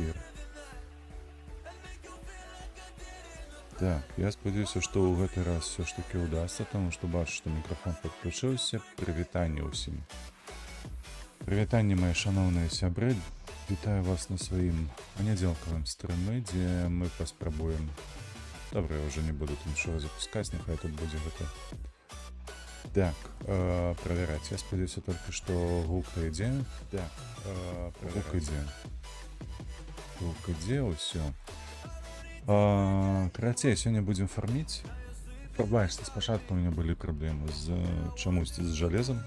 эфир. Так, я спадзяюся, што ў гэты раз все ж таки удастся, таму што бачу, што мікрафон падключыўся. Прывітанне ўсім. Прывітанне, мае шаноўныя сябры. Вітаю вас на сваім панядзелкавым стрымы, дзе мы паспрабуем. Добра, я ўжо не буду тут нічога запускаць, няхай тут будзе гэта. Так, правераць. Я спадзяюся толькі, што гук-то ідзе. Так, гук ідзе. Гук ідзе, ўсё. Карацей, сёння будзем фарміць. Бачыце, спачатку у мяне былі праблемы з чамусьці з жалезам,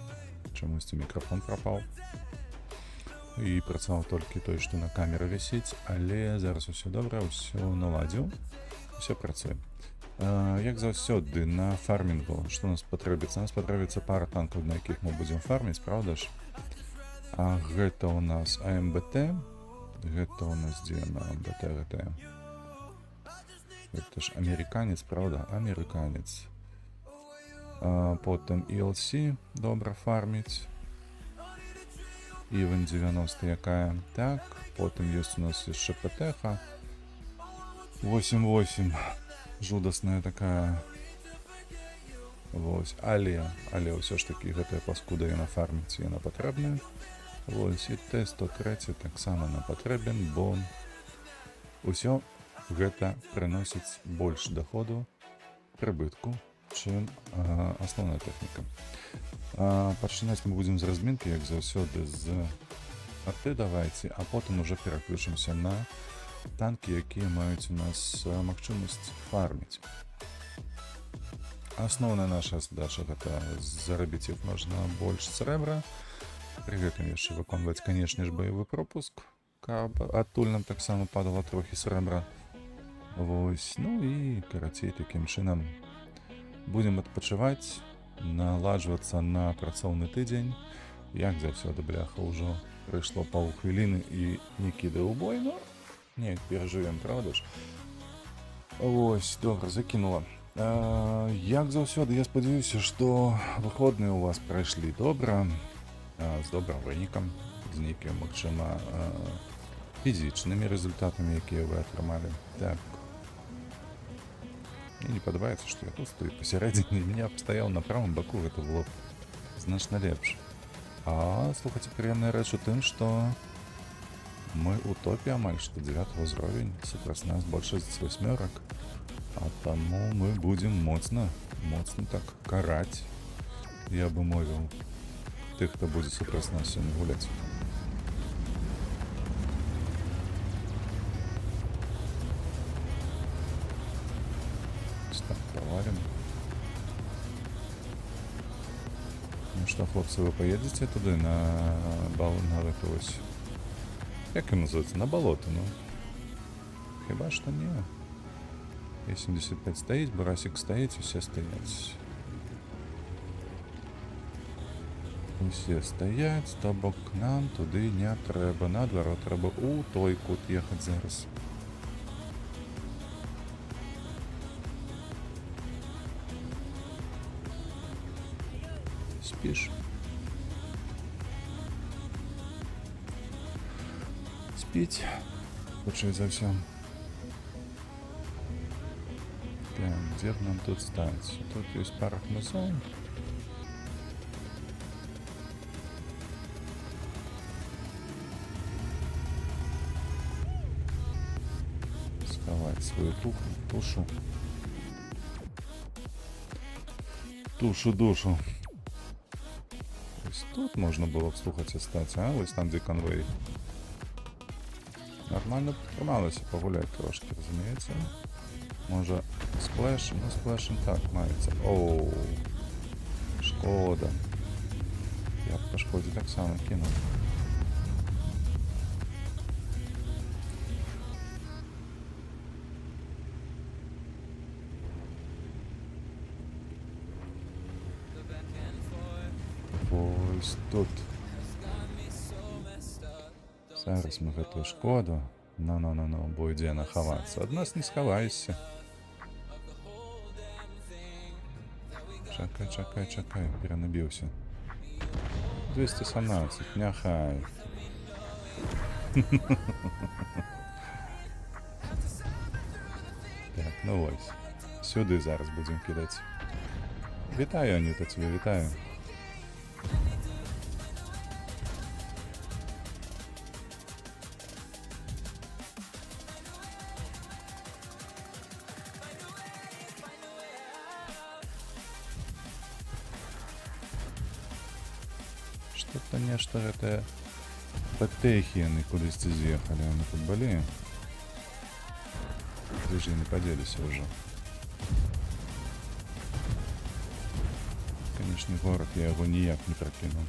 чамусьці мікрафон прапаў. І працаваў толькі той, што на камеры вісіць, але зараз усё добра, ўсё наладзіў, усё працуе. Як заўсёды, на фармінгу, што нас патрэбіцца? Нас патрэбіцца пара танкаў, на якіх мы будзем фарміць, правда ж? А гэта ў нас АМБТ, гэта ў нас дзе на АМБТ гэта? Это ж американец, правда? Американец. Потым ELC добра фарміць. Ивен 90 якая. Так, потым ёсць у нас яшчэ ПТХ 8-8. Жудасная такая. Вось, але ўсё ж такі гэтая паскуда яна фарміць, яна патрэбная. Вось, і Т-103 таксама нам патрэбен, бо ўсё гэта прыносіць больш даходу, прыбытку, чым асноўная тэхніка. Пачынаць мы будзем з размінкі, як заўсёды, з арты давайце, а потым уже пераключымся на танкі, якія маюць у нас магчымасць фарміць. Асноўная наша задача гэта зарабіць як можна больш срэбра, пры гэтым яшчэ выконваць, канешне ж, баявы пропуск, каб адтуль нам таксама падала трохі срэбра. Вось, ну і карацей, такім чынам будзем адпачываць, наладжвацца на працоўны тыдзень. Як заўсёды, бляха, ўжо прыйшло паўхвіліны і не кідаю ў бой, но неяк перажывем, правда ж? Вось, добра, закінула. Як заўсёды, я спадзяюся, што выходныя ў вас прайшлі добра, з добрым вынікам, з нейкімі, магчыма, фізічнымі результатамі, якія вы атрымалі. Так. Мне не падабаецца, што я тут стою пасярэдзіне, меня стаяў на правым баку, гэта было значна лепш. А слухайце, прыемная рэч у тым, што мы ў топе амаль што 9 ўзровень, супраць нас большасць 8, а таму мы будзем моцна так караць, я бы мовіў, тых, хто будзе супраць нас сёння гуляць. Ну что, хлопцы, вы поедете туды на это ось, як им называется, на болото, ну? Хіба что не. Е-75 стоїть, Барасик стоїть, усе стоять. Усе стоять, то бок нам туди не треба, наадварот, треба у той кут ехать зараз. Спишь? Спить? Лучше за все. Так, где бы нам тут стать? Тут есть пара хмызов. Сховать свою тушу. Душу. Тут можно было б слухаць астаць, а? Вось там, дзе конвей. Нормально прымалася пагуляць трошки, разумеется. Можа, сплэшем? Ну, сплэшем так маецца. Оу, шкода. Я б па шкодзе таксама кінуў. Тут зараз мы гэтую шкоду будзе яна хавацца. Ад нас не схаваешся. Чакай, перанабіўся. 217, няхай. Ну ось. Сюди зараз будемо кидати. Вітаю, Аніта, тебе вітаю. Что-то нечто это потехи, они кудись з'їхали, они тут болеют. Где же не поделись уже? Конечно, город, я его ніяк не прокинул.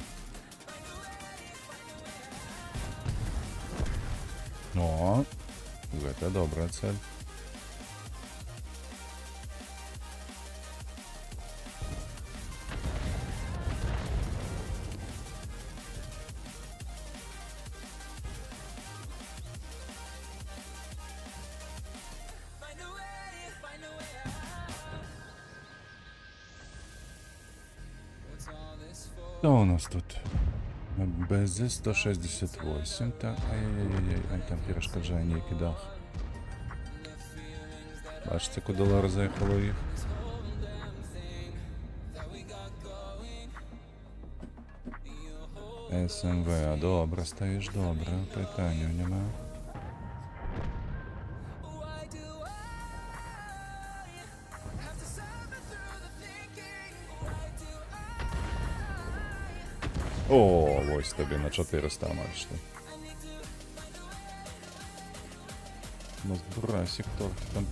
О, это добрая цель. Что у нас тут? БЗ 168. Так, ай-яй-яй-яй, ай, там перешкоджання кидав. Бачите, куди лара заїхало їх? СМВ, добре, стоїш добре, питання нема. О, ось тобі на 400 майже. У нас Брасик там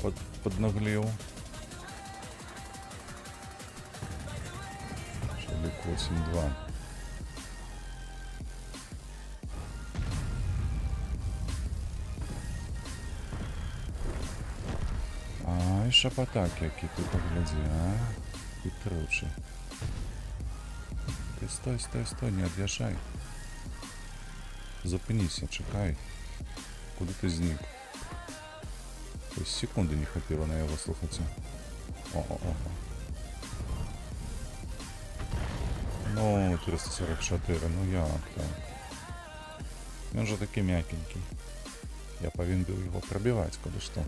поднаглел. Шелик 8-2. Ай, шапотак, який ти погляди, а? Хитрючий. Ты стой, стой, стой, не отъезжай. Зупинися, чекай. Куди ти зник? Ось секунди не хватило на його слухатися. О-о-о. Ну, 344, ну як так? Він же такий м'якенький. Я повинен был его пробивать, коли что.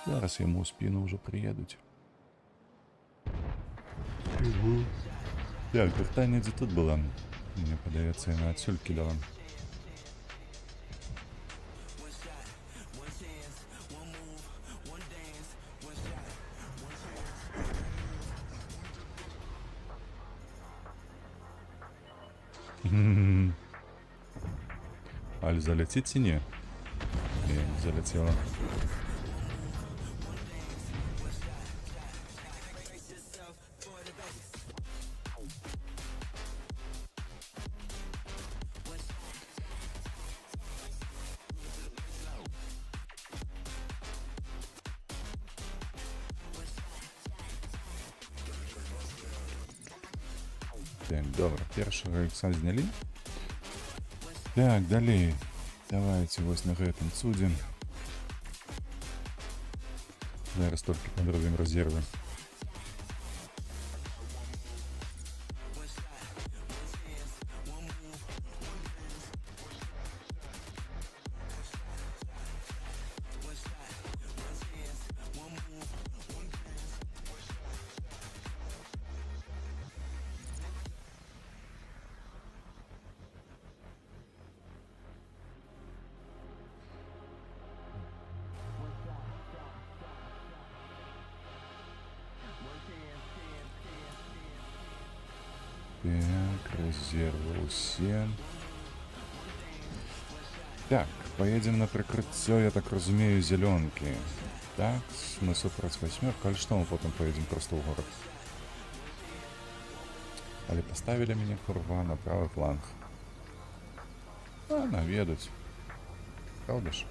Зараз йому у спину вже приїдуть. Так, питання де тут було? Мені подається, на отсюль кидала. Аль залетит чи ні? Ні, не залетіла. Так, добре, першого ікса зняли. Так, далі. Давайте ось на гэтым судим. Зараз тільки подробим резерви. Так, резервы усім. Так, поедем на прикрытие, я так разумею, зеленки. Так, смысл против восьмерка, а что мы потом поедем просто в город? Але поставили меня курва на правый фланг. А, наведуть. Правда ж?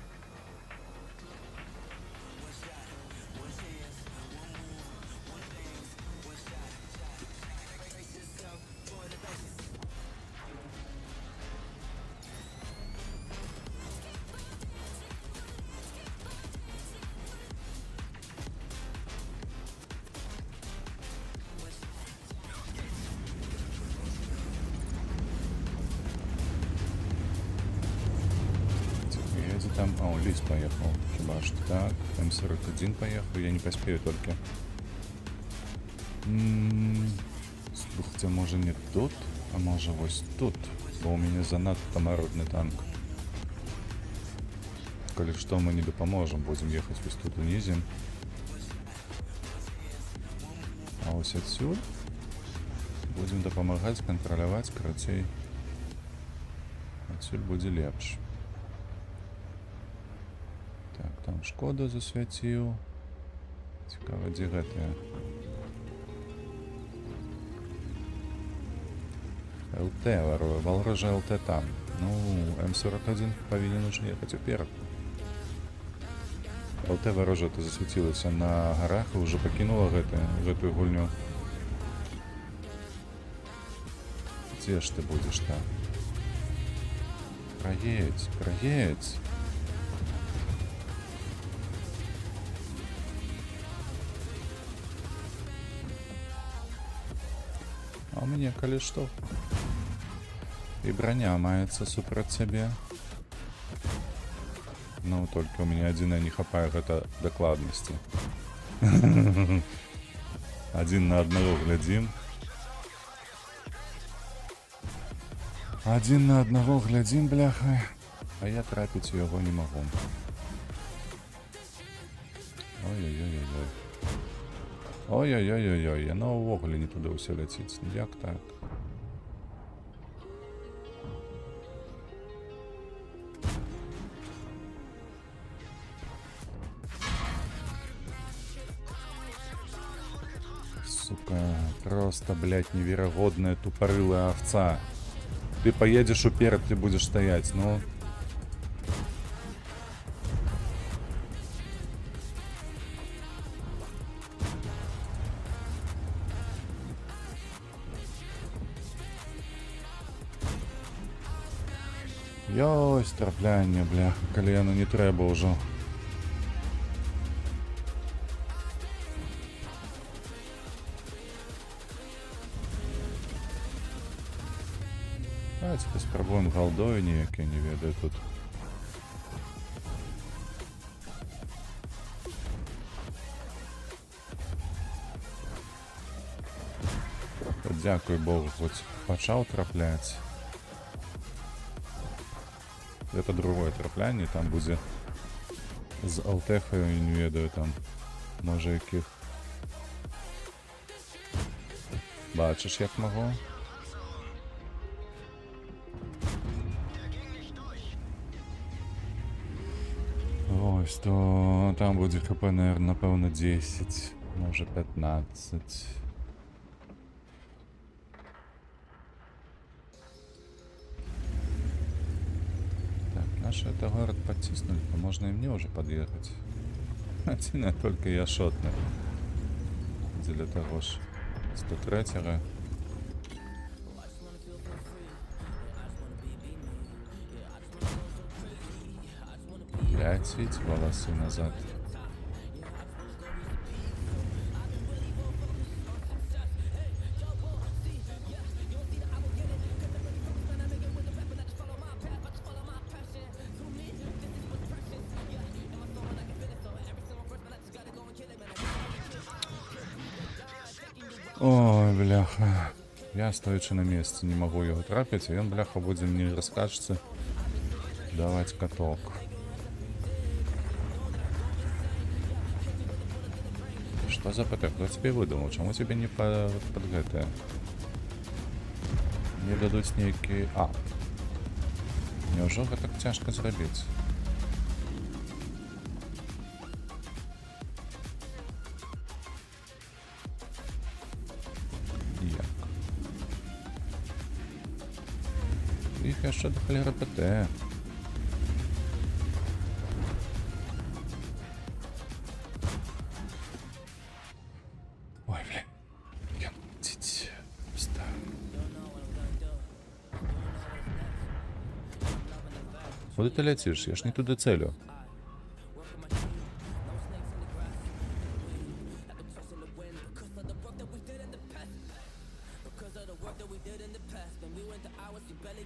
там... О, Лис поехал. Хиба что так. М41 поехал. Я не поспею только. Слухайте, може не тут, а може ось тут. Бо у меня занадто марудный танк. Коли что, мы не допоможем. Будем ехать ось тут унизим. А ось отсюда будем допомагать, контролировать, карацей. Отсюда будет лепш. Так, там Шкода засвятил. Цікаво, де гэта? ЛТ, вороже ЛТ там. Ну, М41 повинен уже ехать вперед. ЛТ вороже ты засветилась на горах и уже покинула гэтую гульню. Где ж ты будешь там? Проедь, проедь. А у меня, коли что, и броня мается супроть себе. Ну, только у меня один не хапает это докладности. Один на одного глядим. Один на одного глядим, бляха. А я трапить его не могу. Ой-ой-ой-ой-ой. Ой-ой-ой-ой-ой. Яно увогуле не туди усе летить. Як так? Сука, просто, блядь, невероятная тупорылая овца. Ты поедешь уперед, ты будешь стоять, ну... Йой, страпляння, бляха, колено не треба уже. Давайте поспробуем голдою ніяке, не ведаю тут. Дякую Богу, хоть почал траплять. Это другое трапляние, там будет з алтехою, не ведаю, там, може яких. Бачиш, як могу? Ось, то там буде ХП, наверное, напевно 10, може 15. Наши это город подтиснули, то можно и мне уже подъехать. Один только я шотный. Для того ж 103-го. 5 ведь волосы назад. Ой, бляха. Я стоячи на месте, не могу его трапить, и он, бляха, будет мне раскачаться давать каток. Что за ПТ? Кто тебе выдумал? Чему тебе не под ГТ? Не дадут некий... А. Неужели так тяжко зробить? Їх ще до холєри ПТ. Ой, бля. Я тить. Встав. Куди ти летиш? Я ж не туди целю. Because of the work that we did in the past, when we went to hours, you better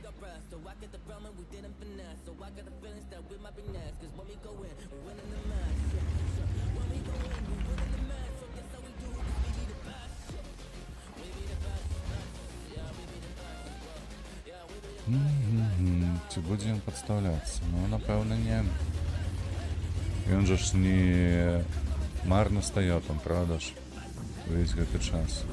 Ці будзе ён падстаўляцца? Ну, напэўна, не. Ён жа ж не марна стаяў там, правда ж? Увесь гэты час.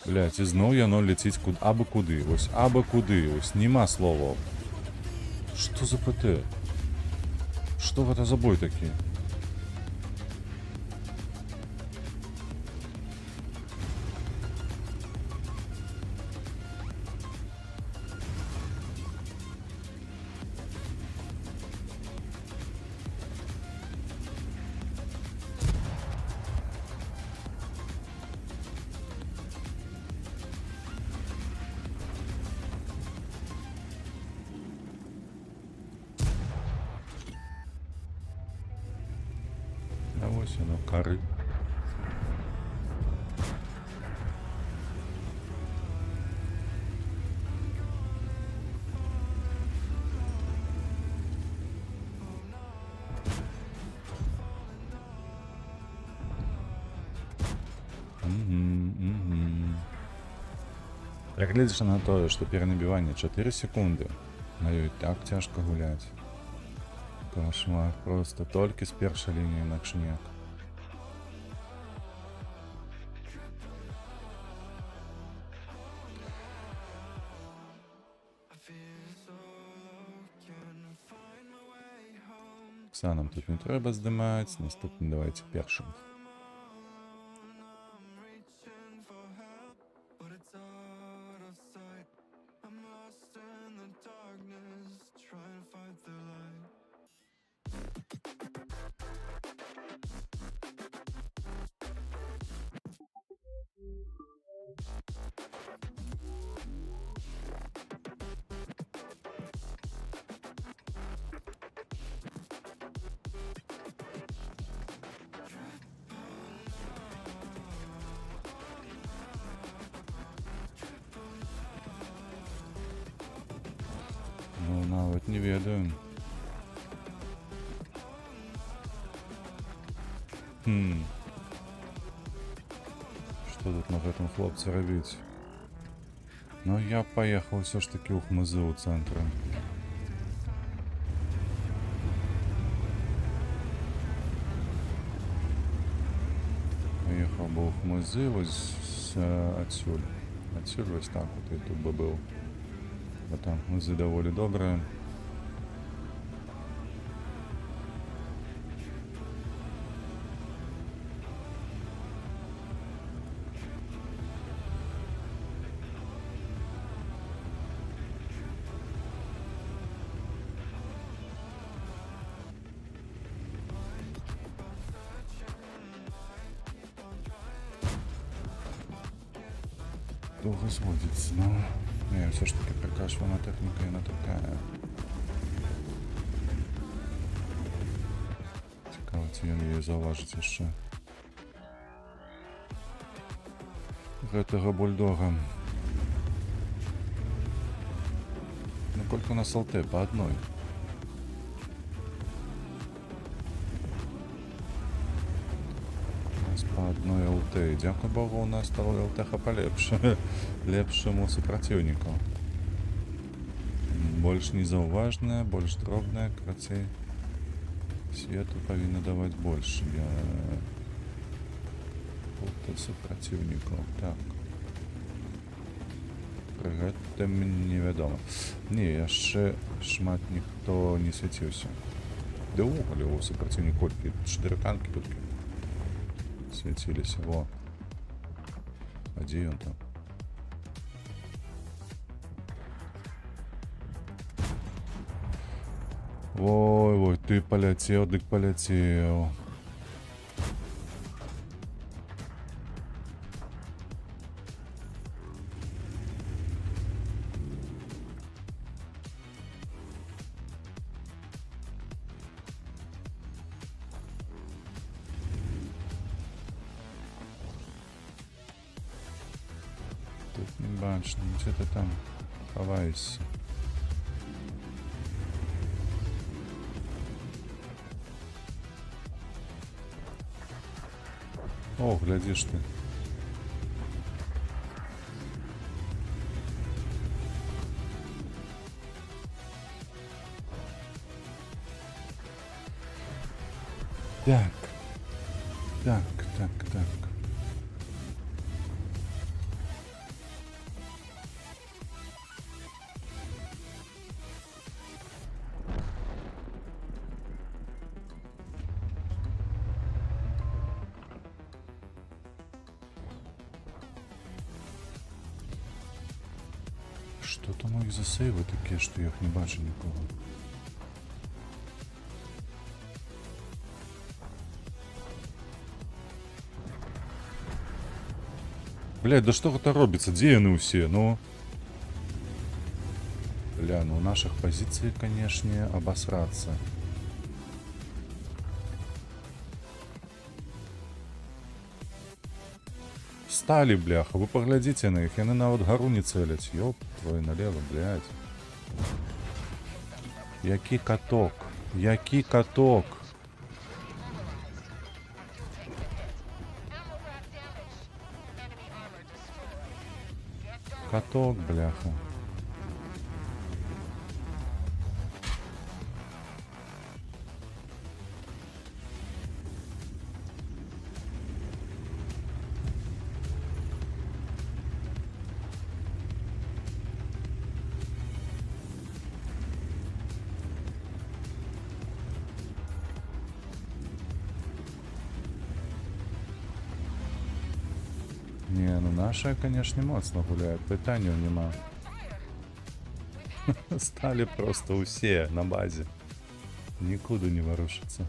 Блядь, ізноў яно ляціць абы куды. Вось абы куды. Вось нема словаў. Што за ПТ? Што гэта за бой такі? А вось яно, кары. Як глядзіш на тое, што перанабіванне 4 секунды, на ёй так цяжка гуляць. Кошмар, просто толькі з першай лініі начнек. Ксанам тут не трэба здымаць, наступны давайте першым. Ну, нават не ведаю. Што тут на гэтым хлопцы рабіць? Ну, я паехаў ўсё ж такі ў хмызы ў цэнтры. Паехаў бы ў хмызы вось адсюль. Адсюль вось так вот і тут бы быў. Бо там хмызы даволі добрыя. Довго зводиться, но не, все ж таки прикашувана техніка, вона така. Цікаво, ці він її зауважить ще. Гэтага бульдога. Ну, колькі у нас ЛТ? По одной. По одной ЛТ. Дякую Богу, у нас стало ЛТХ полепше. Лепшему супротивнику. Больш незаўважная, больш дробная, крацей. Свету павінна даваць больш для супротивніку. Так. Пры гэтым невядома. Не, яшчэ шмат ніхто не свяціўся. Ды ўвогуле у супротивніку 4 танкі тут свяціліся. Во. А дзе ён там? Ой, ты поляцеў, дык поляцеў. бачно, где ты там ховаешься? О, глядишь ты. Так. Так. Что там у них за сейвы такие, что я их не бачу нікого? Блядь, да что это робится? Где они все? Ну... Бля, ну у наших позиций, конечно, обосраться. Стали, бляха, вы поглядите на их, яны нават гару не целяць. Ёп, твой налево, блядь. Які каток? Які каток? Каток, бляха. Не, ну наша, конечно, моцно гуляет. Питання нема. Стали просто усе на базе. Никуда не ворушится.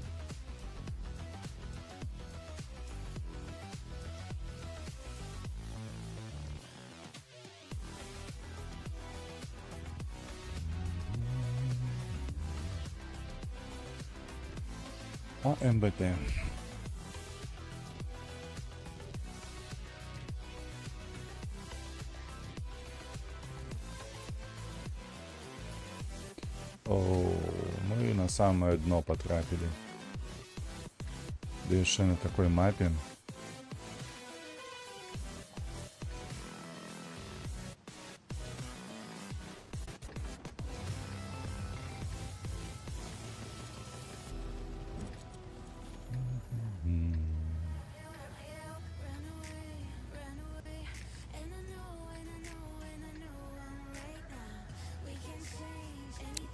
А МБТ. О, мы на самое дно потрапили. Да еще на такой мапе.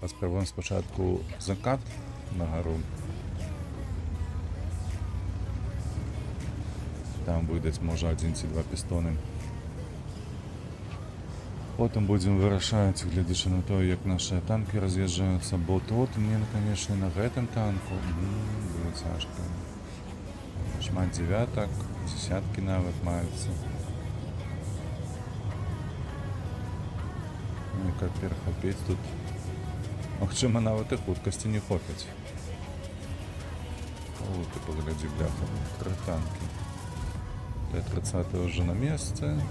Спробуємо спочатку закат на гору. Там буде, може, 1 чи 2 пістони. Потім будемо вирішати, глядячи на то, як наші танки роз'їжджаються. Бо тут мені, звісно, на гэтым танку буде тяжко. Шмат дев'яток, десятки навіть маються. Ну і як перехопити тут. Магчыма, нават і хуткасці не хопіць. О, ты погляди, бляха, 3 танки. Т-30 уже на месте.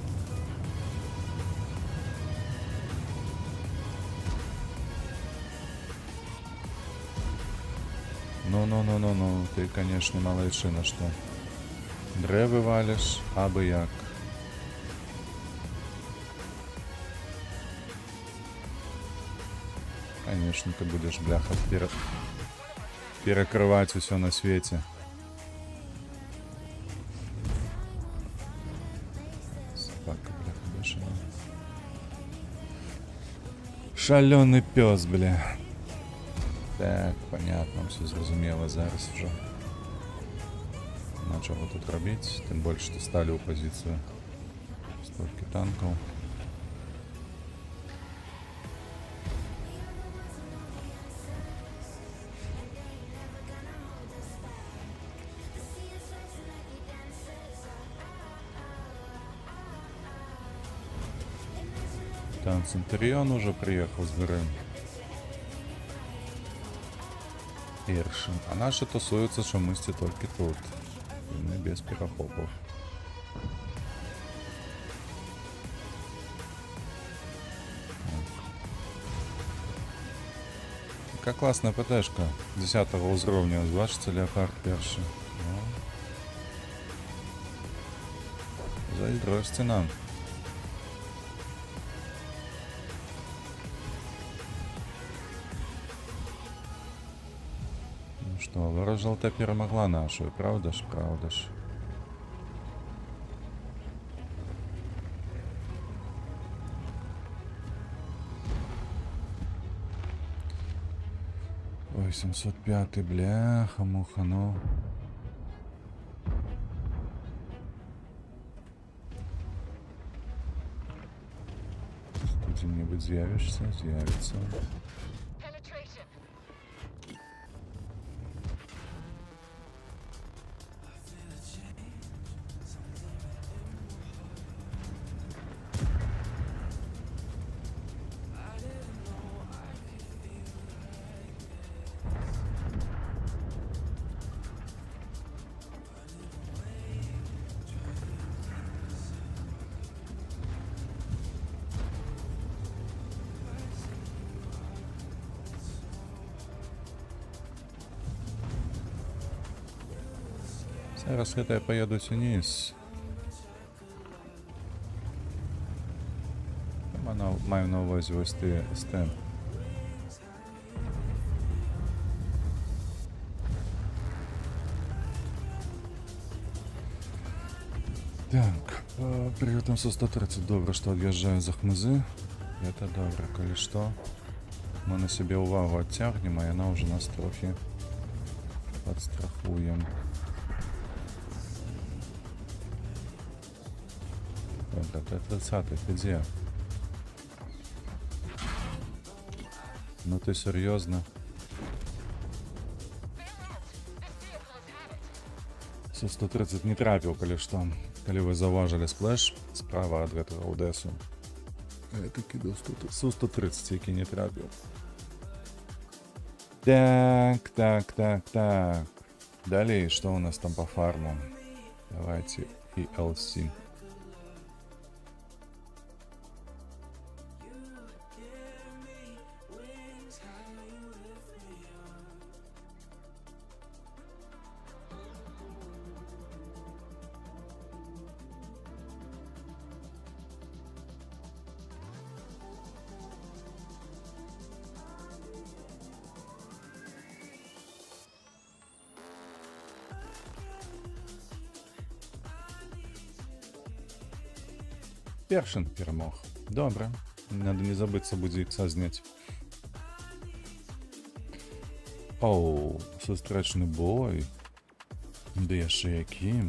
Ну, ты, конечно, малайшина, что древы валишь, абы як. Конечно, ты будешь, бляха, перекрывать все на свете. Собака, бляха, бешеная. Шаленый пес, бля. Так, понятно, все зрозуміло зараз вже. На чого тут робити? Тим більше, що стали у позицію. Стільки танків. Там Центурион уже приехал с горы. Иршин. А наши тусуются, что мы только тут. И мы без перехопов. Какая классная ПТшка 10 уровня, бачите, Леопард перший. Зайздросьте нам. Ну что, ворожалта перемогла нашу, правда ж, правда ж. Ой, 705, бляха-муха, ну. Ты где-нибудь з'явишься, з'явится. Зараз я поеду вниз. Маю на увазі ось ти стенд. Так, при со 130 добре, що від'їжджаю за хмизи. Это добре, коли що. Ми на себе увагу відтягнемо, і вона вже нас трохи підстрахує. Добре, Т-30, ти де? Ну ти серйозно? Со 130 не трапив, коли що. Коли ви заважили сплеш справа від этого Одесу. Я таки до 130, який не трапив. Так. Далее, что у нас там по фарму? Давайте ELC. Першин перемог. Добре. Надо не забыться буде ікса зняти. Оу, зустрічний бой. Де ще які?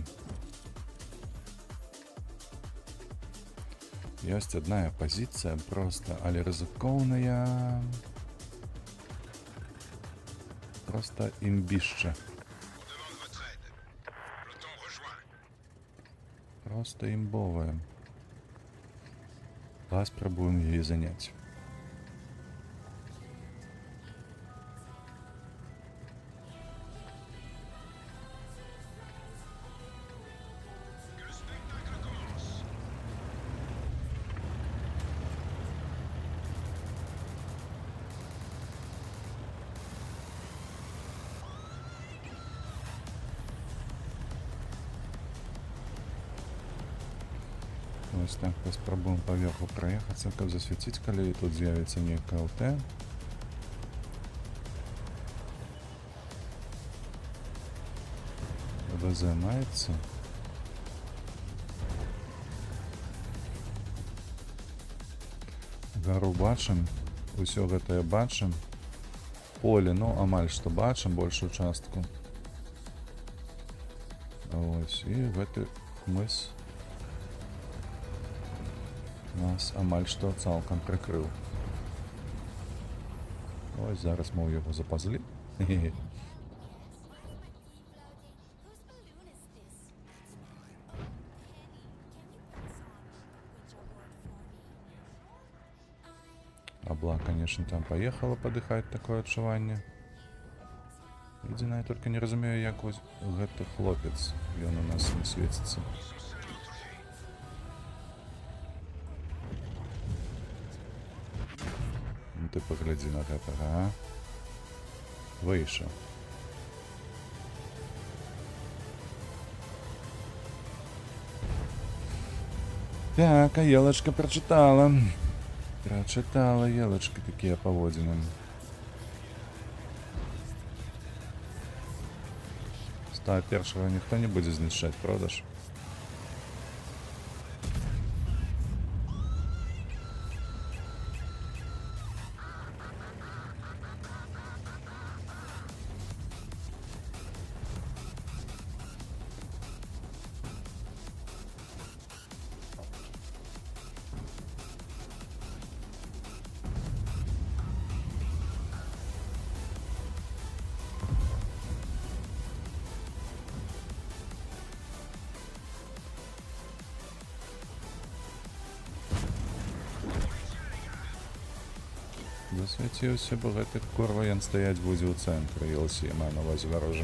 Есть одна позиция, просто але ризиковная. Просто имбище. Просто имбовая. Давай спробуем ее занять. Ось так, спробуем поверху проехаться, как засветить, коли тут з'явится некое ЛТ. ВЗ мається. Гору бачим, усё гэта бачим. Поле, ну, амаль что бачим, больше участку. Ось, и в этой хмыз нас амаль что цалком прикрыл. Ось, зараз мы его запазли. Абла, конечно, там поехала подыхать, такое адчуванне. Единое, я только не разумею, як вось гэты хлопец, ён у нас не светится. Ну ты погляди на гэтага, а? Вийшов. Так, а Елочка прочитала. Прочитала Елочка такие поводины. Ста першого ніхто не буде знищати, правда ж? Засвяціўся, бо гэты курва ён стаяць будзе ў цэнтры Елсі, маю на ўвазе варожы.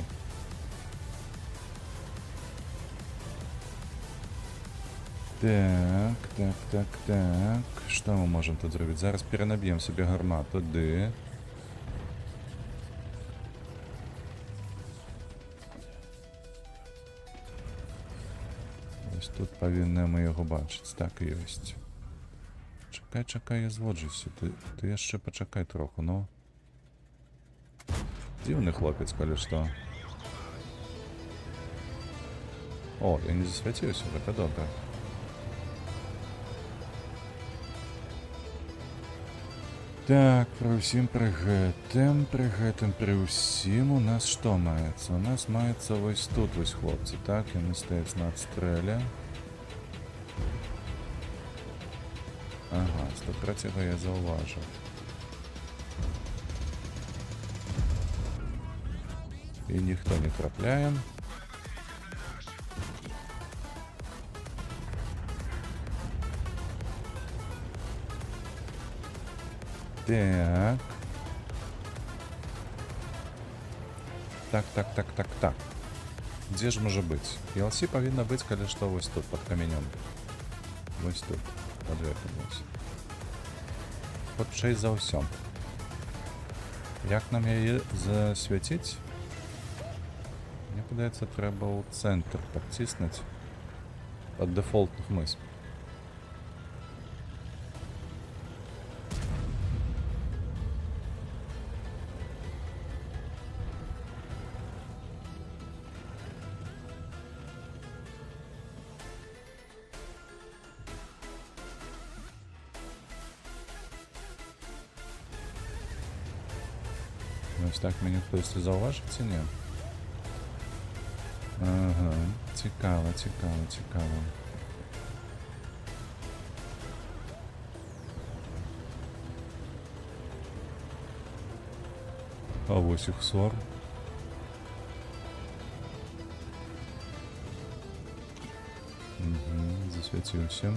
Так. Што мы можам тут зрабіць? Зараз перанаб'ем сабе гармату, ды. Ось тут павінны мы яго бачыць, так і ёсць. Чакай, я зводжуся. Ты яшчэ пачакай троху, ну. Дзіўны хлопец, калі што. О, я не засвяціўся, гэта добра. Так, пры ўсім пры ўсім у нас што маецца? У нас маецца вось тут вось хлопцы, так? Яны стаяць на адстрэле. Ага, 103-го я заўважыў. І ніхто не трапляе. Так. Дзе ж можа быць? Елсі павінна быць, калі што, вось тут, пад каменем. Вось тут. Под гэтым вось. Хутчэй за ўсё. Як нам яе засвяціць? Мне падаецца, трэба ў цэнтр падціснуць ад дэфолтных мыс. Ось так мяне хтосьці заўважыць ці не? Ага, цікава. А вось іх свар. Засвяціўся.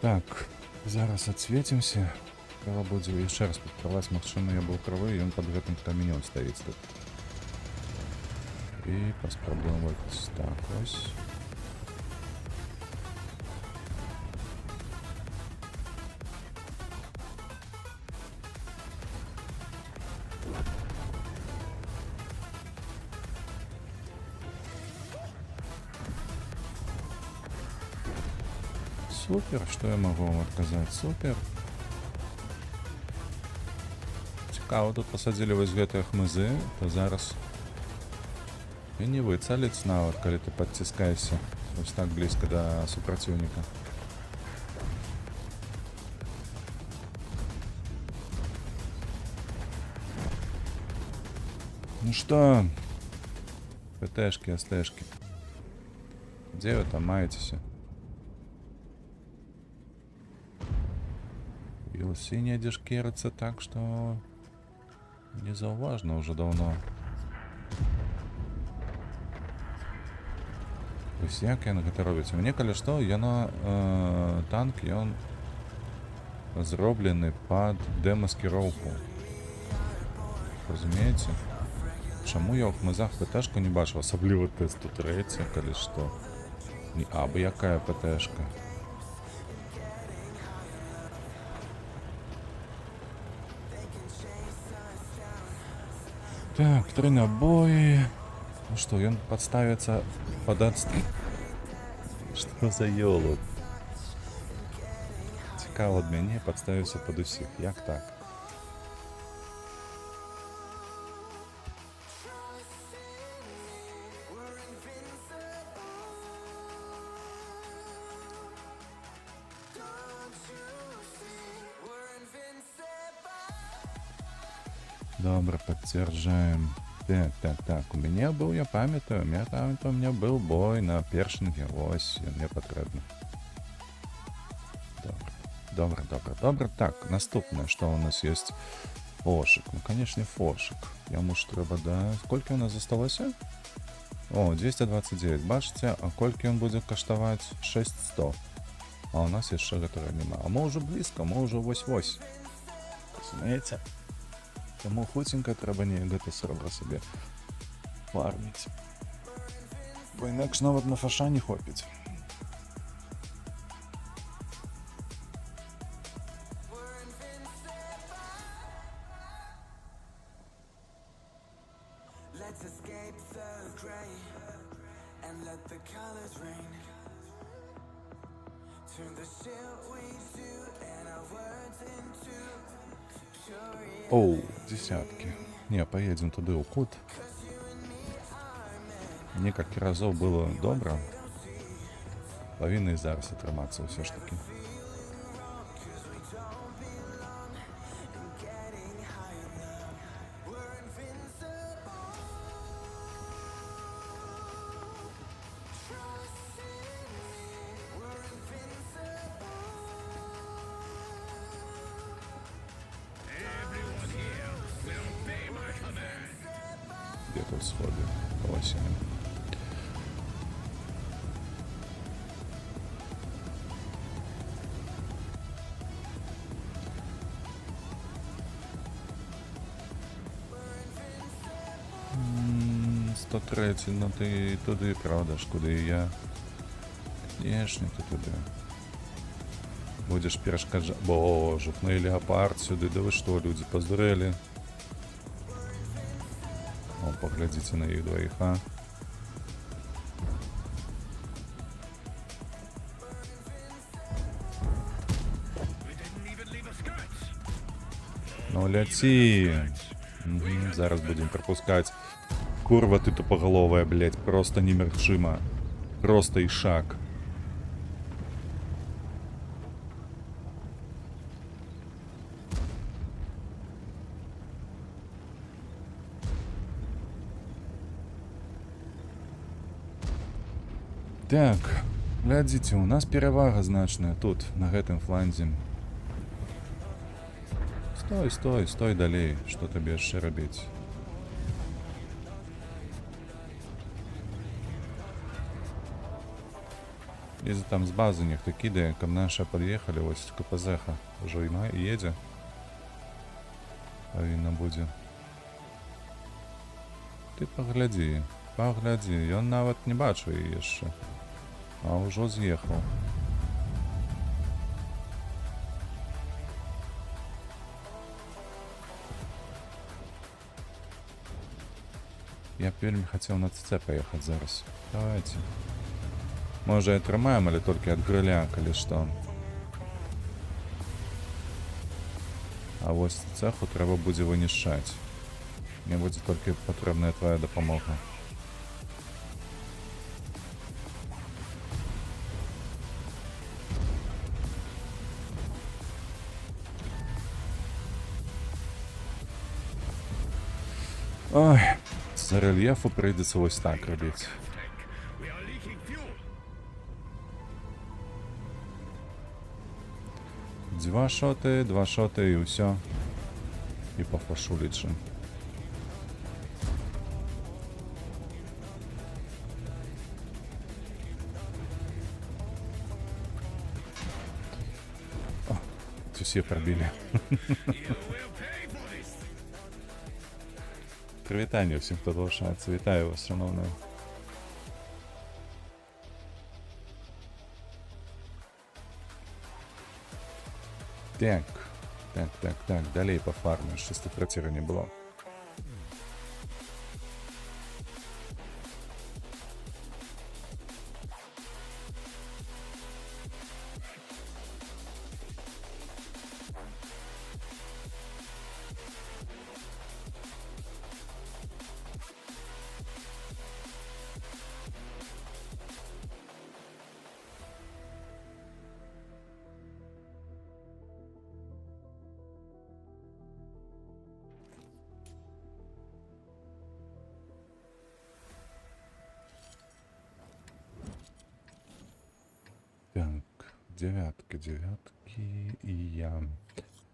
Так, зараз адсвецімся. Трэба будзе яшчэ раз падкрываць, магчыма, я быў правы, ён пад гэтым каменём стаіць тут. І паспрабуем вось так вось. Супер, што я магу вам адказаць? Супер. Цікава, тут пасадзілі вось гэтыя хмызы, то зараз і не выцаліць нават, калі ты падціскаешся вось так блізка да супраціўніка. Ну што? ПТшкі, СТшкі. Дзе вы там маецеся? Елсі недзе шкерыцца так, што незаўважна ўжо даўно. Вось як яны гэта робяць? Мне, калі што, яно танк, ён зроблены пад дэмаскіроўку. Разумееце? Чаму я ў хмызах ПТшку не бачыў? Асабліва тэсту трэця, калі што. Не абы якая ПТшка. Так, 3 набои. Ну что, он подставится под отстрел. Что за ёлуп? Цікаво ад мяне подставіўся под усіх. Як так? Добро, подтверждаем. Так. У меня был, я памятаю, у меня был бой на першинге. Ось, мне потрібно. Добро. Так, наступное, что у нас есть? Фошик. Ну, конечно, фошик. Яму ж треба, да. Сколько у нас осталось? О, 229. Бачите, а кольки он будет каштовать? 6100. А у нас еще готове нема. А мы уже близко, мы уже 8-8. Знаете? Тому хутенько треба не гэта сребра себе фармить. Бо інакш нават на фаша не хопить. Оу, десятки. Не, поедем туда у кут. Некалькі разоў было добра. Павінны і зараз атрымацца ўсё ж таки. Где-то в сходе осенью. Сто третій, ну ти туди, правда ж, куди і я. Конечно, ти туди. Будеш перешкоджати. Боже, ну і леопард сюди, да ви що, люди, поздурели? О, поглядите на их двоих, а. Ну, ляти. Угу, зараз будем пропускать. Курва ты тупоголовая, блядь, просто немерчима. Просто и шаг. Так, глядзіце, у нас перавага значная тут, на гэтым фланзе. Стой далей, што табе яшчэ рабіць? Если там з базы нехто кідае, каб наша пад'ехалі, вось КПЗ-ха ўжо і едзе. Павінна будзе. Ты паглядзі, ён нават не бачыў яе яшчэ. А ўжо з'ехаў. Я б вельмі хацеў на ЦЦ паехаць зараз. Давайте. Можа і атрымаем, але толькі ад грыля, калі што. А вось цэху трэба будзе вынішчаць. Мне будзе толькі патрэбная твая дапамога. Ой, з рельефу прийдеться ось так робити. Два шоти і все. І по фашу лічим. О, це всі пробили. Привітання всім, хто залишається. Вітаю вас, шановні. Так. Далее по фарму. 6 не было. девятки і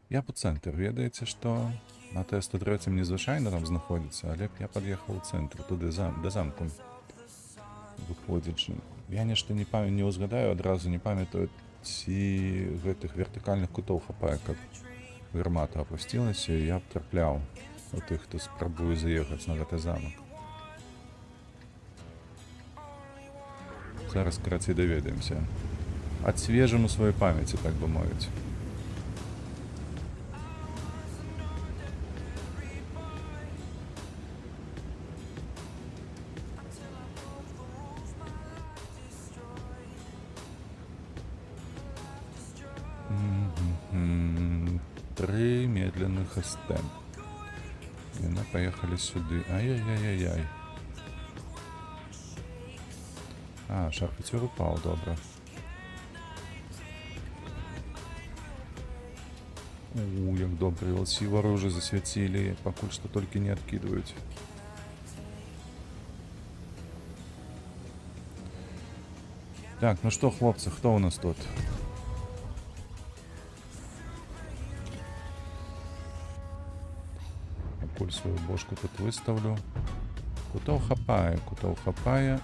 я по центр. Ведаеце, што на Т-103 незвычайна там знаходзіцца, але б я пад'ехаў у цэнтр, туды да замку. Выходзячы. Я нешта не ўзгадаю, адразу не памятаю, ці гэтых вертыкальных кутоў хапае, каб гармата апусцілася, і я б трапляў у тых, хто спрабуе заехаць на гэты замак. Зараз, карацей, даведаемся. Адсвежым у сваёй памяці, так бы мовіць. Три медленных СТ. И мы поехали сюда. Ай-яй-яй-яй-яй. А, шахтер упал, добро. Як добрые лоси ворожи засветили, покуль что только не откидывают. Так, ну что, хлопцы, кто у нас тут? Покуль свою бошку тут выставлю. Кутов хапае.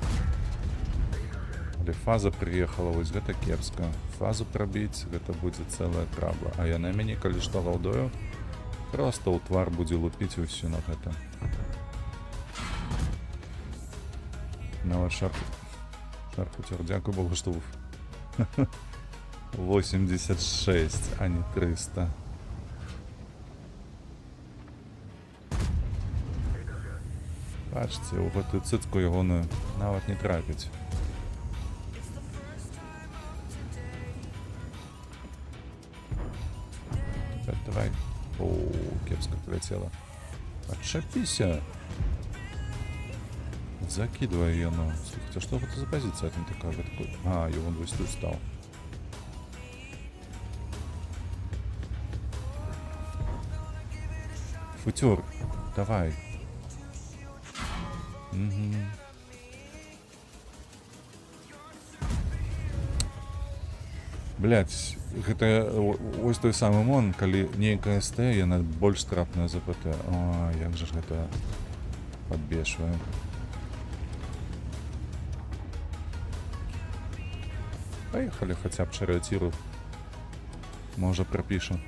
Але фаза приехала, вось гэта кепска. Фазу пробить, гэта будзе целая трабла. А я на мяне, калі што галдою, просто ў твар будзе лупіць усё на гэта. Нават шарпутер, дякую Богу, што 86, а не 300. Бачце, у гэтую цыцку ягоную нават не трапіць. Давай. О, кепска прилетела. Отшапися. Закидывай ее, ну. Слушайте, а что это за позиция там такая? А, и он вот тут стал. Футюр, давай. Угу. Блять, гэта ось той самы момант, калі нейкая СТ, яна больш страпная за ПТ. О, як жа ж гэта падбешвае. Поехали хотя б шариатиру. Можа пропишем.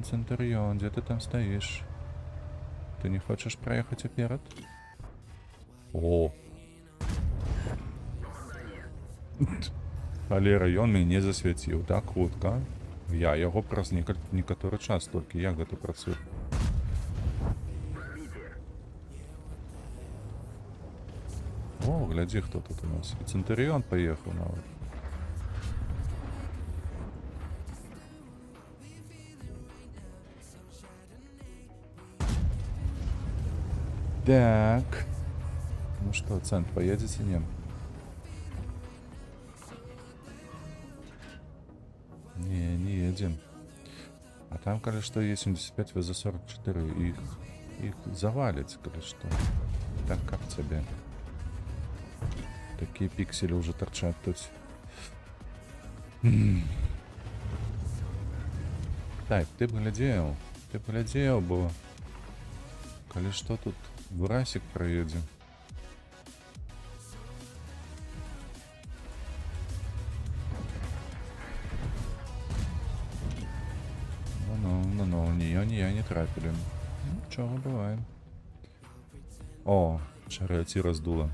Центурион, где ты там стоишь? Ты не хочешь проехать вперед? О! Але раён мяне засвяціў. Так хутка. Я яго праз некаторы час толькі. Як гэта працуе? О, глядзі, хто тут у нас. Центурион поехал нават. Так. Ну что, Цент, поедете, не? Не едем. А там, коли что, есть 75 ВЗ-44. Их завалить, коли что. Так как тебе? Такие пиксели уже торчат тут. Так, ты б глядел, бо... Коли что, тут Бурасик проедем. Ну, не трапили. Ничего, бывает. О, шариаті раздуло.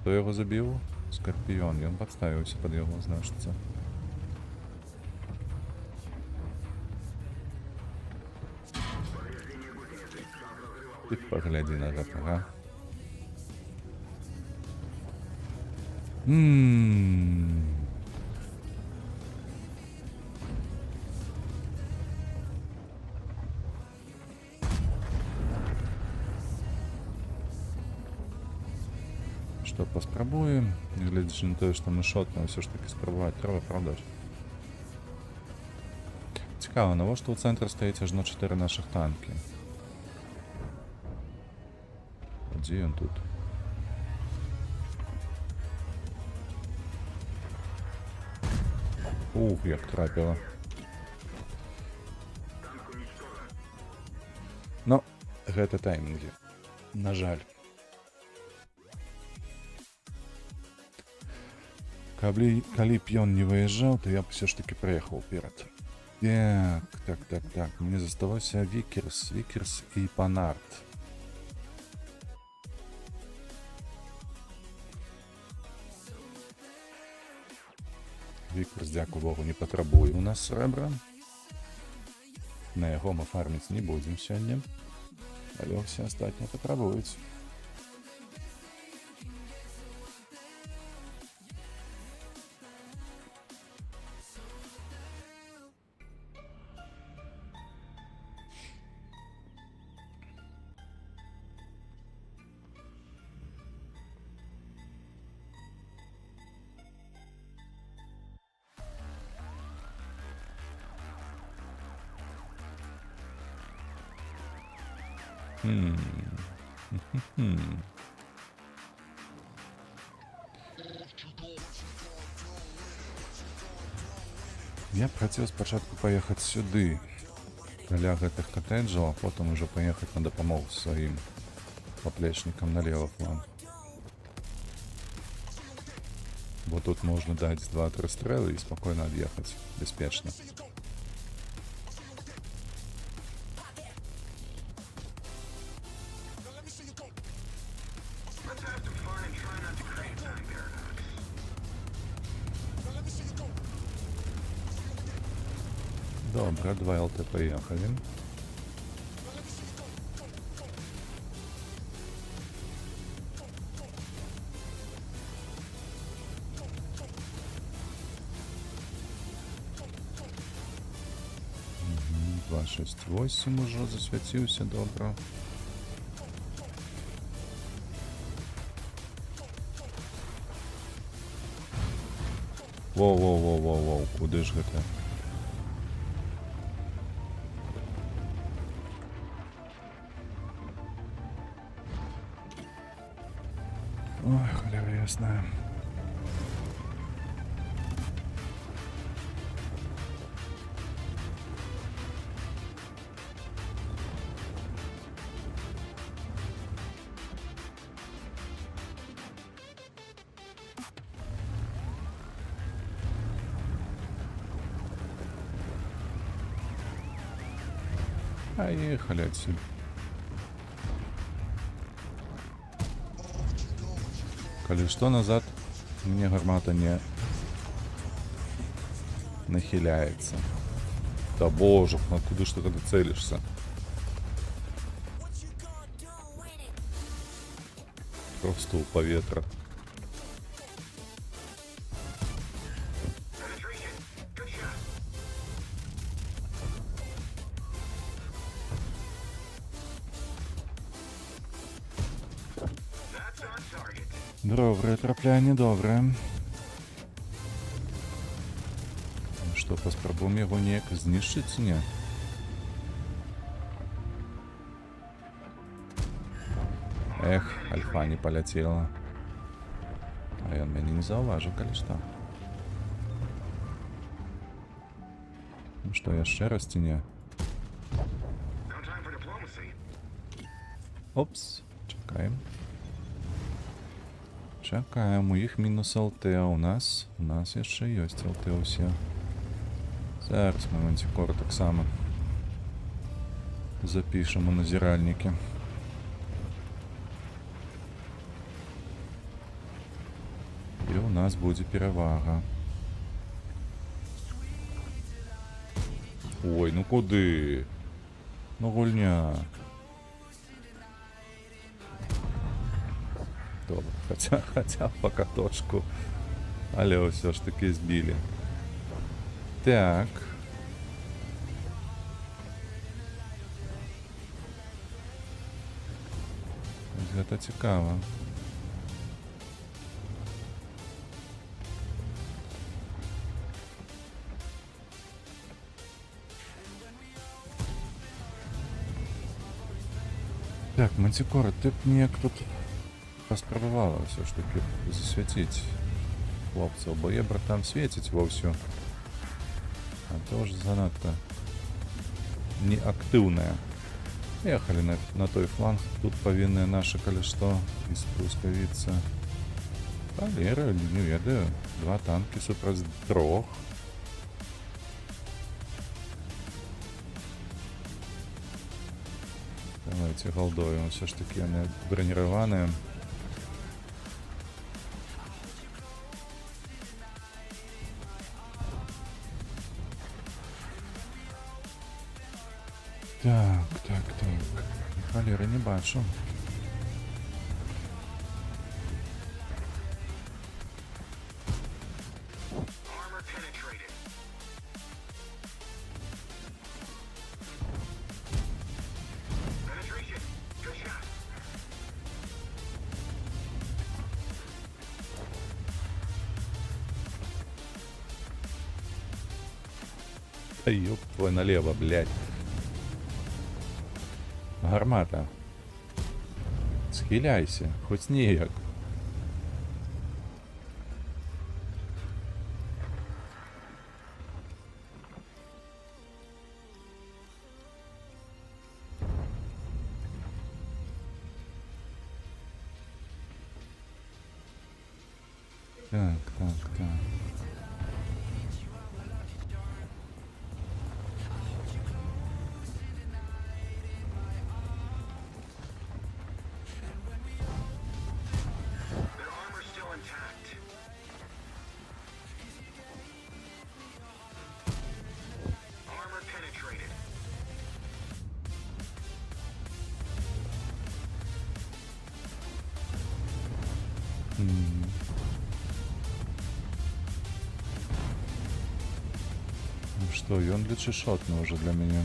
Хто його забив? Скорпіон. Він підставився під його, значиться. Ты погляди на это, ага. Что, поспробуем? Не глядячи на то, что мы шотно, все ж таки спробовать треба, правда? Цікаво, навошта ў цэнтры стаіць ажно 4 нашых танкі? Дзе ён тут? Ух, як трапіла. Ну, гэта таймінгі. На жаль. Калі б ён не выязджаў, то я б все ж таки праехаў перад. Так. Мне засталося Вікерс і Панард. Вікерс, дзякую Богу, не патрабуе у нас срэбра. На яго мы фарміць не будзем сёння. Але ўсе астатнія патрабуюць. Я б хацеў спачатку паехаць сюды, каля гэтых катэджаў, а потым ужо паехаць на дапамогу сваім паплечнікам на левы фланг. Бо тут можна даць 2-3 стрэлы і спакойна ад'ехаць, бяспечна. Добре, 2 ЛТ поїхали. Угу, 268 уже засвятився, добре. Воу, куди ж гэта? Ой, халява ясная. Поехали отсюда. Коли что назад, мне гармата не нахиляется. Да боже, ну куда что ты целишься? Просто у поветра. Добре, трапляння, добре. Ну что, паспрабуем яго неяк знішчыць, не? Эх, альфа не поляцела. А ён мяне не заўважыў, калі што. Ну што, яшчэ раз ці не? Опс, чакаем. Чакаем, у іх мінус ЛТ, а у нас яшчэ ёсць ЛТ ўсе. Зараз мы мантикора таксама запішам у назіральнікі. І у нас будзе перавага. Ой, ну куды? Ну гульня. Добре, хотя по каточку, але все ж таки збили. Так. Гэта цікава. Так, Мантикора, ты б мне тут поспробувала все ж таки засвятить хлопців, бо є братам світить вовсю. А то ж занадто неактивная. Ехали на той фланг. Тут повинны наши, коли что, из пускавица. Валера, не ведаю. 2 танки супротив 3. Давайте голдою. Все ж таки они бронированные. Так. Валера, не бачу. Да ёб твой налево, блядь. Гармата. Схиляйся, хоть ніяк. Так. Ну что, ён лучше шотно уже для меня.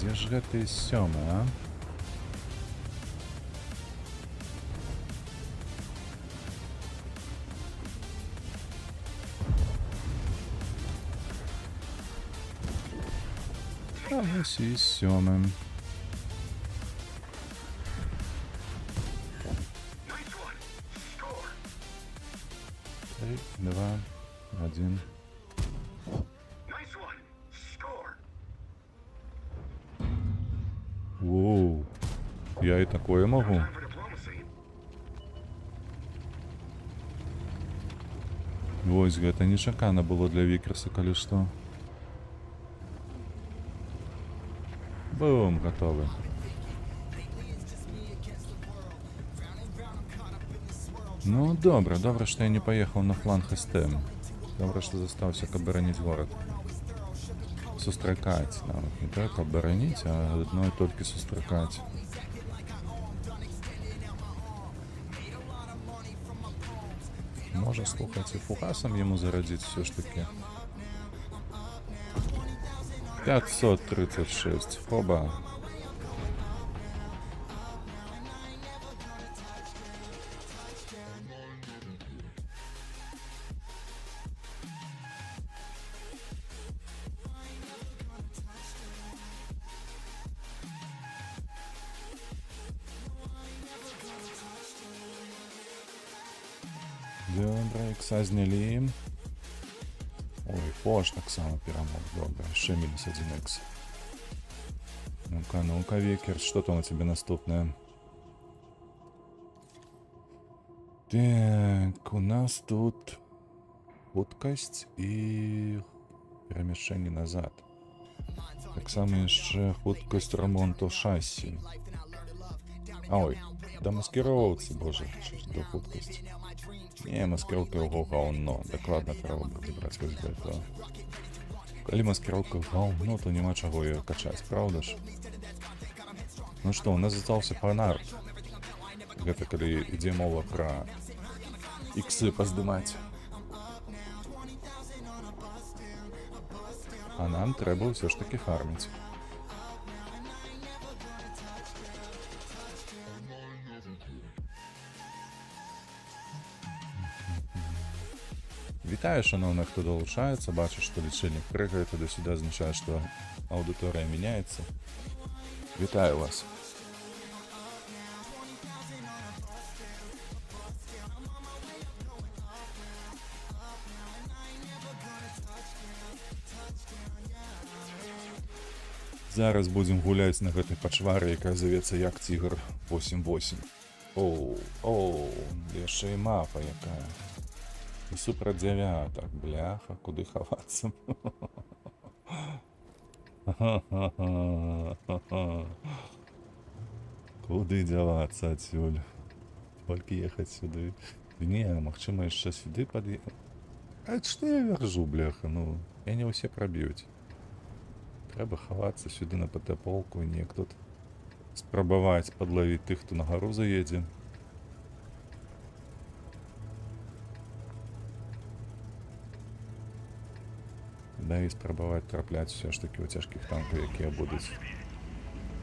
Где же ты Сёма, а? А ось і Сёма. 3, 2, 1. Воу, я и такое могу. Вось, гэта нечакана было для Викерса, калі што. Бум, готовы. Ну, добра, што я не паехаў на фланг СТ. Добра, што застаўся, каб бараніць горад. Сустракаць, нават не так, каб бараніць, а адной толькі сустракаць. Можа, слухайце, фугасам яму зарадзіць все ж таки. 536, хоба. Добре, ікса знялі. Ой, Пош так само перемог, добре. Ще мінус 1 ікс. Ну-ка, Викерс, что там у тебя наступное? Так, у нас тут хуткость и перемещение назад. Так само яшчэ хуткость ремонту шасси. Ой, да маскироваться, боже, до хуткости. Не, маскировка говно. Докладно треба буде брати без этого. Коли маскировка говно, то нема чого її качати, правда ж? Ну что, у нас остался фанарт. Гэта калі ідзе мова пра іксы паздымаць. А нам трэба ўсё ж такі фарміць. Вітаю, шановны, хто долучаецца. Бачу, што лічыльнік прыгае туды-сюды, азначае, што аўдыторыя мяняецца. Вітаю вас. Зараз будзем гуляць на гэтай пачвары, якая завецца як Тігр 88. Оу, яшчэ і мапа якая. І супраць дзявятак, бляха, куды хавацца? Куды дзявацца адсюль? Толькі ехаць сюды. Не, магчыма, яшчэ сюды пад'ехаць. А што я вяржу, бляха? Ну, я не ўсе праб'юць. Трэба хавацца сюды на ПТ-полку, неяк тут спрабаваць падлавіць тых, хто на гару заедзе. Да і спрабаваць трапляць все ж такі ў цяжкіх танкаў, якія будуць.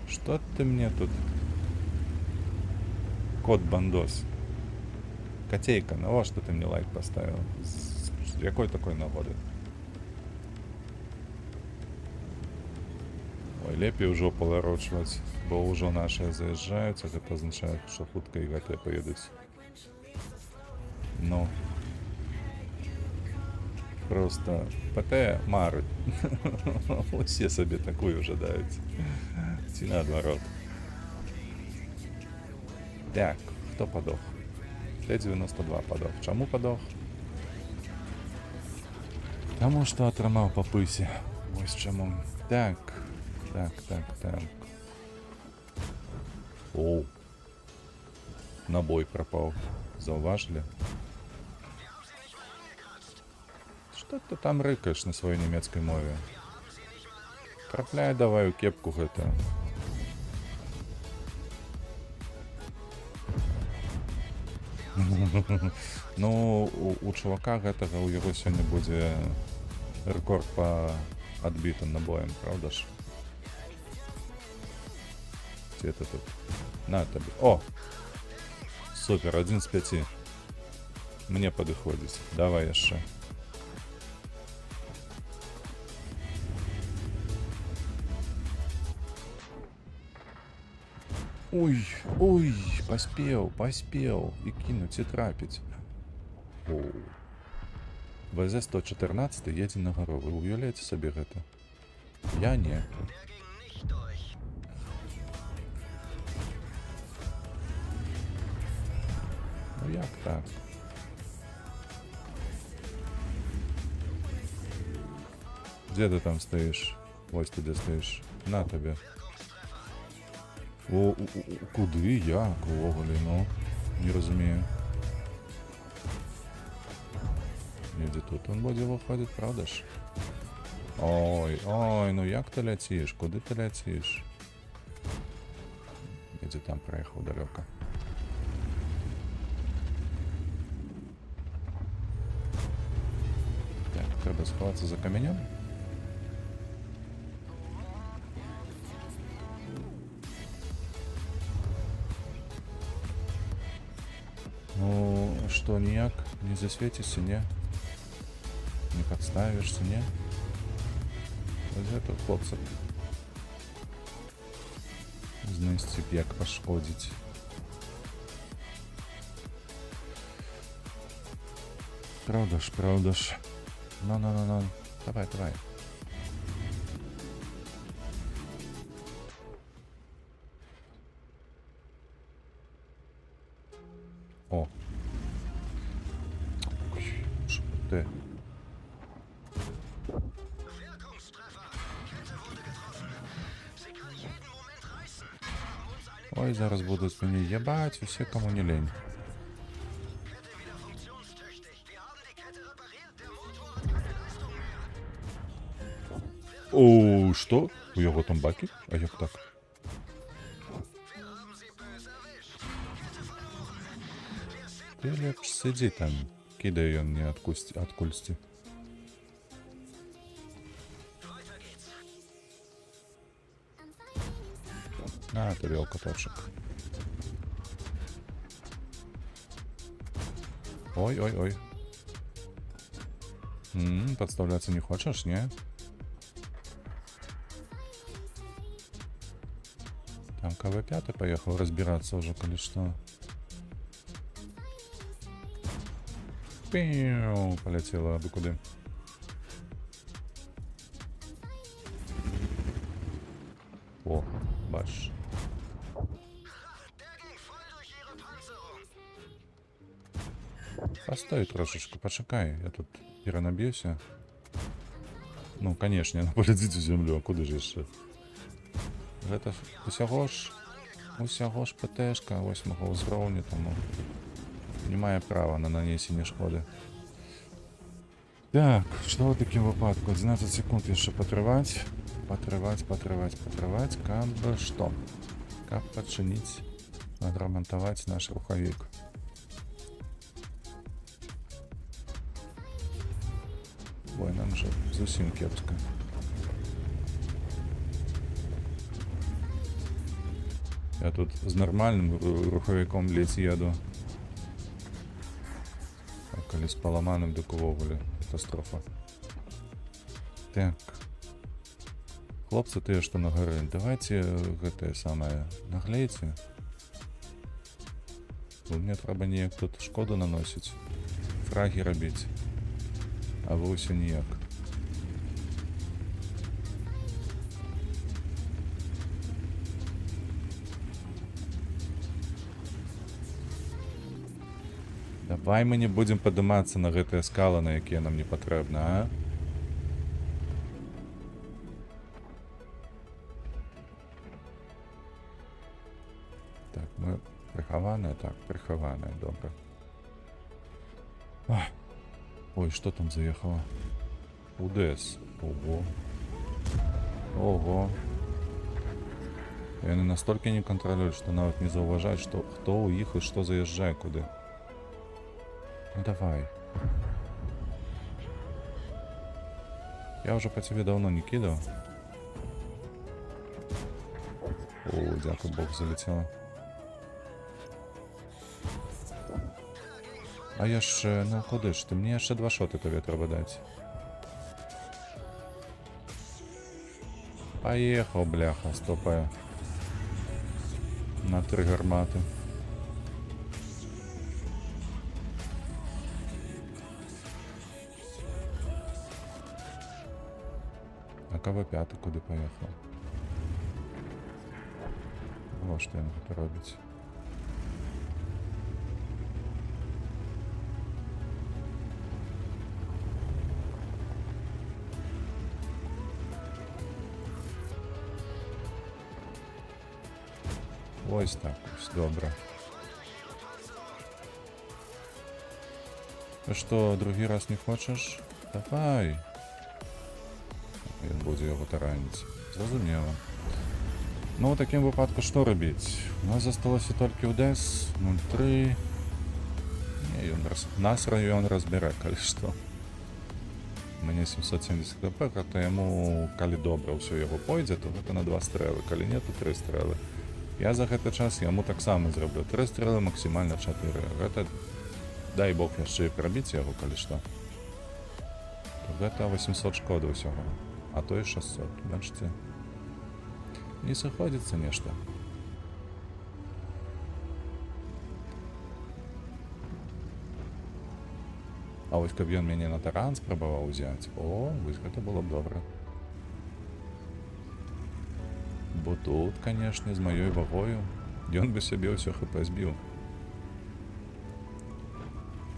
Што ты мне тут? Кот Бандос. Котейка, навошта ты мне лайк поставіў? З якой такой нагоды? Ой, лепей ужо паварочваць, бо ўжо нашыя заязджаюць, а гэта азначае, што хутка і гэтыя паедуць. Ну, просто ПТ марыць. Усе сабе такую жадаюць. Ці наадварот. Так, хто падох? Т-92 падох. Чаму падох? Таму што атрымаў па пысе. Вось чаму. Так. Оу. Набой прапаў. Заўважылі? Што ты там рыкаеш на сваёй нямецкай мове? Трапляй давай у кепку гэта. Ну, у чувака гэтага, у яго сёння будзе рэкорд па адбітым набоем, правда ж? Ці это тут? На табе. О! Супер, 1 з 5. Мне падыходзіць. Давай яшчэ. Ой, паспеў. І кінуць, і трапіць. Оу. ВЗ-114 едзе на гару. Вы уяўляеце сабе гэта? Я не. Ну як так? Дзе ты там стаіш? Вось ты дзе стаіш. На табе. Куды? Як? Увогуле, ну. Не разумею. Недзе тут он будзе выходзіць, правда ж? Ой, ну як ты ляціш? Куды ты ляціш? Недзе там праехаў далёка. Так, трэба сховацца за камянем. Ну, што, ніяк не засвецішся, не? Не падставішся, не? Вось гэта хлопцам знайсці б як пашкодзіць. Правда ж. Ну. Давай. О. Що ти? Ой, зараз будуть мені єбать, усе кому не лень. О, що? У його там баки? А як так? Ты лепш сидзі там, кідае ён мне ад кульсці. А, табе алкаточак. Ой-ой-ой. Подставляться не хочешь, не? Там КВ-5 поехал разбираться уже, коли что. Пиу, полетела абы куды. О, баш. Постой трошечку, почекай, я тут перенаб'юся. Ну, конечно, я полетить у землю, а куди ж ще? Гэта усяго ж ПТшка 8-го ўзроўня, тому не мае права на нанесенне шкоды. Так, что в таким выпадку? 11 секунд яшчэ патрываць, каб што? Каб падчыніць, адрамантаваць наш рухавік. Ой, нам же зусім кепска. Я тут з нормальным рухавіком ледзь еду. А калі з паламаным, дык увогуле катастрофа. Так. Хлопцы тыя, што на гары, давайте гэтае самае наглейце. Мне трэба неяк тут шкоду наносіць, фрагі рабіць. А вы ўсё ніяк. Давай мы не будем падымацца на гэтыя скалы, на якія нам не патрэбна, а? Так, мы прыхаваныя, добра. Ой, что там заехало? УДС. Ого. И они настолько не контролируют, что нават не зауважать, что кто у іх и что заезжай куды. Ну давай. Я уже по тебе давно не кидал. О, дякую Бог, залетело. А я ж, ну куди ж ти? Мені ще 2 шоти тобі треба дати. Поїхав, бляха, стопає. На 3 гармати. А КВ-5 куди поїхав? Ось що він тут робить. Ось так ось, добре. Ну що, другий раз не хочеш? Давай! Він буде його таранити. Зрозуміло. Ну, в такому випадку що робити? У нас залишилося тільки УДС 0,3. Нас район розбере, коли що. Мені 770 КП, то йому, коли добре все його пойде, то це на 2 стріли, коли ні, то 3 стріли. Я за гэты час яму таксама зраблю 3 стрелы, максимальна 4. Гэта, дай Бог, яшчэ і прабіць яго, калі што. То гэта 800 шкоды ўсяго. А то і 600. Бачыце? Не сыходзіцца нешта. А вось каб ён мяне на таран спрабаваў узяць, о, вось гэта было б добра. Бо тут, конечно, з маёй вагою ён бы сябе ўсё ХП збіў.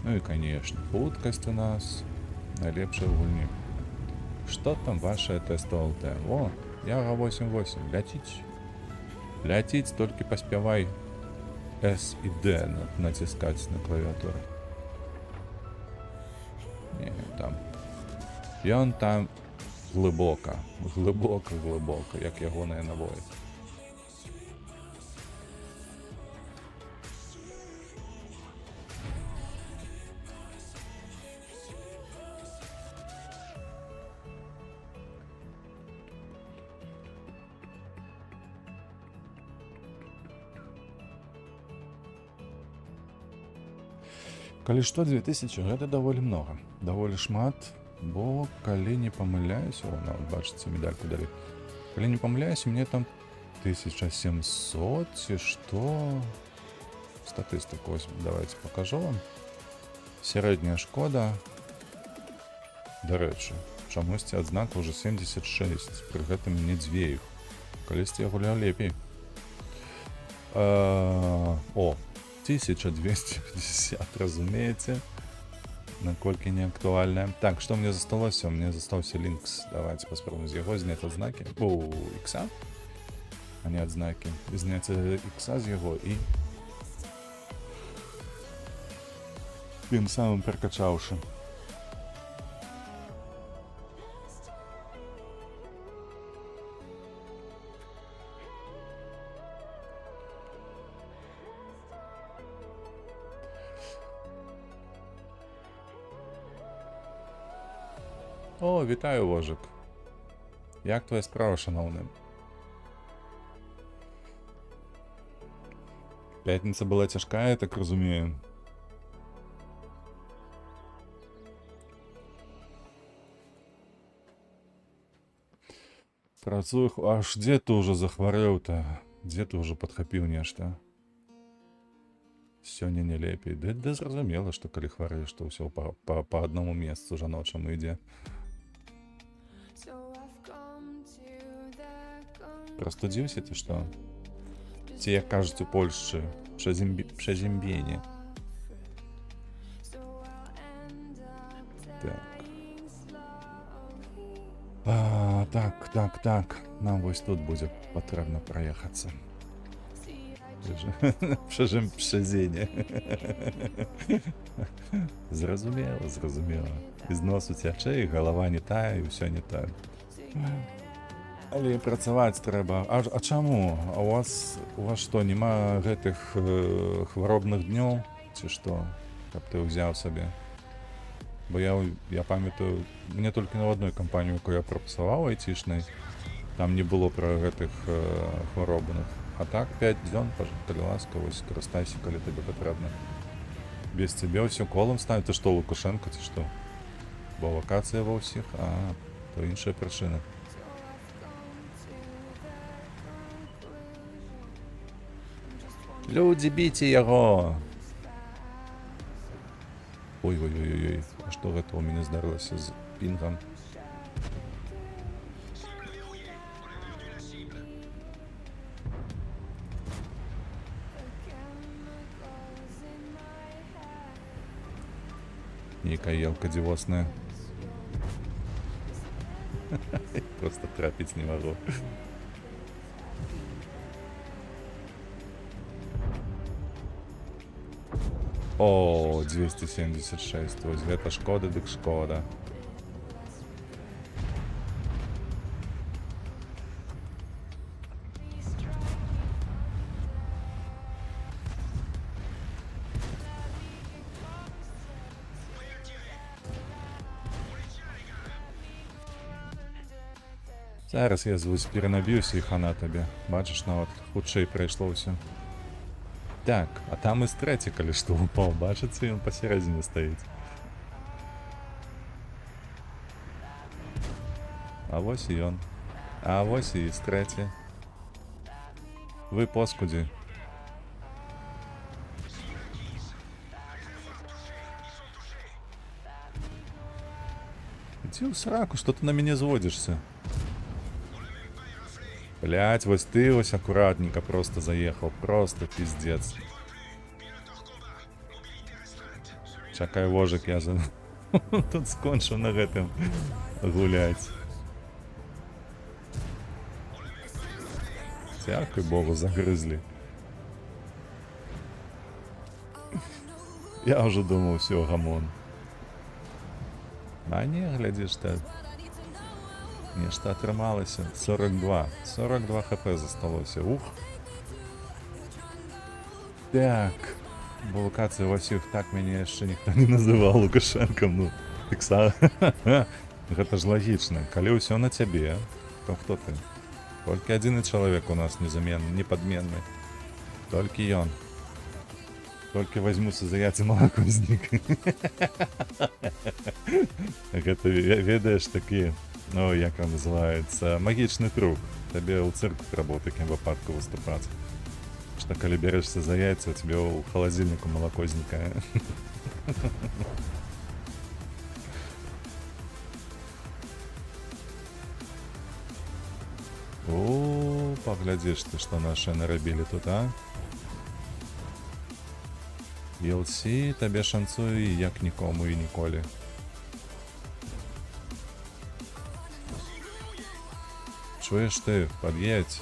Ну і, конечно, хуткасць у нас найлепшая ў гульні. Што там ваше тестовое ЛТ? О, Яга 88, ляціць. Ляціць, толькі паспявай S і D націскаць на клавіатуру. Не, там. Ён там глибоко, як ягоные набої. Калі што 2000 гэта даволі многа, даволі шмат, бо калі не памыляюсь, о, нават бачыце, медальку далі. Калі не памыляюсь, мне там 1700 ці што. Статыстыку вось давайте пакажу вам. Сярэдняя шкода. Дарэчы, чамусьці адзнака ўжо 76, пры гэтым не дзве іх. Калісьці я гуляў лепей. О, 1250, разумееце, наколькі не актуальная. Так, што мне засталося? Мне застаўся лінкс. Давайте паспробуем з яго зняць адзнакі. У ікса, а не адзнакі. Зняць ікса з яго і тым самым перакачаўшы. О, вітаю, Вожик. Як твоя справа, шановний? Пятніца была цяжкая, так разумею. Працую... Аж дзе ты ўжо захварэў-то? Дзе ты ўжо падхапіў нешта? Сёння не лепей. Да зразумела, што калі хварэеш, то ўсё па аднаму месцу жаночаму ідзе. Прастудзіўся ці што? Ці, як кажуць у Польшчы, пшазімбенне. Так. Нам вось тут будзе патрэбна праехацца. Пшазенне. Зразумела. З носу цячэ, і галава не тая, і ўсё не тая. Але працаваць трэба. А чаму? А у вас што, няма гэтых хваробных днёў? Ці што? Каб ты ўзяў сабе? Бо я памятаю, мне толькі на адной кампанію, якую я прапрацаваў айцішнай, там не было пра гэтых хваробных. А так, 5 дзён, калі ласка, вось карыстайся, калі табе патрэбна. Без цябе ўсё колам ставіць. Ты што, Лукашенко, ці што? Бо вакацыя ва ўсіх? А, то іншая прычына. Людзі, біце яго! Ой-ой-ой-ой, а што гэта ў мяне здарылася з пінгам? Нейкая елка дзівосная. Просто трапіць не магу. О, 276, вось гэта шкода, дык шкода. Зараз я вось перанабіўся і хана табе. Бачыш, нават хутчэй прайшло ўсё. Так, а там і трэці, калі што упаў, бачыце, ён пасярэдзіне стаіць. А вось і ён. А вось і трэці. Вы поскудзі. Ідзі ў сраку, што ты на мяне зводзішся? Блять, вось ты вось акуратненько просто заехал, просто пиздец. Чакай, Вожик, я за... тут скончу на гэтым гулять. Дзякуй Богу, загрызли. Я уже думал, все, гамон. А не, глядишь, ты... Нешта атрымалася. 42 хп засталося. Ух. Так. Бо локацыя ва ўсіх, так мяне яшчэ ніхто не называў Лукашенком. Ну, ікса. Гэта ж лагічна. Калі ўсё на цябе, то хто ты? Толькі адзіны чалавек у нас незаменны, непадменны. Толькі ён. Толькі возьмуся за яйца малакознік. Гэта ведаеш такі, ну як он называецца, магічны круг. Табе ў цырку трэба ў такім выпадку выступаць. Што калі берешся за яйца, тебе ў халадзільніку малако знікае. О, паглядзіш ты, што нашы нарабілі тут, а? ELC табе шанцуе як нікому і ніколі. Чуеш ты, пад'едь.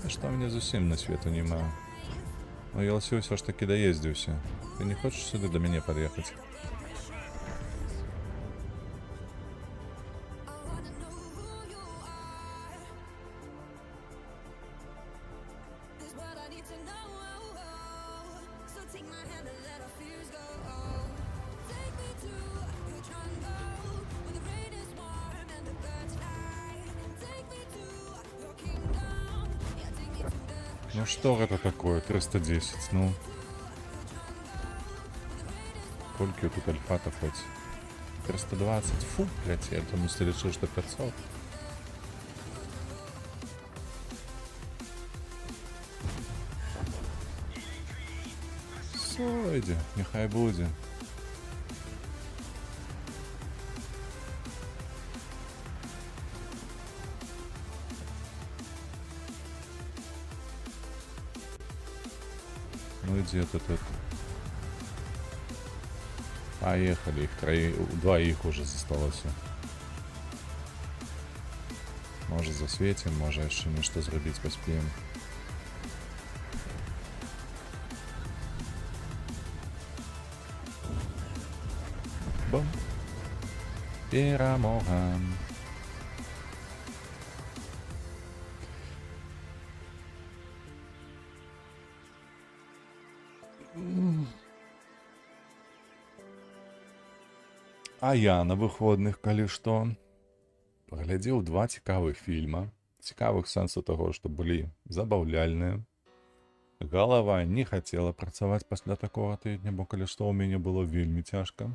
Што мне зусім на свету няма. Но ELC ўсё ж таки даездзіўся. Ты не хочаш сюды да мяне пад'ехаць? Ну что это такое? 310, ну. Сколько тут альфата хоть? 320, фу, блядь, я думаю, ты решил, что 500. Сойди, нехай буде. Ну иди тут. Поехали, их двоих уже засталось. Может засветим, может еще нечто зробить поспеем. Бом. Перемога. А я на выходных, калі што, паглядзеў два цікавых фільма. Цікавых сэнсу таго, што былі забаўляльныя. Галава не хацела працаваць пасля такога тыдня, бо калі што ў мяне было вельмі цяжка.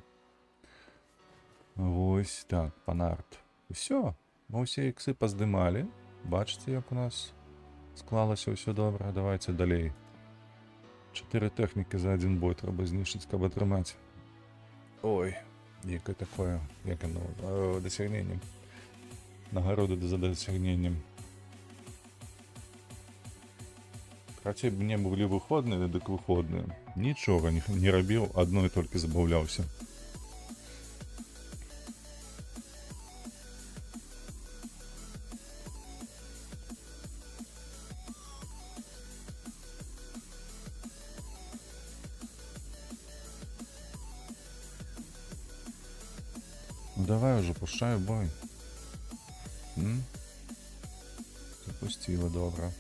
Вось так, панарт. Усё, мы ўсе іксы паздымалі. Бачыце, як у нас склалася ўсё добра. Давайте далей. 4 тэхнікі за один бой трэба знішчыць, каб атрымаць. Ой. Некое такое, як оно, досягнением. Нагороды за досягнением. Хаця б мне былі выходныя, дык выходныя. Нічога не рабіў, адной толькі забаўляўся. Ну давай уже, пушай бой. Запустила, добра.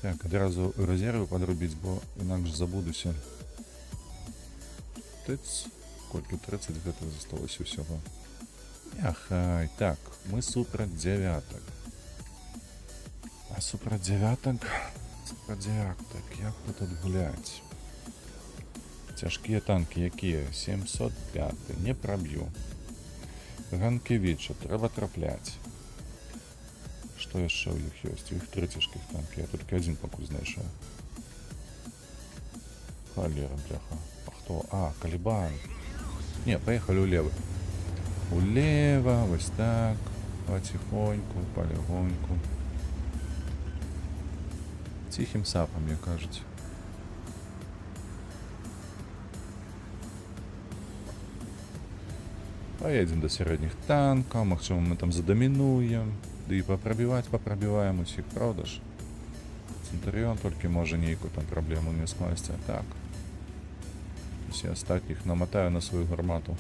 Так, одразу резервы подрубить, бо інакше забудуся. Тыц. Колькі 30 гэта засталося ўсяго. Ахай, так, мы супроть девяток. А супроть девяток, як бы тут гулять? Цяжкія танки якія? 705, не проб'ю. Ганкевича, трэба трапляць. Што яшчэ ў іх ёсць? У іх 3 цяжкіх танки, я толькі один пакуль знайшоў. Холера, бляха. А хто? А, Калібан. Не, поехали улево. Улево, вось так. Потихоньку, полегоньку. Тихим сапом, мне кажется. Поедем до средних танков, максимум мы там задоминуем. Да и попробиваем усіх, правда ж? Центуріон тільки може ніяку там проблему не скласти. Так. Всі остатніх намотаю на свою гармату.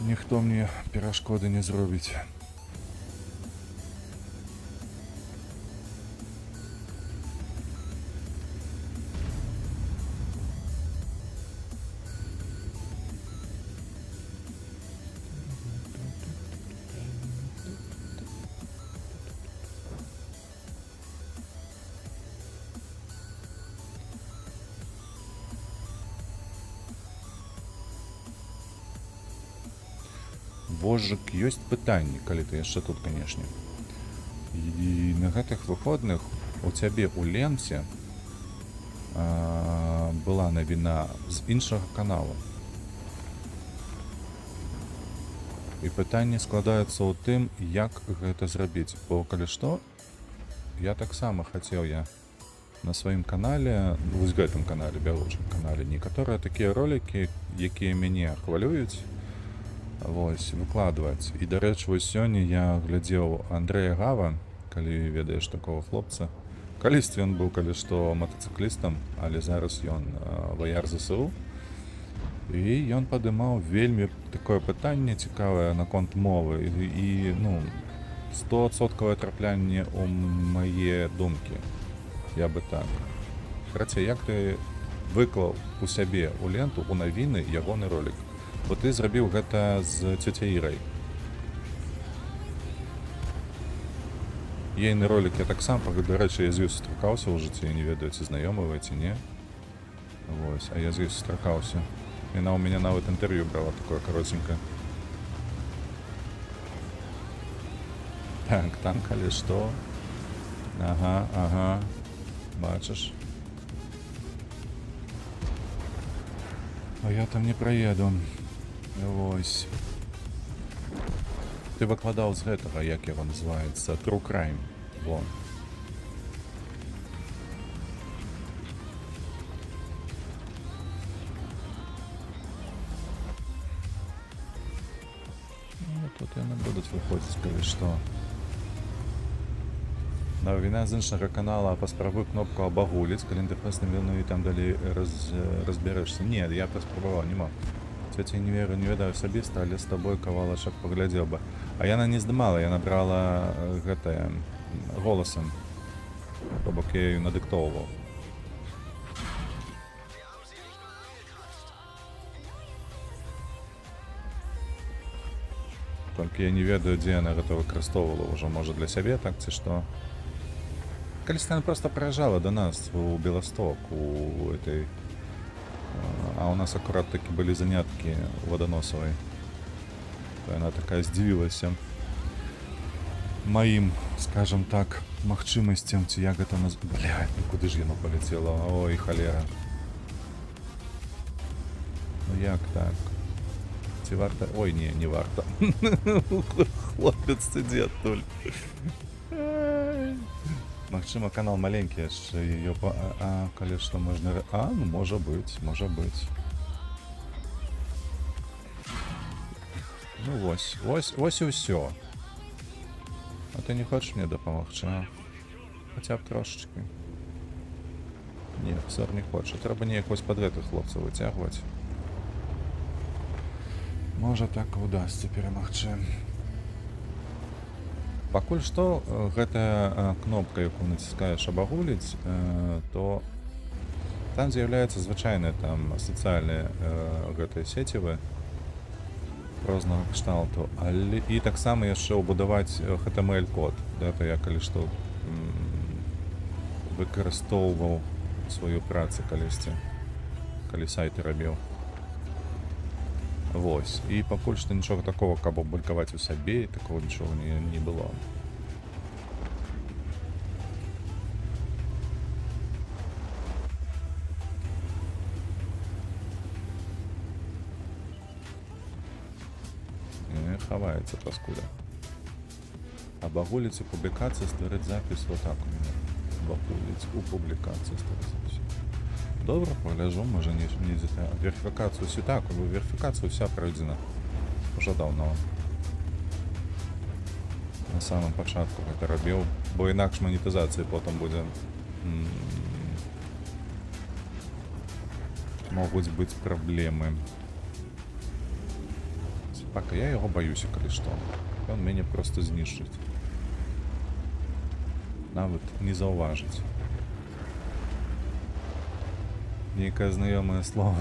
Ніхто мені перешкоди не зробить. Вожык, ёсць пытанні, калі ты яшчэ тут, канешне. І на гэтых выходных у цябе ў ленце была навіна з іншага канала. І пытанне складаецца ў тым, як гэта зрабіць. Бо калі што, я таксама хацеў на сваім канале, вось гэтым канале, бягучым канале, некаторыя такія ролікі, якія мяне хвалююць, вось, выкладваць. І, дарэчы, вось сёння я глядзеў Андрэя Гава, калі ведаеш такого хлопца. Калісьці ён быў, калі што, матацыклістам, але зараз ён ваяр ЗСУ. І ён падымаў вельмі такое пытанне цікавае наконт мовы і 100% траплянне ў мае думкі. Я бы так. Карацей, як ты выклаў у сябе у ленту, у навіны ягоны ролік? Бо ты зрабіў гэта з цёцяй Ірай. Ейны ролік я таксама, дарэчы, я з ёй сустракаўся ў жыцці, не ведаю, ці знаёмы вы, ці не. Вось, а я з ёй сустракаўся. Яна ў мяне нават інтэрв'ю брала такое каротенькое. Так, там калі што. Ага. Бачыш. А я там не праеду. Вось. Ты выкладаў з гэтага, як яго называецца, True Crime. Вон. Тут яны будуць выходзіць, калі што. Навіна з іншага канала, паспрабуй кнопку абагуліць, калі інтэрфейс навіну і там далей разбярэшся. Не, я паспрабаваў, не мог. Цёця не ведаю асабіста, але з табой кавалачак паглядзеў бы. А яна не здымала, яна брала гэтае голасам. То бок я ёй надыктоўваў. Толькі я не ведаю, дзе яна гэта выкарыстоўвала ўжо, можа для сябе, так ці што. Калісьці яна проста прыязджала да нас у Беласток, у этой... А у нас акурат такі былі заняткі Ваданосавай. То яна такая здзівілася маім, скажам так, магчымасцям, ці як гэта нас... Блядь, куды ж яно паляцела? Ой, халера. Ну як так? Ці варта... Ой, не варта. Хлопец сидзі адтуль. Магчыма, канал маленькі яшчэ, яе па... калі што можна... ну можа быць. Ну вось і ўсё. А ты не хочаш мне дапамагчы, а? Хаця б трошачкі. Не, сэр не хоча. Трэба неяк вось пад гэтых хлопцаў выцягваць. Можа так удасся перамагчы. Пакуль што гэтая кнопка, якую націскаеш абагуліць, то там з'яўляецца звычайныя там сацыяльныя гэтыя сецівы рознага кшталту, але і таксама яшчэ ўбудаваць HTML-код. Гэта я калі што выкарыстоўваў сваю працу калісьці, калі сайты рабіў. Вось. І пакуль што нічога такого, каб абулькаваць у сабе, такого нічога не было. Хаваецца паскуда. Абагуліць у публікацыі, стварыць запіс вот так у мяне. Абагуліць у публікацыі стварыць запіс. Добра, пагляжу, можа не верыфікацыю верыфікацыю вся пройдзена уже даўно. На самым пачатку гэта рабіў, бо інакш манетызацыі потым будзе могуць быць праблемы. Пака я яго баюся, калі што. Ён мяне проста знішчыць. Нават не заўважыць. Нейкае знаёмае слово.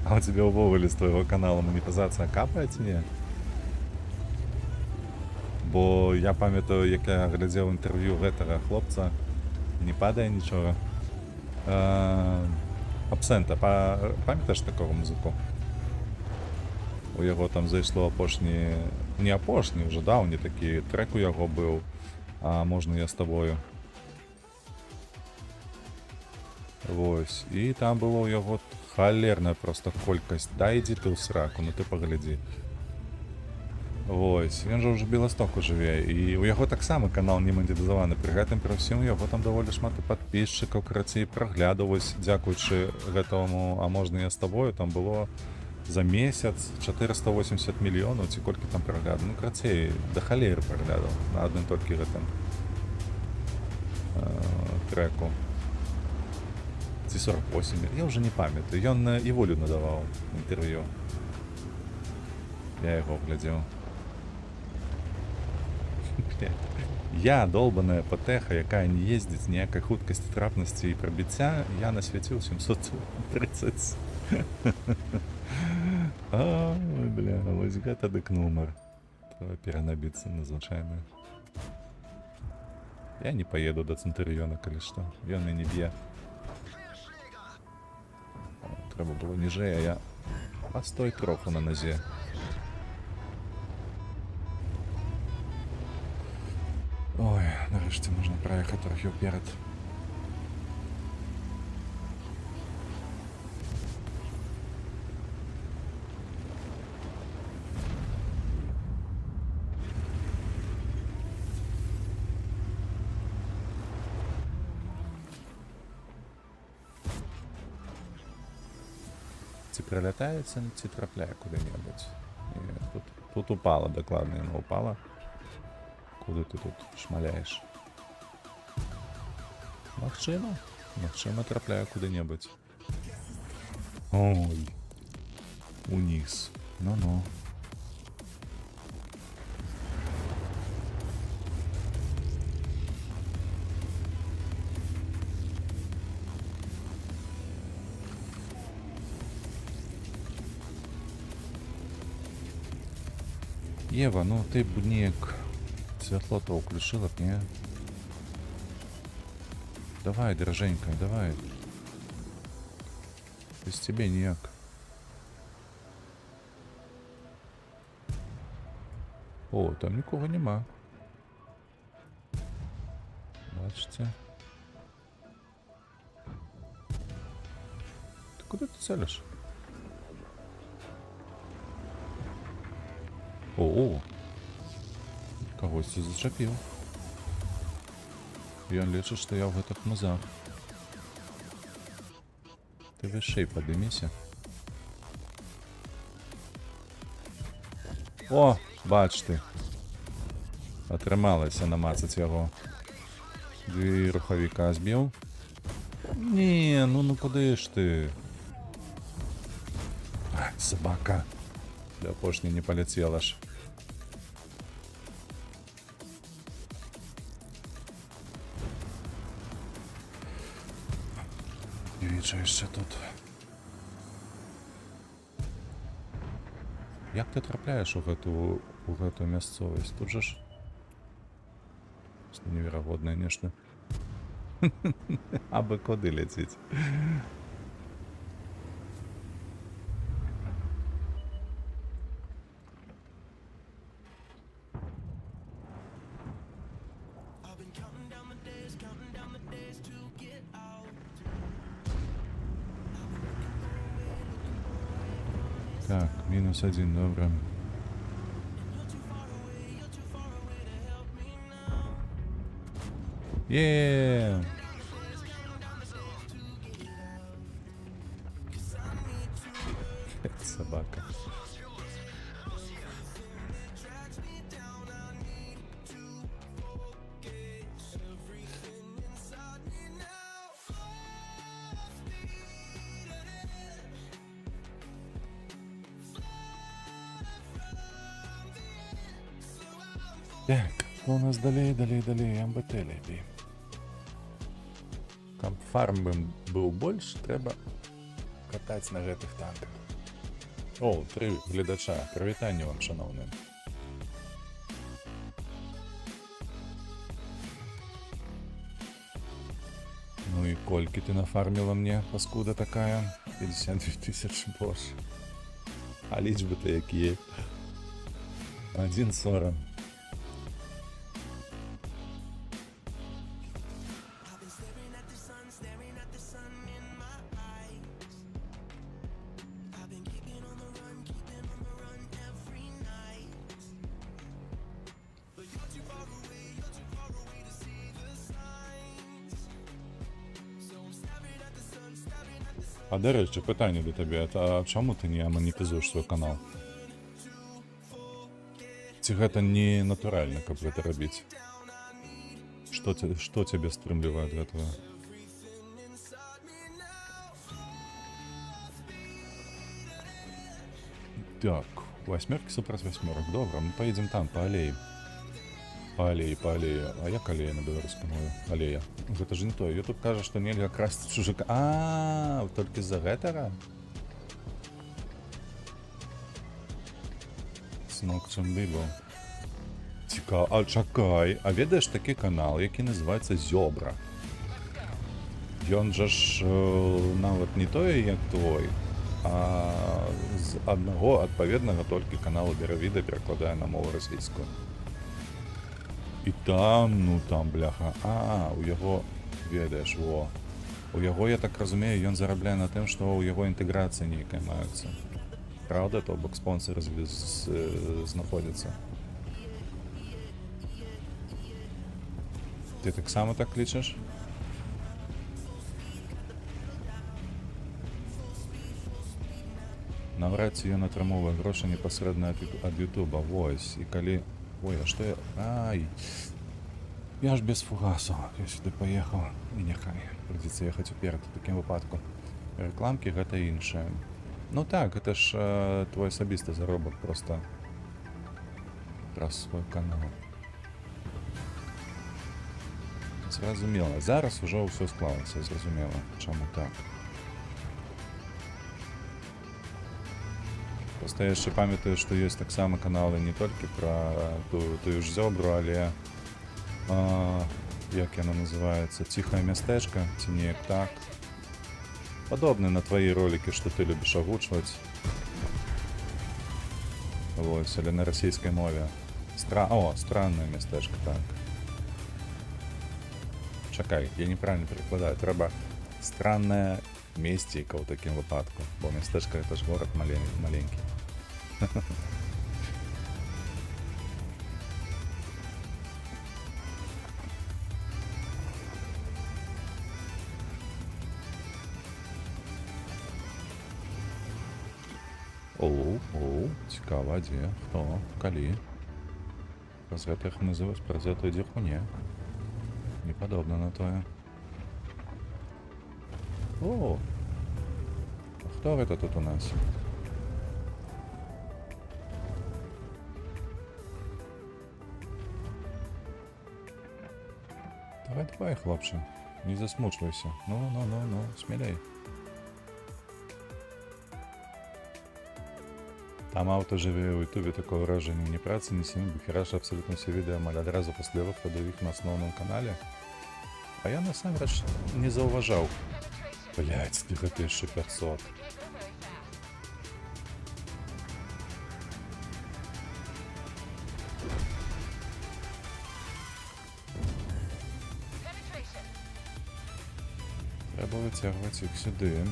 А у тебя ўвогуле з твайго канала манетызацыя капае ці не? Бо я памятаю, як я глядзеў інтэрв'ю гэтага хлопца, не падае нічога. Абсента, памятаеш такого музыку? У яго там зайшло апошні... Не апошні, вже даўні такі трек у яго быў. А можна я з табою. Вось. І там было ў яго халерная просто колькасць. Да ідзі ты ў сраку, ну ты паглядзі. Вось. Ён жа ўжо Беластоку жыве. І у яго таксама канал не манетызаваны. Пры гэтым пры ўсім у яго там даволі шмат падпісчыкаў, карацей, прагляду. Вось дзякуючы гэтаму «А можна я з табою» там было за месяц 480 мільёнаў, ці колькі там прагляду. Ну, карацей, да халеры праглядаў на адным толькі гэтым треку. Ці 48, я ўжо не памятаю. Ён і волю надаваў інтэрв'ю. Я яго глядзеў. Я, долбаная патэха, якая не ездзіць ніякай хуткасці, трапнасці і прабіцця, я насвяціў 730. Ой, бля, вось гэта дык нумар. Трэба перанабіцца на звычайную. Я не поеду до Центуріона, калі што. Ён мяне б'е. Трэба было ніжэй, а я пастой троху на назе. Ой, нарэшце можна праехаць трохі ўперад. Ці прилятаецца, ці трапляе куды-небудзь. Тут упала, дакладна яна упала. Куды ты тут шмаляеш? Магчыма трапляе куды-небудзь. Ой, уніз. Ну-ну. Ева, ну ты б неяк святло-то ўключыла б, не? Давай, дороженька, давай. Без тебе ніяк. О, там нікого нема. Бачите? Ты куди ти целиш? О, когось ты зачапіў. Ён лічыць, што я ў гэтых музах. Ты вышэй падыміся. О, бач ты. Атрымалася намацаць яго. Дві рухавіка збіў. Не, ну куды ж ты? Ай, собака. Для апошняй не паляцела ж. Яшчэ тут. Як ты трапляеш у гэтую мясцовасць? Тут жа ж неверагоднае нешта. Абы куды ляціць. Так, -1, добре. Є! Собака. Так, у нас далей, МБТ лепей. Каб фарм быў больш, трэба катаць на гэтых танках. О, 3 гледача. Прывітанне вам, шаноўныя. Ну і колькі ты нафарміла мне, паскуда такая? 52 000, боже. А лічби-то які? 1,40. А до речі, питання до тебе, а чому ти не монетизуєш свій канал? Ці гэта не натуральна, каб гэта рабіць? Что тебе стрымлівае ад гэтага? Так, восьмерки супраць восьмерок. Добра, мы поедем там, по аллее. По аллее, по аллее. А як аллея на беларускай мове? Аллея. Гэта ж не то. Ютуб кажа, што нельга красці чужых... А, толькі з-за гэтага? Смок чым бібл. Цікава. А чакай, а ведаеш такі канал, які называецца Зёбра? Ён жа ж нават не той, як твой, а з аднаго адпаведнага толькі каналу Беравіда перакладае на мову расійскую. І там, ну там, бляха, у яго, ведаеш, во. У яго, я так разумею, ён зарабляе на тым, што ў яго інтэграцыя нейкая маецца. Правда, то бок спонсоры знаходзяцца. Ты таксама так лічыш? Навряд ці ён атрымоўвае грошы непасрэдна ад Ютуба, вось, і калі... Ой, а што я... Ай! Я ж без фугасу. Я сюды паехаў. І няхай. Прыйдзецца ехаць уперад у такім выпадку. Рэкламкі гэта іншае. Ну так, гэта ж твой асабісты заробак проста праз свой канал. Зразумела. Зараз ужо ўсё склалася, зразумела. Чаму так? Просто я яшчэ памятаю, што ёсць таксама каналы не толькі пра тую ж Зёбру, але як яна называецца, ціхае мястэчка, ці неяк так. Падобны на твои ролики, што ты любіш агучваць. Вось, але на расійскай мове. Странное мястэчка, так. Чакай, я неправильно перакладаю. Трэба странное месціка ў такім выпадку, бо мястэчка это ж горад маленькі. Цікава, дзе, хто, калі? Праз гэтых называць, праз гэтую дзірку не. Не падобна на тое. О! А хто гэта тут у нас? Давай, хлопче, не засмучвайся. Ну, смелей. Там аўто жыве ў ютубе такое ўражанне ні працы, ні сім'і, бухераш абсолютно все відэо амаль адразу пасля выхаду іх на асноўным канале. А я насамрэч не заўважаў. Блядь, ты гэта яшчэ 500. Трэба выцягваць іх сюды.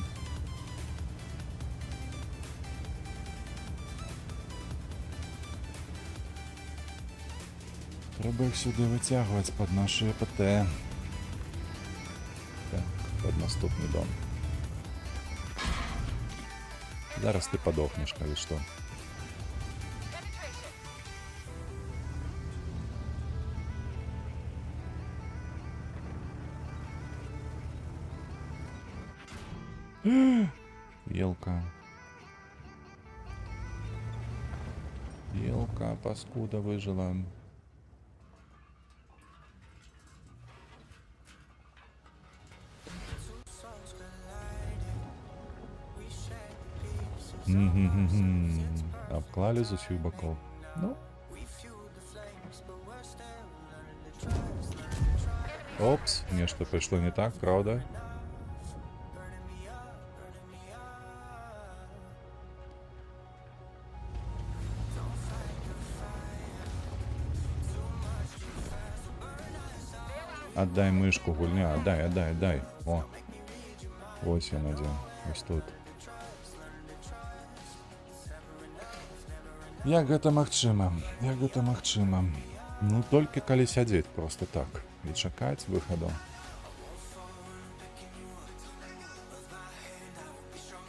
Трэба іх сюды выцягваць пад нашу ЭПТ. Так, пад наступны дом. Зараз ты падохнеш, калі што. Елка. Елка, паскуда, выжила. Обклали з усіх боков. Ну. Опс, нечто пошло не так, правда? Отдай мышку, гульня, отдай. О, ось він один, ось тут. Як гэта магчыма? Як гэта магчыма? Ну, толькі калі сядзець просто так і чакаць выхаду.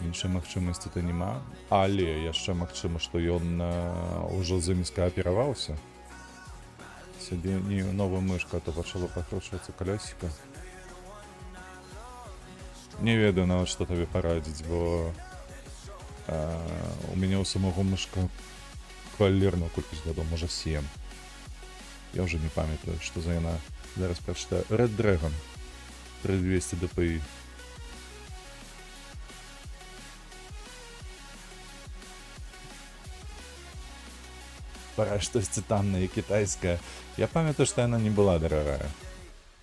Іншай магчымасці-то няма, але яшчэ магчыма, што ён ўжо з імі скаапераваўся. Сябе не новую мышку, а то пачало пакручвацца калёсіка. Не ведаю нават, што табе парадзіць, бо у мяне ў самого мышка кавалерную колькасць гадоў, можа 7. Я ўжо не памятаю, што за яна. Зараз прачытаю. Red Dragon 3200 DPI. Пара штосьці таннае кітайскае. Я памятаю, што яна не была дарагая.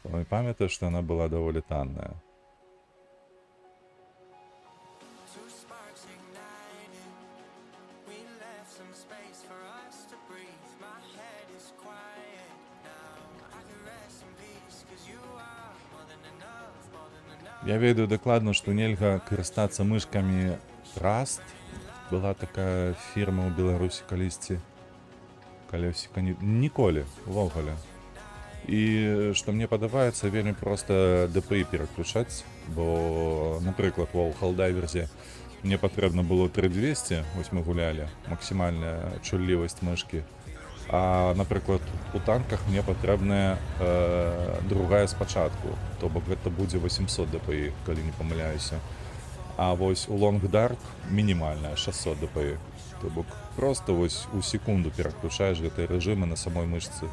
Я памятаю, што яна была даволі танная. Я ведаю дакладна, што нельга карыстацца мышкамі Trust. Была такая фірма ў Беларусі калісьці. Калёсіка ніколі, увогуле. І што мне падабаецца, вельмі проста DPI пераключаць, бо, напрыклад, у Helldivers мне патрэбна было 3200, вось мы гулялі, максімальная чуллівасць мышкі. А, напрыклад, у танках мне патрэбная другая спачатку, то бок гэта будзе 800 DPI, калі не памыляюся. А вось у Long Dark мінімальная 600 DPI. То бок просто вось у секунду пераключаеш гэтыя рэжымы на самой мышцы.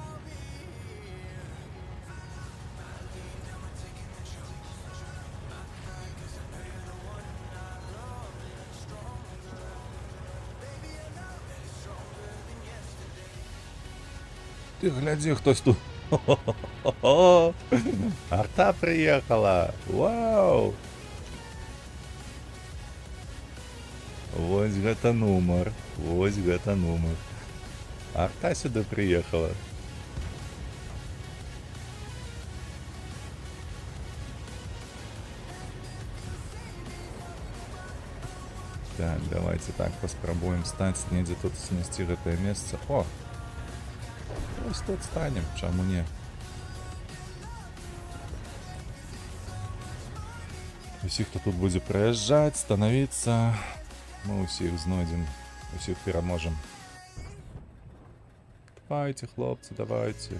Ты глядзі, хтось тут. Арта прыехала! Вау! Вось гэта нумар. Вось гэта нумар. Арта сюда прыехала. Так, давайте так паспрабуем стаць недзе тут знайсці гэтае месца. О! Вось тут станем, чаму не? Усіх, хто тут будзе прыязджаць, станавіцца, мы ўсіх знойдзем, усіх пераможам. Давайте, хлопцы, давайте.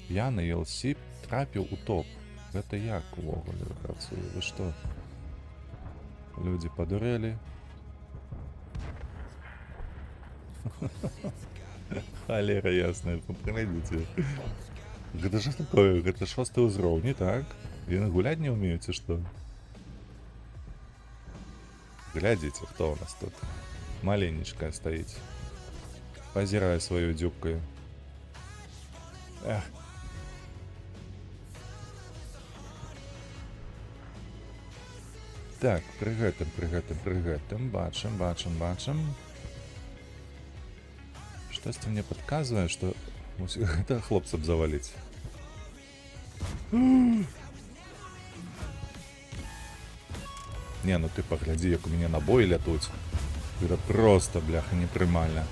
Я на ELC трапіў у топ. Гэта як увогуле працуе? Вы што? Людзі падурэлі. Халера ясная, папрыгайце. Гэта ж такое, гэта 6 ўзроўні, так? Яны гуляць не ўмеюць, ці што? Глядзіце, хто у нас тут. Маленечкая стаіць. Пазірае сваёй дзюбкаю. Эх. Так, пры гэтым, бачым. Штосьці мне падказвае, што гэта хлопцам заваліць. Не, ну ты паглядзі, як у мяне набоі лятуць. Гэта проста, бляха, непрымальна.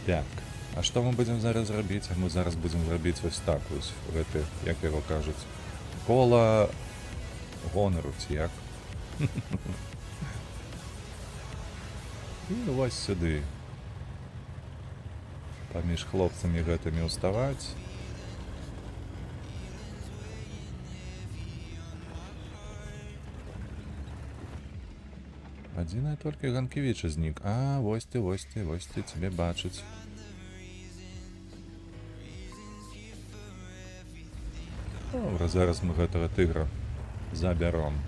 Так, а што мы будзем зараз рабіць? Мы зараз будзем рабіць вось так вось, гэты, як яго кажуць, кола гонару, ці як? І вось сюды. Паміж хлопцамі гэтымі ўставаць. Адзінае толькі Ганкевіча знік. А, вось ты, цябе бачыць. Добра, зараз мы гэтага тыгра забяром.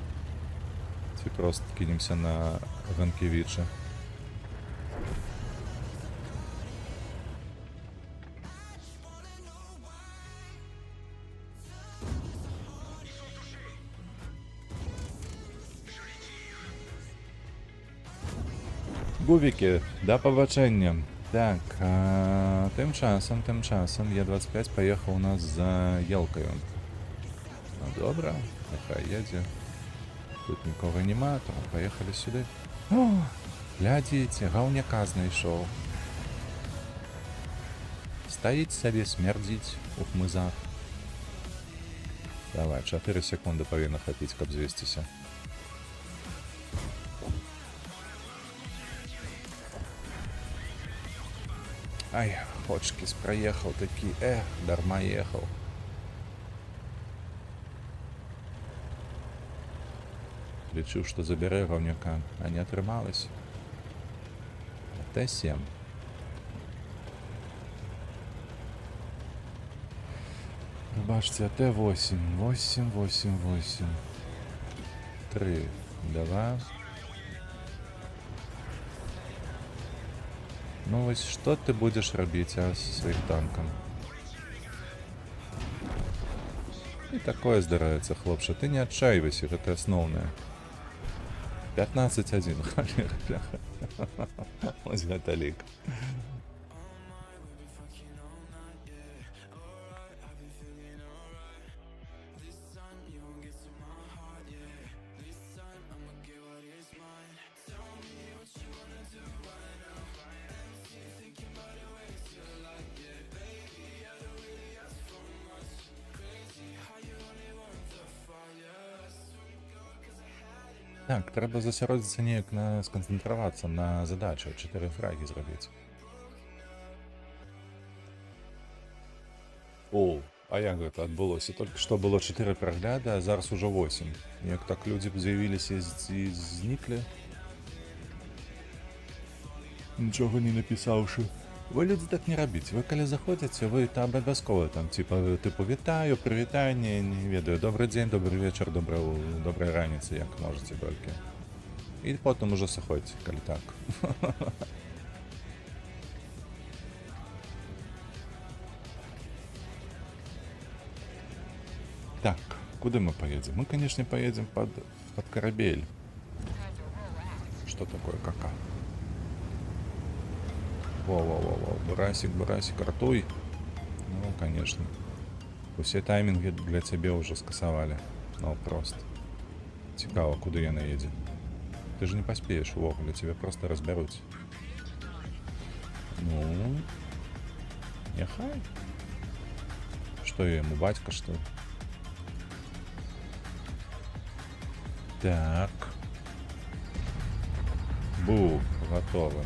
Ці проста кінемся на Ганкевіча. Гувіки, до побачення. Так, тим часом Е25 поїхав у нас за Єлкою. Ну добре, нехай їде. Тут нікого нема, тому поїхали сюди. О, глядите, говняка знайшов. Стоїть собі, смердить у хмизах. Давай, 4 секунди повинно хватить, каб звестися. Ай, Ходжкіс проїхав такий, дарма їхав. Лічив, що забере говняка, а не отрималось. Т7. Бачите, Т8. 8. 3, 2. Ну ось, що ти будеш робити зі своїм танком? І такое здарається, хлопче. Ти не отчаивайся, це основне. 15-1, холера. Ось Гаталік. Так, треба зосередитися ніяк сконцентруватися на задачу, 4 фраги зробити. О, а як це відбулося? Тільки що було 4 перегляди, а зараз уже 8. Як так люди з'явилися і зникли. Нічого не написавши. Ви люди так не робите. Ви коли заходите, ви там обов'язково там, типу вітаю, привітання, не ведаю, добрий день, добрий вечір, доброї раніці, як можете тільки. І потім уже заходите, коли так. Так, куда мы поедем? Мы, конечно, поедем под корабель. Что такое кака? Во-во-во-во, Бурасик, ртуй. Ну, конечно. Все тайминги для тебя уже скасовали. Ну, просто. Цікаво, куда я наеду. Ты же не поспеешь, Вогля, тебя просто разберут. Ну, нехай. Что я ему, батька, что ли? Так. Бу, готово.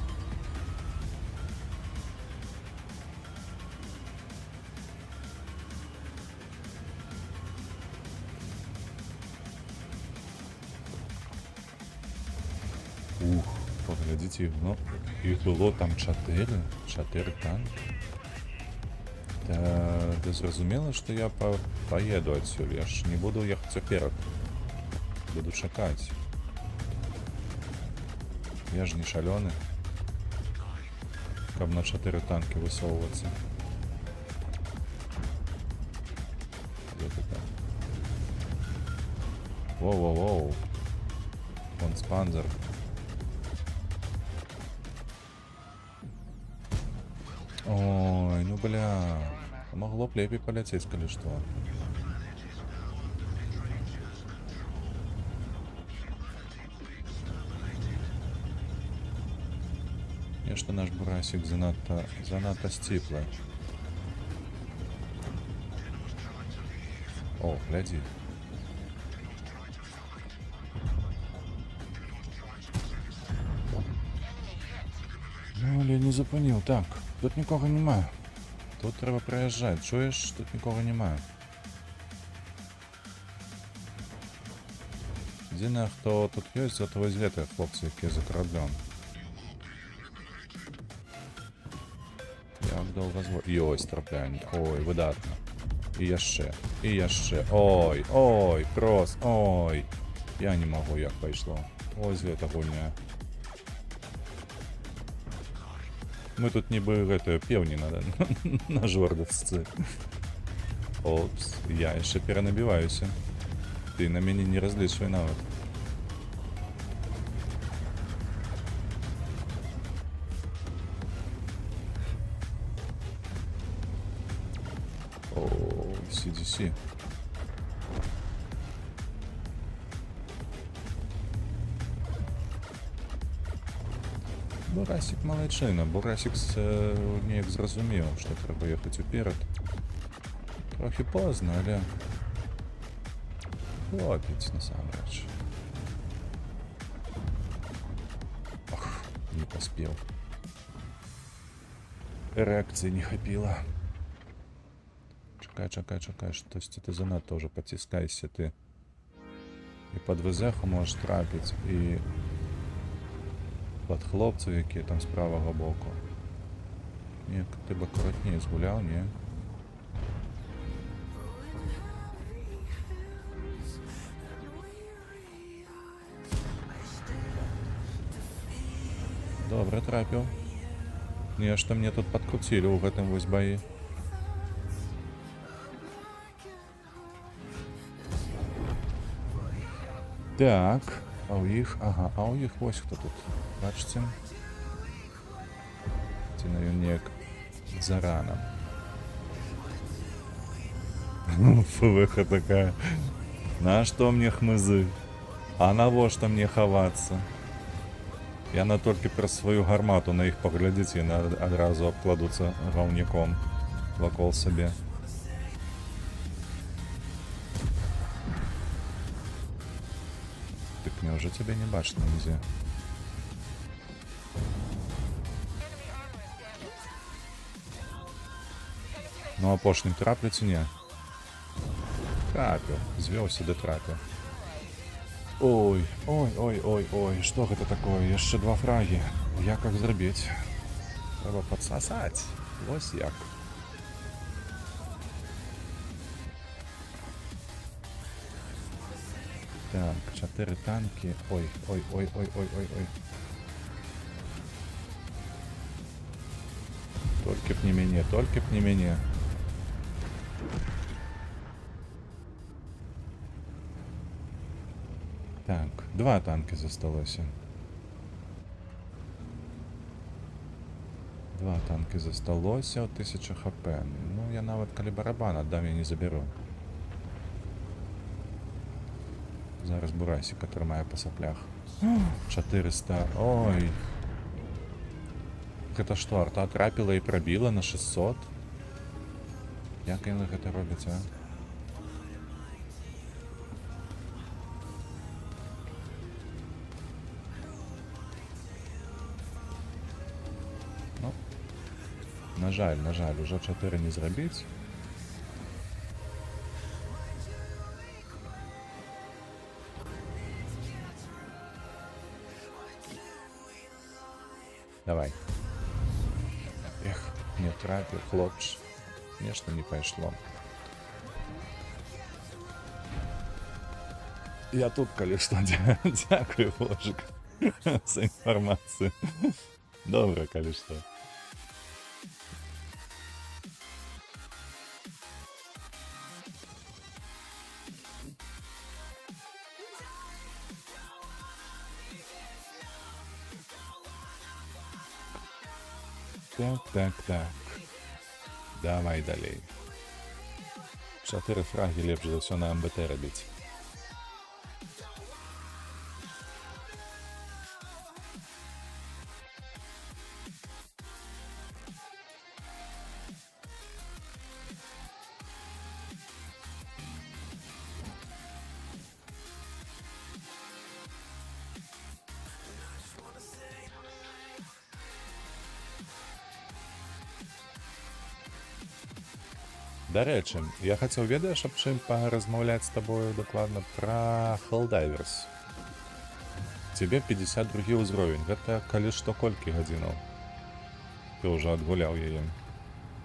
Ух, поглядите, ну, их было там 4 танки. Ты зрозумела, что я поеду отсюда, я ж не буду ехать вперед. Буду чекать. Я ж не шаленый. Как на 4 танки высовываться. Где ты там? Воу-воу-воу. Вон спанзер. Ой, ну бля. Могло б лепей полететь, коли что. Конечно, наш Бурасик занадто стиплый. О, гляди. Ну, я не запомнил. Так, тут нікого немає. Тут треба проїжджати. Чуєш? Тут нікого немає. Єдине, хто тут є, це того звідти, хлопці, які за кораблем. Як довго звод... І ось трапляння. Ой, видатно. І я ще. Ой, крос, ой. Я не можу, як пішло. Ось звідти гульня. Мы тут ніби певні на жордовці. Опс, я ще перенабиваюся. Ти на мене не розлічуй навіть. О, CDC. Бурасик малайчына. Бурасик неяк зразумеў, што трэба ехаць уперад. Трохі позна, але хлопец насамрэч. Ох, не паспеў. Рэакцыі не хапіла. Чакай, штосьці ты занадта ўжо паціскайся ты. І пад вызэху можаш трапіць, і пад хлопцаў, якія там з правага боку. Неяк ты б акуратней згуляў, не? Добра, трапіў. Нешта мне тут падкруцілі ў гэтым вось баі. Так, а ў іх, ага, а ў іх вось хто тут, бачыце? Ці на ён неяк зарана. ФВХ такая. На што мне хмызы? А навошта мне хавацца? Яна толькі праз сваю гармату на іх паглядзіць, і яны адразу абкладуцца гаўняком вакол сабе. Дык няўжо цябе не бачна нідзе? Ну апошнім траплю ці не? Трапіў, звёўся ды трапіў. Ой, што гэта такое? Яшчэ 2 фрагі. Як іх зрабіць? Трэба падсасаць. Вось як. Так, 4 танкі. Ой. Толькі б не мяне. Так, 2 танки засталося. 2 танки засталося, 1000 хп. Ну, я нават калі барабан аддам, я не заберу. Зараз бурасик атрымае па саплях. 400, ой. Гэта што, арта трапіла і прабіла на 600? Як яны гэта робяць, а? Ну, на жаль, ужо 4 не зрабіць. Давай. Эх, не трапіў, хлопч. Нешта не пайшло. Я тут, калі што, дзякую, Божик, за інфармацыю. Добра, калі што. Так. Давай далей. 4 фрагі лепш за ўсё на МБТ рабіць. Дарэчы, я хацеў, ведаеш, аб чым паразмаўляць з табою дакладна пра Helldivers. Тебе 52 ўзровень, гэта калі што колькі гадзінаў? Ты ўжо адгуляў яе.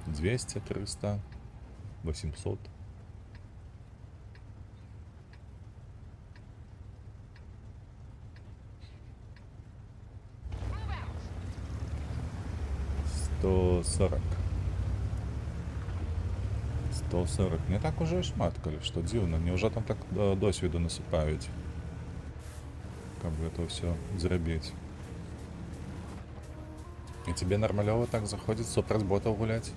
200, 300, 800. $140. 140. Не так уже і шмат, калі што дзіўна. Няўжо там так досведу насыпаюць, каб гэта ўсё зрабіць. І тебе нармалёва так заходзіць супраць ботаў гуляць?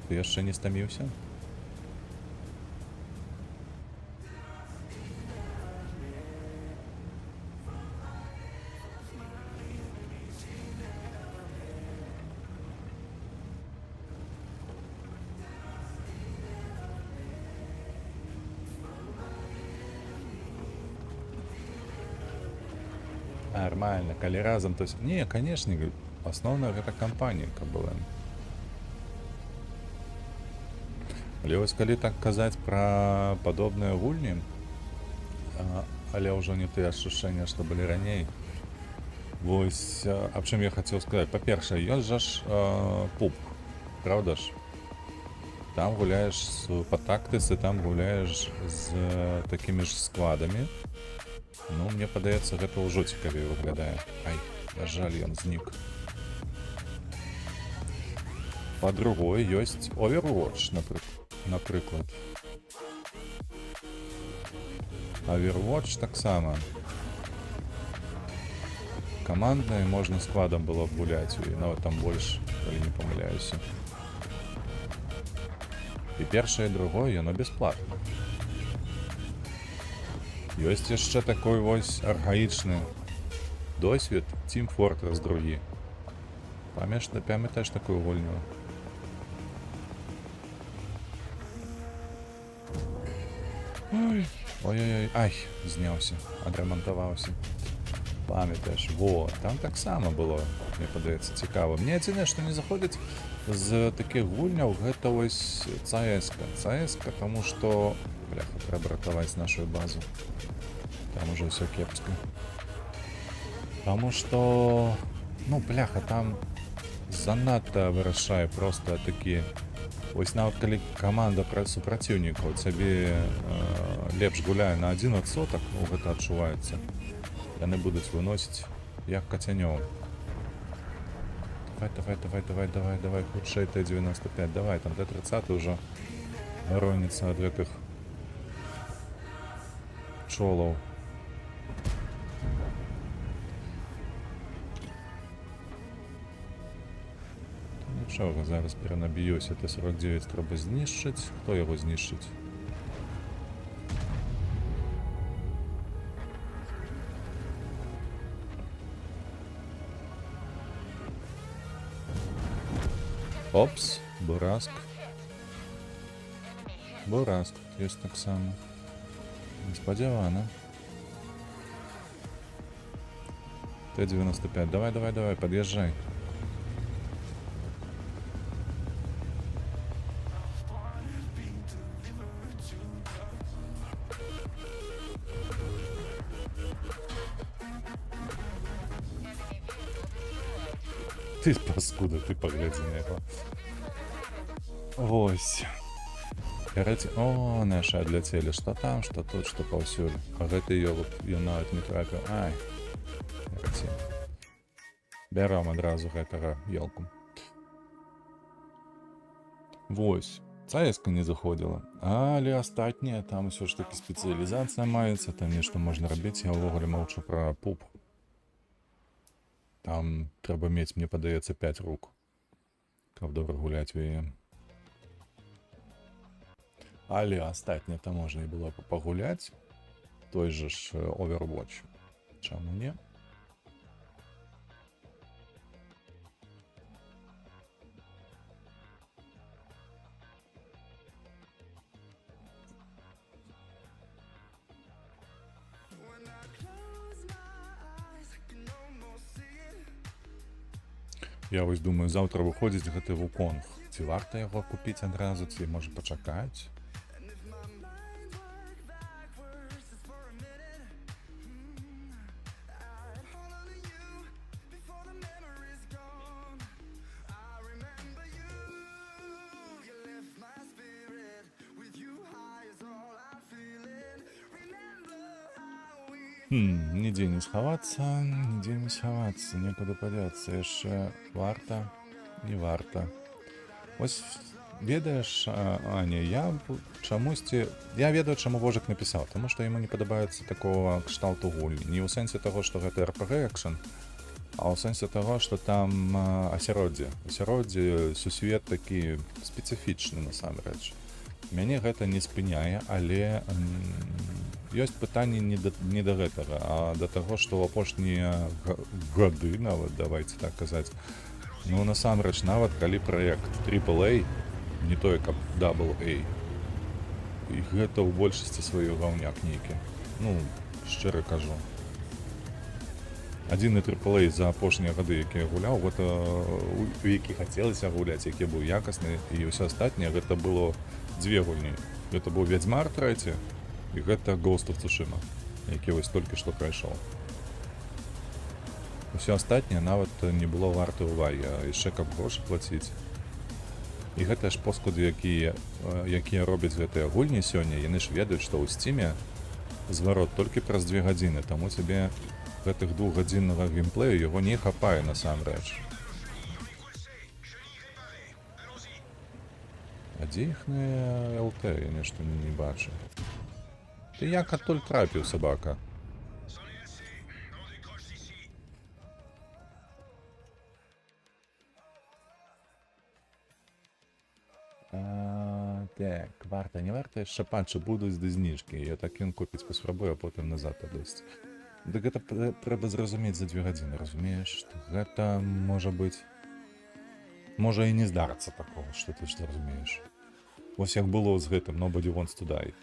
Ты яшчэ не стаміўся? нармальна, калі разам, то не, канешне, асноўна гэта кампанія КБЛМ. Але вось калі так казаць пра падобныя гульні, але ўжо не тыя адчушчэння, што былі раней. Вось аб чым я хацеў сказаць. Па-першае, ёсць жа ж пуб, праўда ж? Там гуляеш па тактыцы, там гуляеш з такімі ж складамі. Ну, мне падаецца, гэта ўжо цікавей выглядае. Ай, на жаль, ён знік. Па-другое, ёсць Overwatch, напрыклад. Overwatch таксама. Каманднае можна складам было б гуляць, і нават там больш, калі не памыляюся. І першае, і другое, яно бясплатна. Ёсць яшчэ такой вось архаічны досвед Team Fortress 2. Памятаеш такую гульню? Ой-ой-ой, ай, зняўся, адрамантаваўся. Памятаеш, во, там таксама было, мне падаецца, цікава. Мне адзінае, што не заходзіць з такіх гульняў, гэта вось CS-ка. CS-ка, таму што, бляха, трэба ратаваць нашу базу. Там уже ўсё кепска. Таму што, ну, бляха, там занадта вырашае проста такі. Вось нават калі каманда супраціўнікаў цябе лепш гуляе на 1%, ну, гэта адчуваецца. Яны будуць выносіць як кацянёў. Давай, хутчэй Т-95, давай, там Т-30 ўжо роніцца ад гэтых чолаў. Нічога, зараз перанаб'юся, Т-49 трэба знішчыць. Хто яго знішчыць? Опс, Бураск. Бураск ёсць таксама. Неспадзявана. Т-95, давай, пад'язджай. Ты паскуда, ты паглядзі на яго. Вось. О, нашы адляцелі. Што там, што тут, што паўсюль. А гэты ёлуб, ён нават не трапіў. Ай. Бяром адразу гэтага ёлку. Вось. CS-ка не заходзіла. Але астатнія, там усё ж такі спецыялізацыя маецца, там нешта можна рабіць. Я ўвогуле маўчу пра пуб. Там трэба мець, мне падаецца, 5 рук, каб добра гуляць у яе. Але астатняе там можна і было пагуляць. Той жа ж Overwatch. Чаму не? Я вось думаю, заўтра выходзіць гэты Wukong. Ці варта яго купіць адразу, ці можа пачакаць? Нідзе не схавацца, некуды падзецца. Яшчэ варта, не варта. Вось ведаеш, Аня, я чамусьці... Я ведаю, чаму Вожык напісаў, таму што яму не падабаецца такого кшталту гульні. Не ў сэнсе таго, што гэта RPG-экшн, а ў сэнсе таго, што там асяроддзе. Асяроддзе, сусвет такі спецыфічны, насамрэч. Мяне гэта не спыняе, але... Ёсць пытанне не да гэтага, а да таго, што ў апошнія гады, нават, давайце так казаць, ну, насамрэч, нават калі праект AAA, не тое, каб AA, і гэта ў большасці сваёй гаўняк нейкі. Ну, шчыра кажу. Адзіны AAA за апошнія гады, які я гуляў, гэта у які хацелася гуляць, які быў якасны, і ўсё астатняе гэта было дзве гульні. Гэта быў Вядзьмар 3 і гэта Ghost of Tsushima, які вось толькі што прайшоў. Усё астатняе нават не было варты ўвагі, а яшчэ каб грошы плаціць. І гэтыя ж поскуды, якія робяць гэтыя гульні сёння, яны ж ведаюць, што ў Steam зварот толькі праз 2 гадзіны, таму цябе гэтых 2-гадзіннага геймплею яго не хапае насамрэч. А дзе іхныя ЛТ? Я нешта не бачу. Ты як адтуль трапіў, сабака? Так, варта, не варта яшчэ панчы будуць ды зніжкі. Я так ён купіць паспрабую, а потым назад адысці. Дык гэта трэба зразумець за 2 гадзіны, разумееш? Гэта можа быць... Можа і не здарыцца такого, што ты ж зразумееш. Вось як было з гэтым Nobody Wants to Die.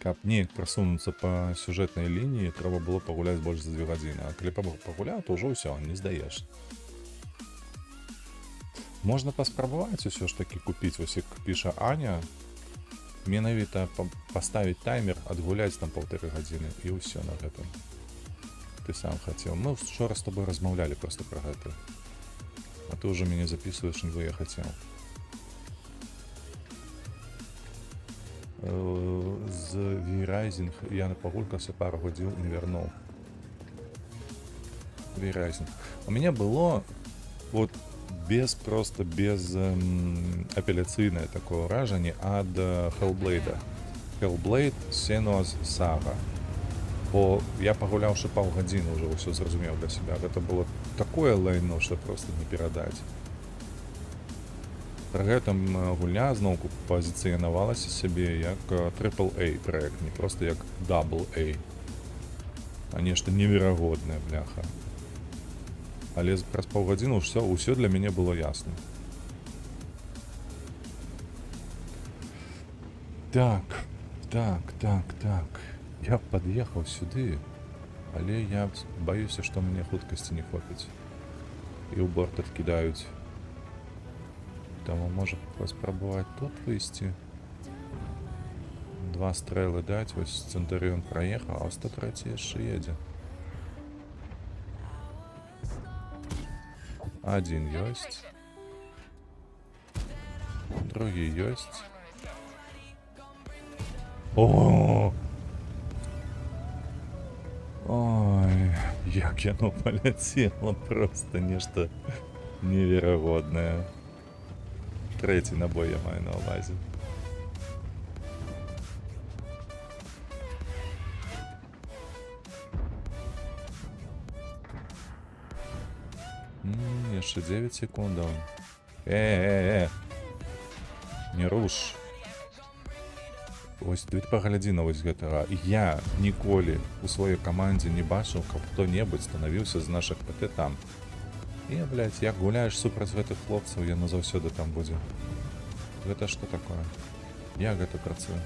Каб неяк прасунуцца па сюжэтнай лініі, трэба было пагуляць больш за 2 гадзіны. А калі пагуляў, то ўжо ўсё, не здаеш. Можна паспрабаваць усё ж такі купіць, вось як піша Аня, менавіта паставіць таймер, адгуляць там 1,5 гадзіны і ўсё на гэтым. Ты сам хацеў. Мы вчора з тобой размаўлялі проста пра гэта. А ты ўжо мяне запісваеш, нібы я хацеў. З V-Rising я пагулькаўся пару гадзін не вярнуў. V-Rising. У мяне было вот без апеляцыйнае такое ўражанне ад Hellblade. Hellblade Senua's Saga. Бо я пагуляўшы паўгадзіны ўжо ўсё зразумеў для себя. Гэта было такое лайно, што проста не перадаць. Пры гэтым гульня зноўку пазіцыянавалася сябе як AAA проект, не проста як AA. А нешта неверагоднае, бляха. Але праз паўгадзіны ўсё для мяне было ясна. Так. Я пад'ехаў сюды, але я баюся, што мне хуткасці не хопіць. І ў борт адкідаюць. Таму можа паспрабаваць тут выйсці. 2 стрэлы даць, вось Центурыён праехаў, а 103 яшчэ едзе. Адзін ёсць. Другі ёсць. О! Ой, як яно паляцела, просто нешта неверагоднае. 3 набой я маю на ўвазе. Яшчэ 9 секундаў. Не руш. Вось ты паглядзі на вось гэтага. Я ніколі у сваёй камандзе не бачыў, каб хто-небудзь станавіўся з нашых ПТ там. І, блядь, як гуляеш супраць гэтых хлопцаў, яно заўсёды там будзе. Гэта што такое? Як гэта працуе?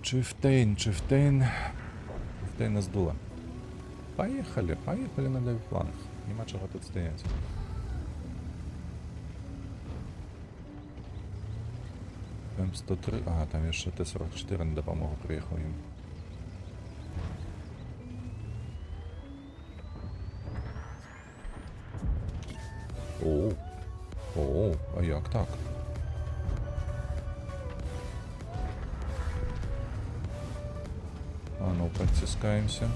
Чифтейн нас дула. Поехали на левпланах. Нема чого тут стоять. М103, ага, там яшчэ Т-44 на дапамогу приїхав їм. О, а як так? А ну, подтискаемся.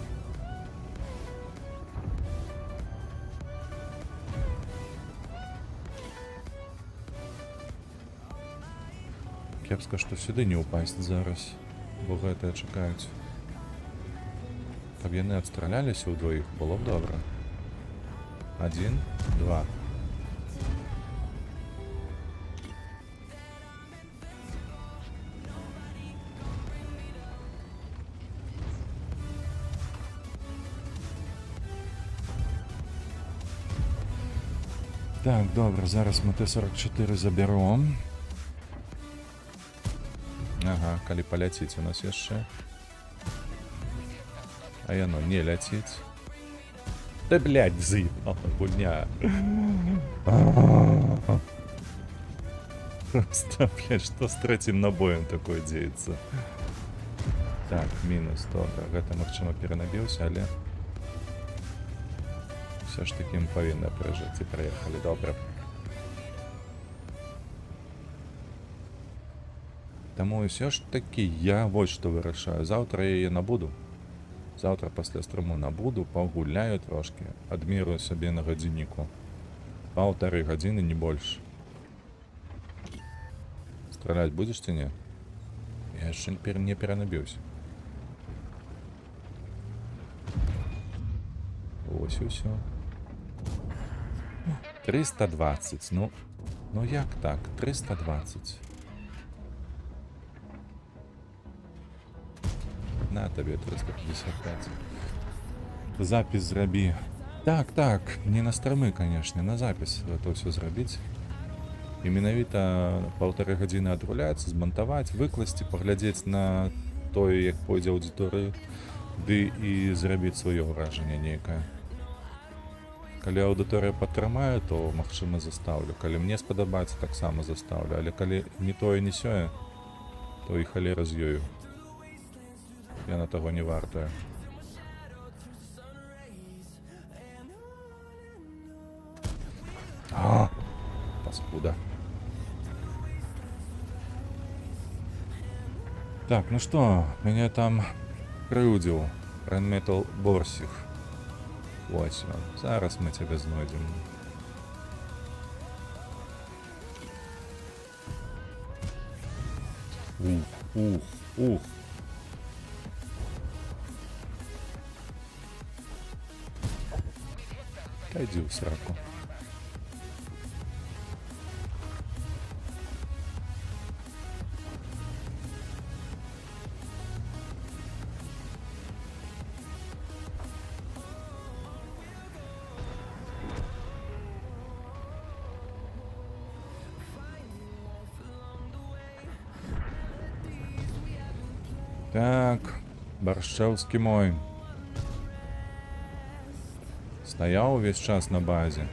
Кепска, што сюды не упасть зараз, бо гэтыя чакаюць. Каб яны адстраляліся ўдвоіх, было б добра. 1, 2. Так, добре, зараз ми Т-44 заберемо. Ага, калі паляціць у нас яшчэ. А яно не ляціць. Да, блядь, заебала гульня. Просто, блядь, что с третьим набоем такое деется? Так, мінус, добре. Гэта, магчыма, перанабіўся, але... Все ж таки мы павінны прыжыць і праехалі, добра. Таму ўсё ж такі я вось што вырашаю. Заўтра я яе набуду. Заўтра пасля стрыму набуду, пагуляю трошкі, адмерую сабе на гадзінніку. 1,5 гадзіны, не больш. Страляць будзеш ці не? Я яшчэ не перанабіўся. Ось і ўсё. 320, ну як так? 320. На табе 355. Запіс зрабі. Так, не на стрымы, канешне, на запіс это ўсё зрабіць. І менавіта 1,5 гадзіны адгуляцца, змантаваць, выкласці, паглядзець на тое, як пойдзе аўдыторыі, ды і зрабіць сваё ўражанне нейкае. Калі аўдыторыя падтрымае, то, магчыма, застаўлю. Калі мне спадабаецца, таксама застаўлю. Але калі не тое, не сёе, то і халера з ёю. Яна таго не вартая. Паскуда. Так, ну што, мяне там крыўдзіў Rheinmetall Borsig. Ось он. Зараз мы цябе знойдзем. Ух. Та йди в сраку. Так, Баршчэўскі мой. Стаяў увесь час на базе.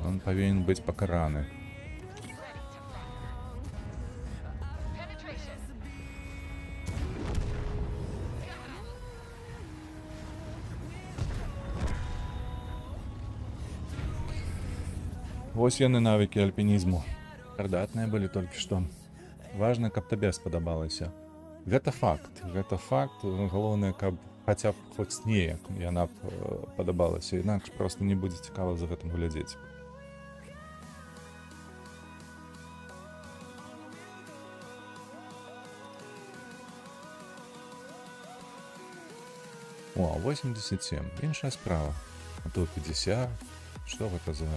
Он павінен быць пакараны. Вось яны навыкі альпінізму. Прыдатныя былі толькі што. Важна, каб табе спадабалася. Гэта факт. Галоўнае, каб хаця б хоць неяк яна б падабалася. Інакш проста не будзе цікава за гэтым глядзець. О, 87. Іншая справа. А то 50. Што гэта за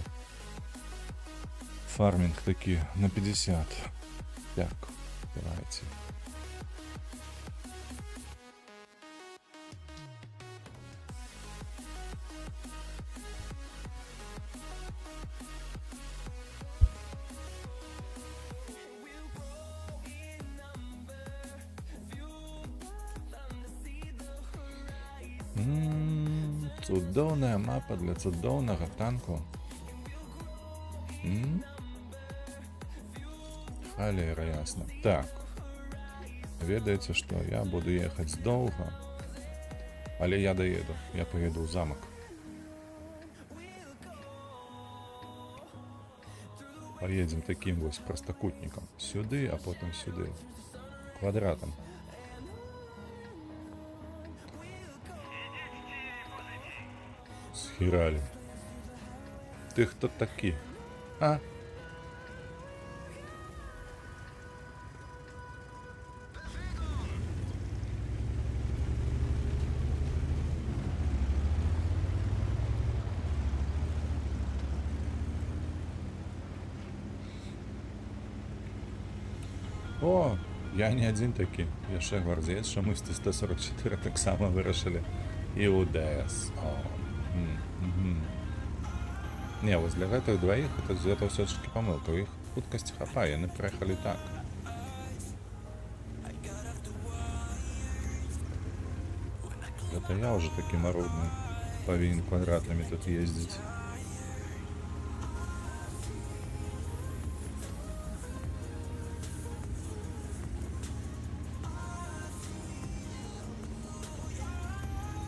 фармінг такі на 50? Так, давайте. Цудоўная мапа для цудоўнага танку. Халера ясна. Так. Ведаеце што, я буду ехаць доўга, але я даеду. Я поеду ў замак. Поедем таким вось простокутником. Сюды, а потом сюды. Квадратом. Схерали. Ты кто таки? А? О, я не один таки. Яшчэ гвардзеец, чамусьці 144 таксама вырашылі. І УДС. Не, вось для гэтых двоих это ўсё ж таки памылка. У іх хуткасць хапае, яны праехалі так. Это я уже таки марудный. Повинен квадратами тут ездить.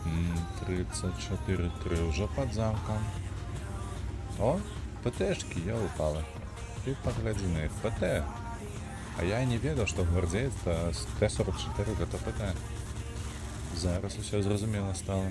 М, 34-3 уже под замком. О, ПТшки, я упала. Ты погляди на их ПТ. А я и не ведал, что гвардеец з Т-44 это ПТ. Зараз усе зрозуміло стало.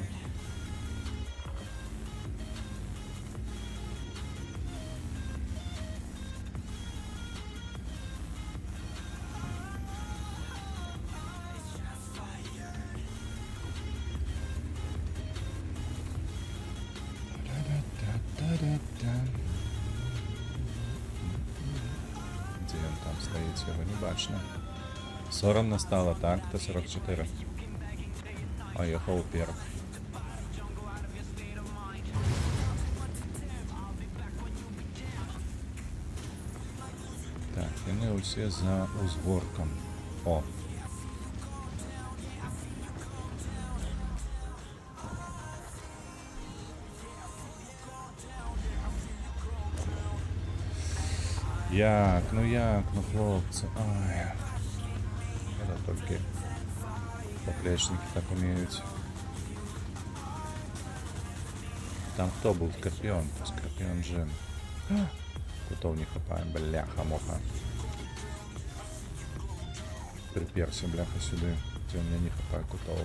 Де він там стоїть, його не бачно. Соромно стало, так, Т-44. А ехал вверх. Так, вони усі за узгорком. О. Як, ну хлопці, ай. Это тільки поплечники так умеют. Там кто был? Скорпион. Скорпион Джин. Кутов не хапаем, бляха-моха. Приперся, бляха, сюда. Где у меня не хапает кутов.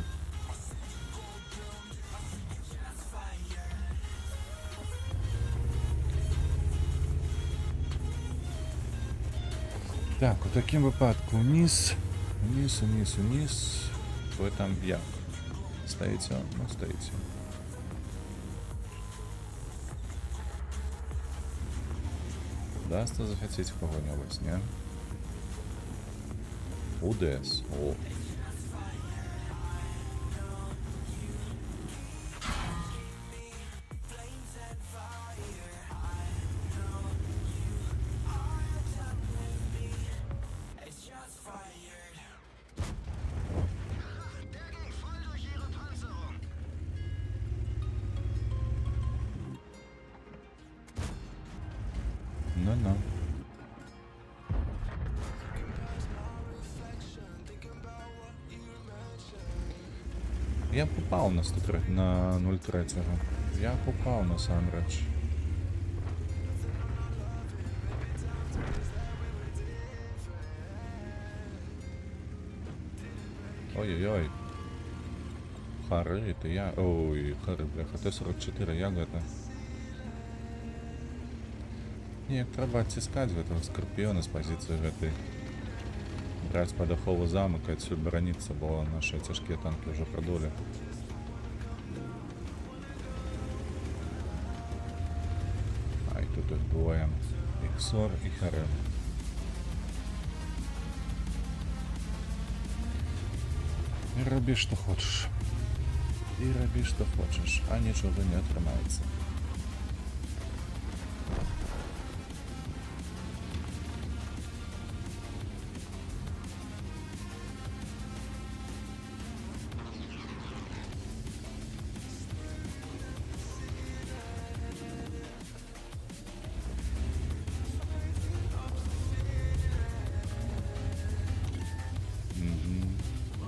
Так, у таким випадку вниз. Вниз. Ви там як? Стоїте? Ну, стоїте. Даста захотеть кого-нибудь, не? УДС. О. Ну-ну. Я попав на 103, на 0,3. Я попав на Санредж. Ой-ой-ой. Хари, ты я... Ой, хари, бляха, Т-44, як это? Ні, треба відтискати этого Скорпіона з позиції этой. Брать по дахову замок і отсюда брониться, бо наші тяжкі танки вже продули. Ай, тут їх двоє. Іксор і Харем. І роби, що хочеш. І роби, що хочеш, а нічого не отримається.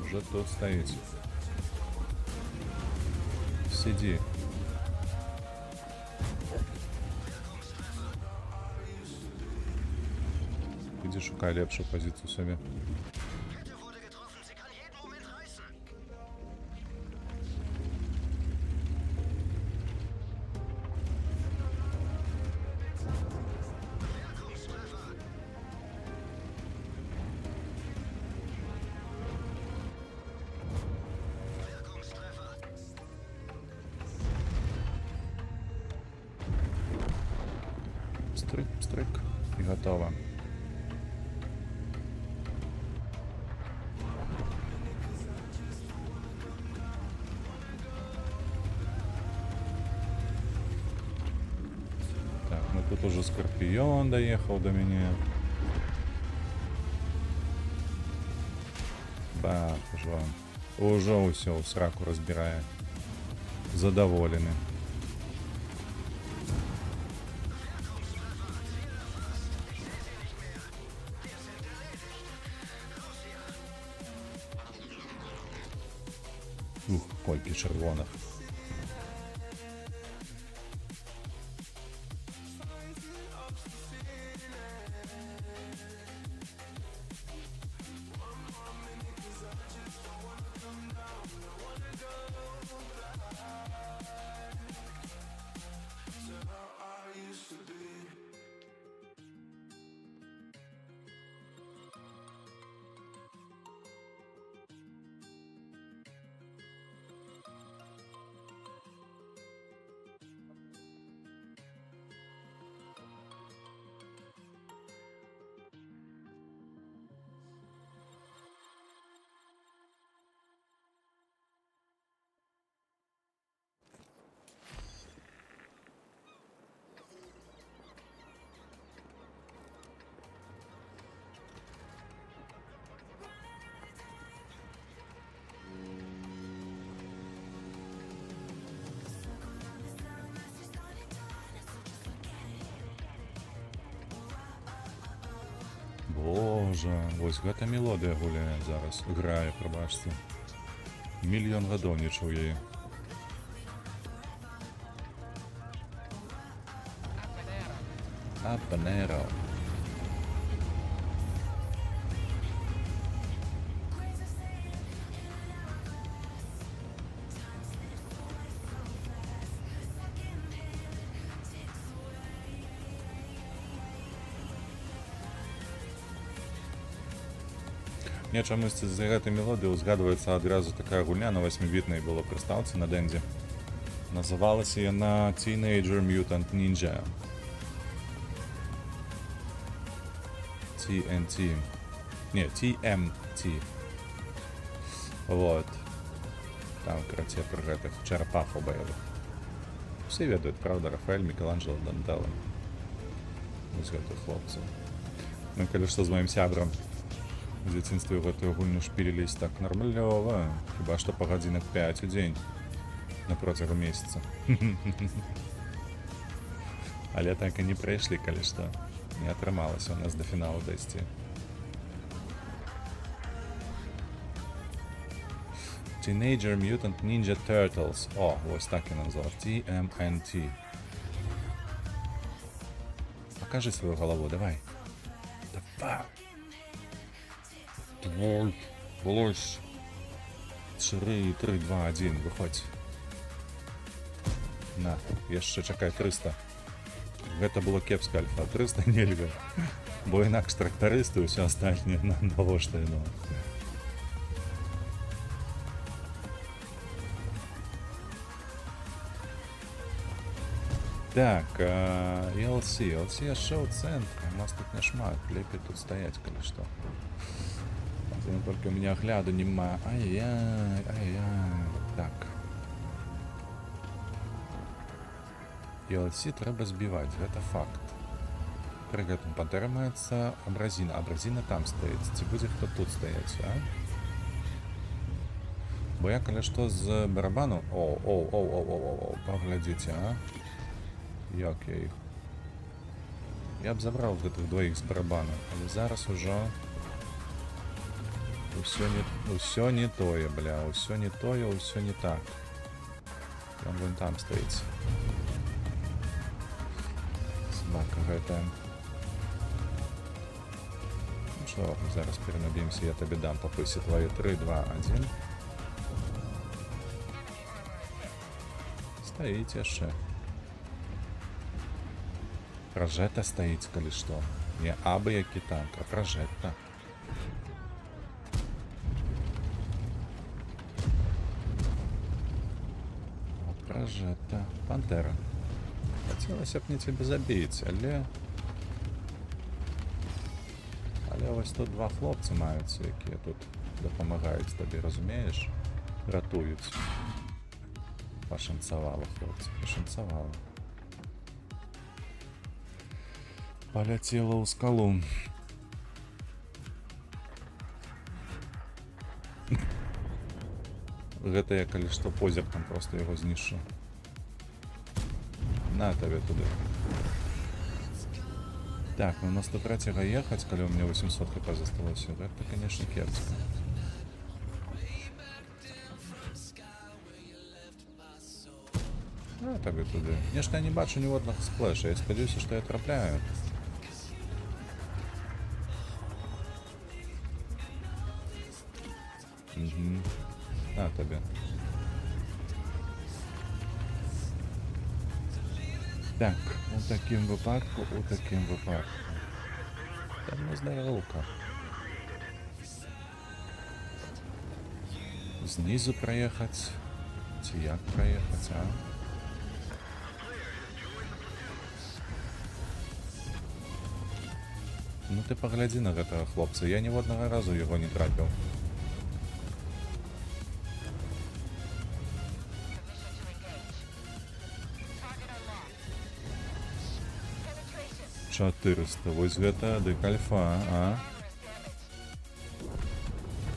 Уже тут стоит. Сиди. Иди шукай лепшую позицию себе. Стрик і готово. Так, ну тут уже Скорпион доехал до меня. Бах, уже Уже ўсё ў сраку разбірае. Задаволены. Ух, колькі чырвоных. Боже, вось гэта мелодыя гуляе зараз. Грае, прабачце. Мільён гадоў не чуў яе. Апанеро. Мне чамусьці з гэтай мелодыі узгадваецца адразу такая гульня на 8-бітнай была прыстаўцы на Дэнзе. Называлася яна Teenage Mutant Ninja. TNT. Не, TMT. Вот. Там, карацей, пра гэтых чарапахаў баявых. Усе ведаюць, правда, Рафаэль, Мікеланджело, Дантэлло. Вось гэтых хлопцаў. Мы, калі што, з маім сябрам в дзяцінстве ў гэтую гульню шпілілись так нармалёва, хіба што па гадзінах 5 у дзень на процягу месяца. Але так і не прайшлі, калі што. Не атрымалася у нас да фіналу дайсці. Teenage Mutant Ninja Turtles. О, вось так і назвав. TMNT. Покажи свою голову, давай. Давай. Давай. Волось. 4, 3, 2, 1. Выходь. На, яшчэ чакай 300. Гэта было кепска, Альфа. 300 нельга. Бо інакш трактарысты і ўсё астатняе нам навошта яно. Так, LC яшчэ ў цэнтры. У нас тут няшмат. Лепей тут стаяць, калі што. Только у меня огляду нема. Ай-яй, ай-яй. Так. LC трэба збіваць, гэта факт. Пры гэтым падтрымаецца абразіна. Абразіна там стаіць. Ці будзе хто тут стаяць, а? Бо я, калі што, з барабану... О, паглядзіце, а? Як я іх? Я б забраў гэтых двоіх з барабану, але зараз ужо... Усё не тое, бля, усё не тое, усё не так. Ён вон там стаіць. Собака гэтая. Ну што, зараз перенаб'емся, я табе дам папысе твои 3, 2, 1. Стаіць яшчэ. Пражэта стаіць, калі што. Не абы які танк, а пражэта. Пражэта. Пантэра. Хацелася б мне цябе забіць, але вось тут два хлопцы маюцца, якія тут дапамагаюць табе, разумееш? Ратуюць. Пашанцавала, хлопцы, пашанцавала. Паляцела ў скалу. Гэта я, калі што, позіркам просто яго знішчу. На табе туды. Так, ну на 103-го ехаць, калі у меня 800 хп засталося. Гэта, конечно, кепска. На табе туды. Нешта я не бачу ніводнага сплэша. Я спадзяюся, што я трапляю. На табе. Так, у такім випадку. Там ну здаровка. Знизу проехать. Ці як проехать, а? Ну ты поглядzi на гэтага хлопца. Я ні одного разу його не трапив. «400, вось гэта дык альфа, а?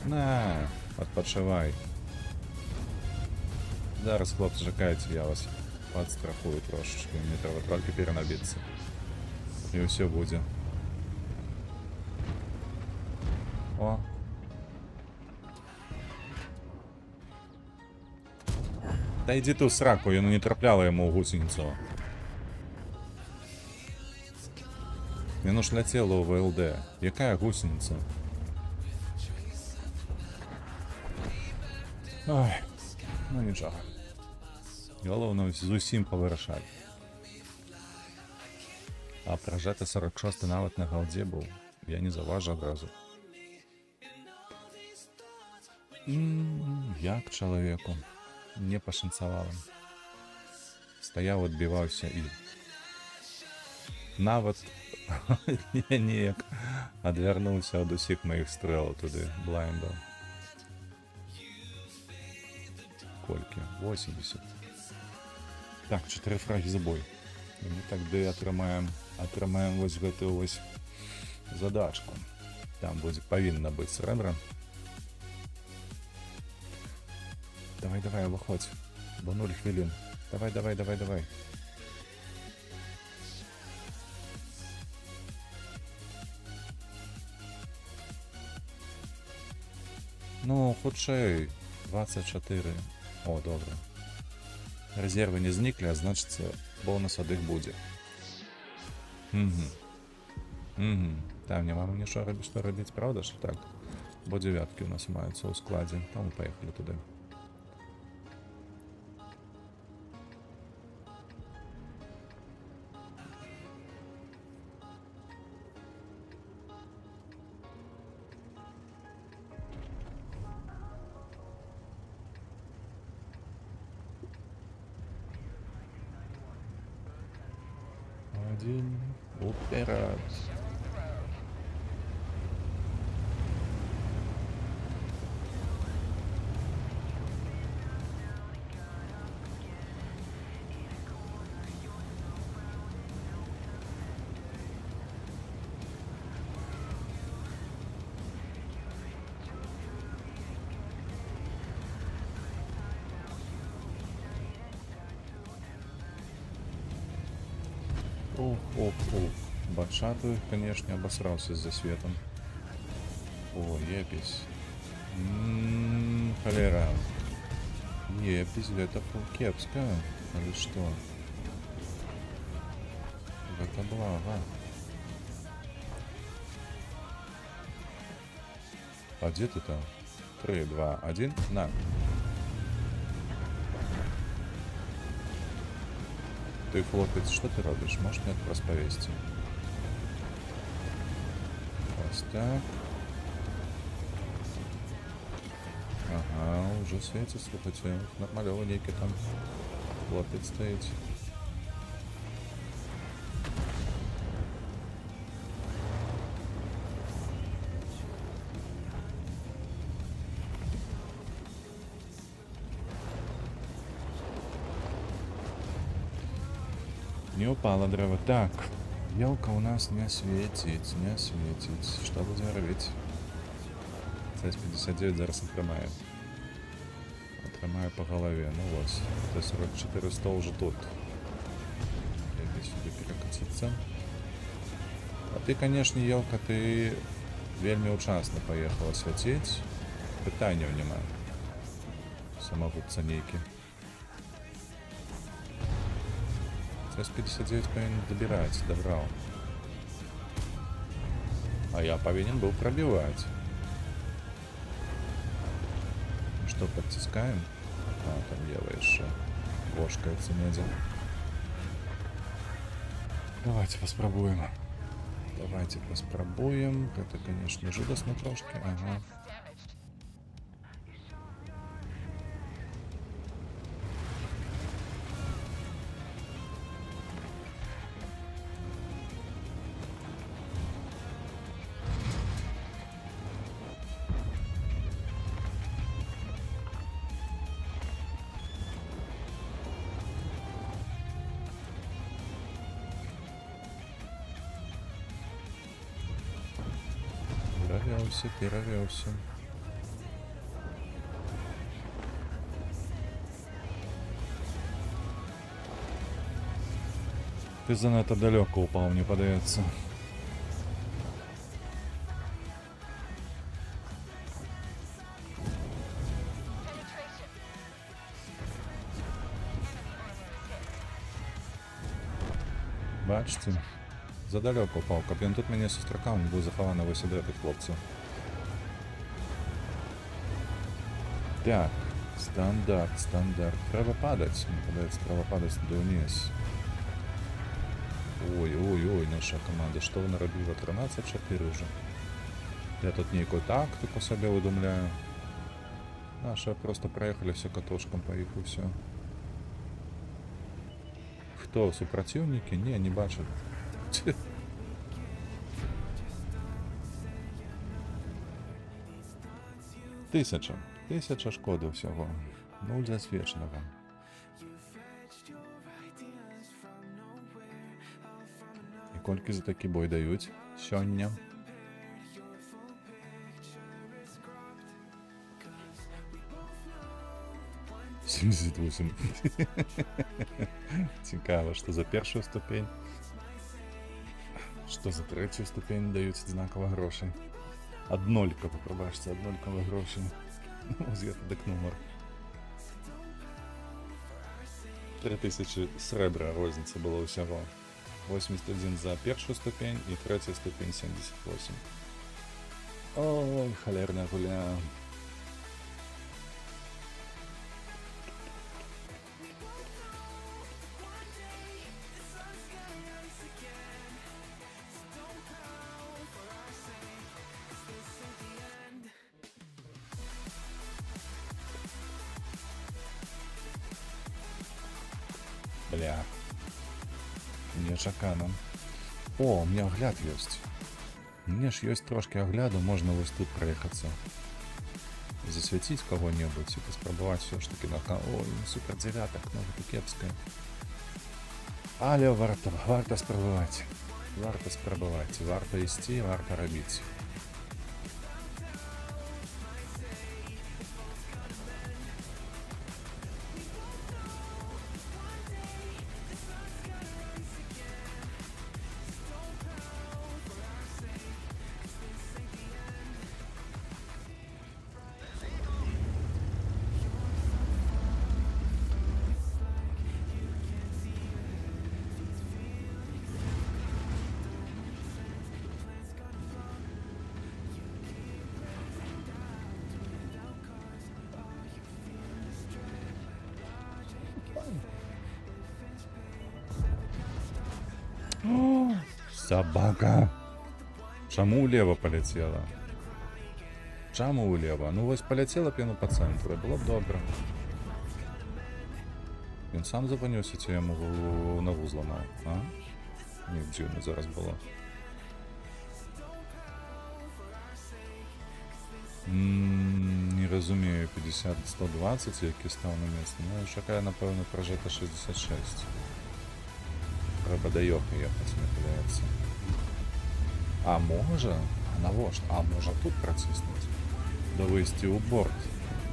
На, адпачывай. Зараз, хлопцы, чакайце, я вас падстрахую трошечки. Мне трэба толькі перанабіцца. І ўсё будзе. О. Да ідзі ты ў сраку, яно не трапляла яму ў гусеніцу. Яно ж ляцела ў ВЛД. Якая гусеніца? Ой, ну нічога. Галоўна зусім павырашаць. А пражэты 46 нават на галдзе быў. Я не заўважу адразу. Як чалавеку не пашанцавала. Стаяў, адбіваўся і нават неяк адвярнуўся ад усіх маіх стрэлаў туды, блайндаў. Колькі? 80. Так, 4 фрагі за бой. І мы так ды атрымаем вось гэтую вось задачку. Там будзе павінна быць срэбра. Давай, выходь. Бо 0 хвілін. Давай. Ну, хутчэй. 24. О, добра. Резервы не зніклі, а значыцца, бонус ад іх будзе. Там няма нічога рабіць, што рабіць, правда ж? Так. Бо 9-кі у нас маюцца ў складзе. Там мы паехалі туды. Один уперед. Ох. Батшату, конечно, обосрался за светом. О, епись. Холера. Епись, это кепска. Или что? Это благо. А где ты там? 3, 2, 1, на. Ты, хлопец, что ты робишь? Можешь мне это расповести? Вот так. Ага, уже светит, слухайте. Нормалёво некий там хлопец стоит. Не упало древо. Так, елка у нас не светит. Что будем робить? ЦС-59 зараз отримає. Прямая по голове. Ну вот, Т-44 100 уже тут. Як сюди перекатиться. А ты, конечно, елка, ты вельми учасно поехала свяціць. Пытанняў няма. Самогубца нейкі. С-59 повинен добирать, добрал. А я повинен был пробивать. Ну что, подтискаем? А, там Ева еще бошкается медиа. Давайте поспробуем. Давайте поспробуем. Это, конечно, жудосно трошки. Ага. Перевелся. Ты занадто далеко упал, мне подается. Бачите? Задалеко упав. Каб він тут мене сустракав, він був захований ось сюди від хлопців. Так, стандарт. Треба падать. Мне подается, треба падать вниз. Ой, наша команда. Что вы наробила? 13-4 уже. Я тут некую тактику себе выдумляю. Наши просто проехали все катушком по их и все. Кто? Супротивники? Не бачу. Тисяча шкоди всього. 0 засвіченого. І кольки за такий бой дають сьогодні? $78. Цікаво, що за першу ступень, що за третю ступень дають знаково грошей. Однолька, пробачте, однолькові гроші. Ось я так номер. 3000 сребра розниця була усього. 81 за першу ступень і третя ступень 78. Ой, холерна гуля. Бля. Нечакано. О, у меня огляд есть. Мне ж есть трошки огляду, можно вот тут проехаться. Засветить кого-нибудь и поспробовать все ж таки на... Ой, супер девяток, новая кепская. Але варто спробовать. Варто исти, варто робить. Собака. Чаму улево полетела? Чаму улево? Ну вось полетела б яно по центру, было б добре. Він сам запанюся, ці йому ногу зламав, а? Ні, дзюрно зараз було. Не розумію, 50-120, який став на місце. Ну, чекає, напевно, прожити 66. Треба до Йохи ехать, мне подается. А може? А може тут протиснуть? Довести у борт.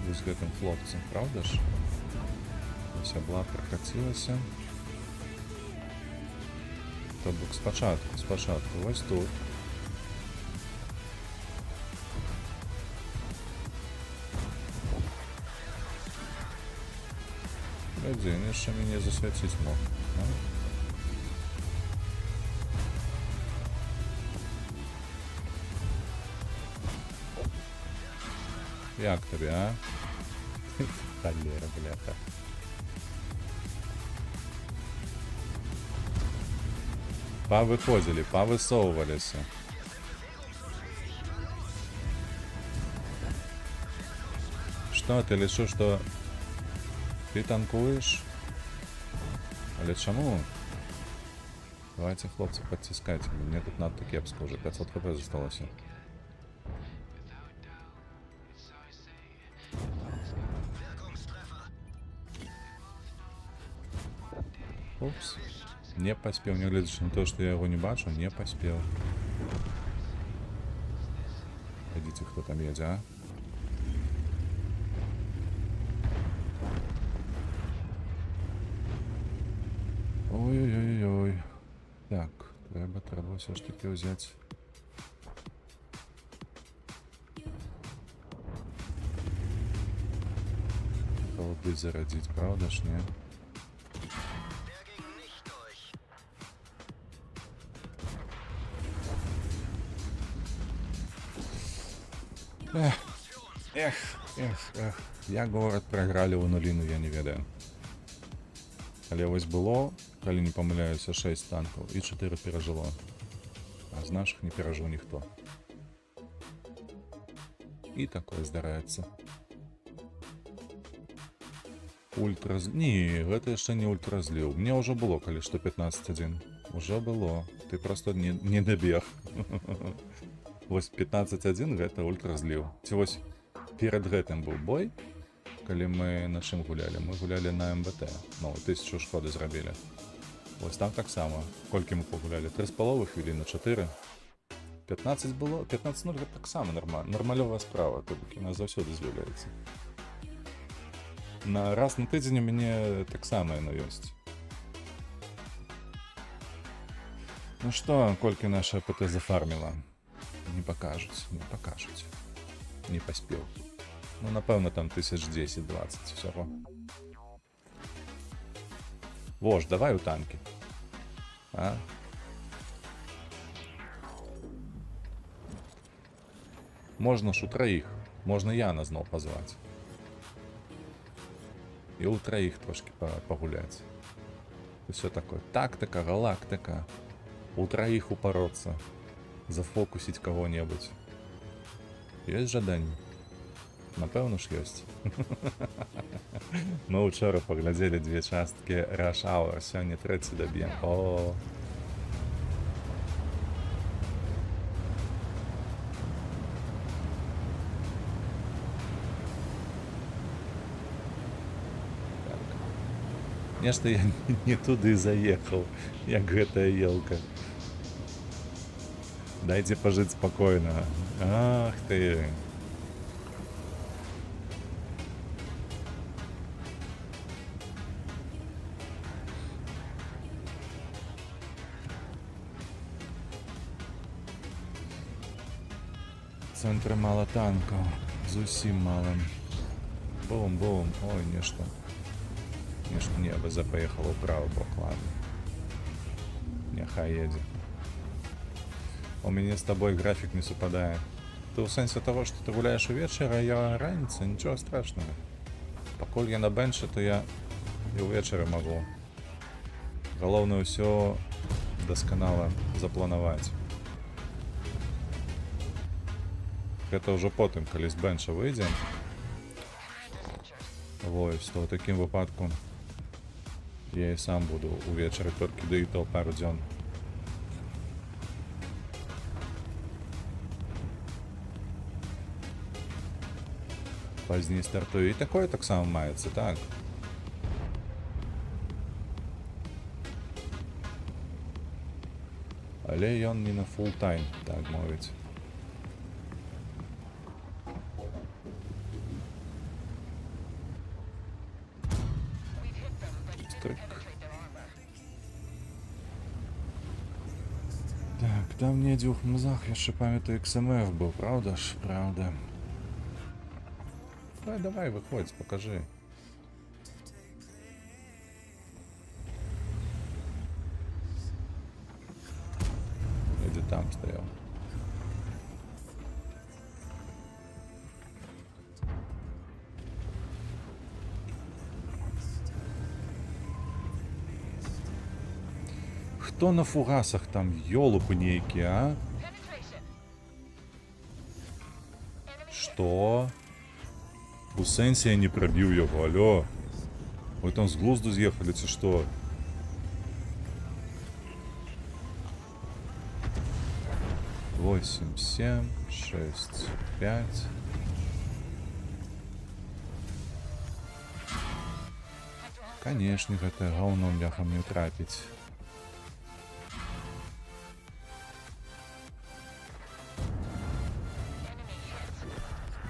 з гэтым хлопцам, правда ж? Ось абла прокатилася. То бок спочатку, ось тут. Один еще меня засветить мог. А? Як тобі, а? Холера, бляха. Повыходили, повысовывались. Что, ты решил, что ты танкуешь? Але чему? Давайте, хлопцы, подтискайте. Мне тут надто кепско уже. 500 хп засталось. Упс. Не поспел. Не глядя на то, что я его не бачу, не поспел. Идите, кто там едет, а? Ой-ой-ой-ой. Так, треба все ж таки взять. Колоды зародить, правда ж, не? Эх. Як город прагралі ў нуліну, я не ведаю. Але вось было, калі не памыляюся, 6 танкаў і 4 перажыло. А з нашых не перажыў ніхто. І такое здараецца. Не, гэта яшчэ не ультразліў. Мне ўжо было, калі што 15-1. Ужо было. Ты просто не дабег. Вось 15-1 гэта ультразліў. Ці вось перад гэтым быў бой, калі мы на чым гулялі? Мы гулялі на МБТ. Ну, 1000 шкоды зрабілі. Вось там таксама. Колькі мы пагулялі? 3,5 хвіліны, 4. 15 было? 15-0 гэта таксама нармалёвая справа. То бок яна заўсёды з'яўляецца. Раз на тыдзень у мяне таксама яно ёсць. Ну што, колькі наша ПТ зафарміла? Не пакажуць. Не паспеў. Ну, напэўна, там 1010-20 всяго. Вож, давай у танки. А? Можна ж у троих. Можна Яна зноў позвать. І у троих трошки погулять. И все такое. Тактика, галактика. У троих упороться. Зафокусить кого-нибудь. Есть жаданне? Напэўна ж ёсць. Мы учора паглядзелі 2 часткі Rush Hour, сёння 3 даб'ем. О. Так. Нешта я не туды заехаў, як гэтая елка. Дайте пожить спокойно. Ах ты. Центре мало танков, зусім мало. Бум-бум, ой, нешта. Небо запоехало вправо, бок, ладно. Нехай едет. У меня с тобой график не совпадает. Ты в сенсе того, что ты гуляешь увечері, а я раніця, ничего страшного. Покуль я на бенче, то я и увечері могу. Головне все досконало запланувати. Это уже потом, коли з бенча вийдем. Ось, то в таким випадку я і сам буду увечері, тільки до і то пару дзьон. Пазней стартую. І такое так само мається, так? Але ён не на фулл тайм, так мовить. Штрик. Так, там недзе ў хмызах яшчэ памятаю XMF быў, правда ж? Правда. Давай, выходь, покажи. Где там стоял? Хто на фугасах там, ёлупы нейкие, а? Что? У сенсі я не пробил его, алло. Вы там с глузду съехали, ці что? Восемь, 7, 6, 5. Конечно, гэта гаўном бляхам не трапіць.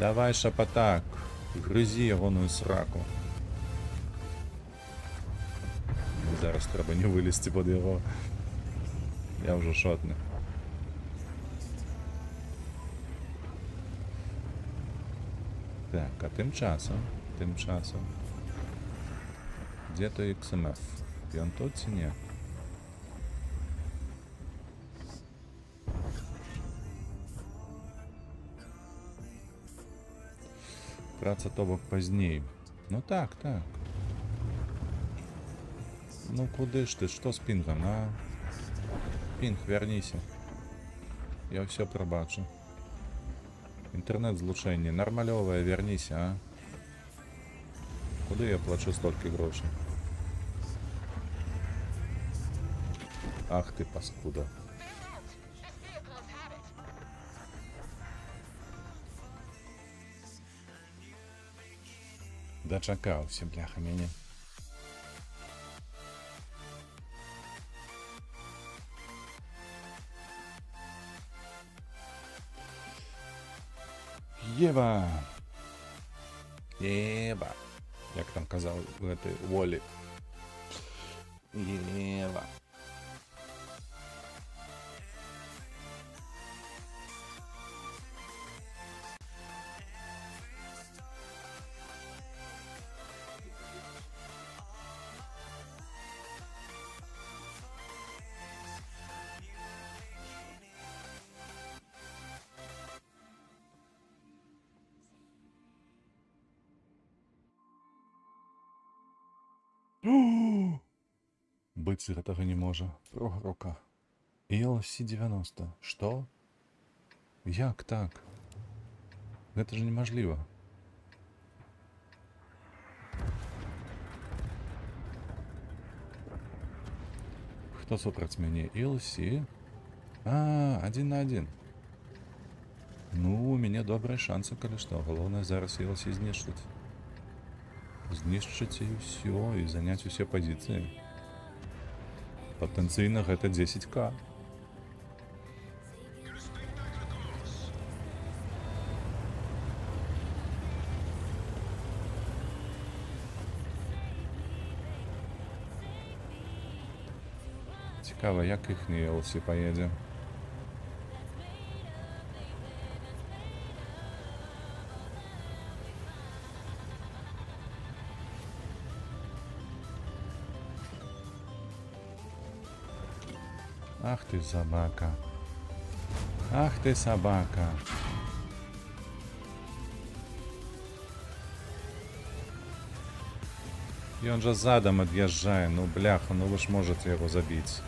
Давай, шапатак, грызі ягоную сраку. Зараз трэба не вылезці пад яго. Я ўжо шотны. Так, а тым часам. Где-то XMF. Ён тут ці не? Праца то бок пазней. Ну так. Ну куды ж ты? Што з пінгам, а? Пінг, вярніся. Я ўсё прабачу. Інтэрнэт-злучэнне нармалёвае, вярніся, а? Куды я плачу столькі грошай? Ах ты, паскуда. Дачакаўся, бляха, мяне. Ева! Як там казаў гэты Волі. Ева. Быць гэтага не можа. Прогрука. ELC-90. Што? Як так? Гэта ж немажліва. Хто супраць мяне? ELC? А, 1 на 1. Ну, у мяне добрыя шансы, калі што. Галоўнае зараз ELC знішчыць. Знішчыць і ўсё, і заняць усе пазіцыі. Патэнцыйна гэта 10к. Цікава, як іхні ELC паедзе. Ах ты собака. Ах ты собака. Ён жа задам ад'язджае. Ну бляха, ну вы ж можете яго забіць.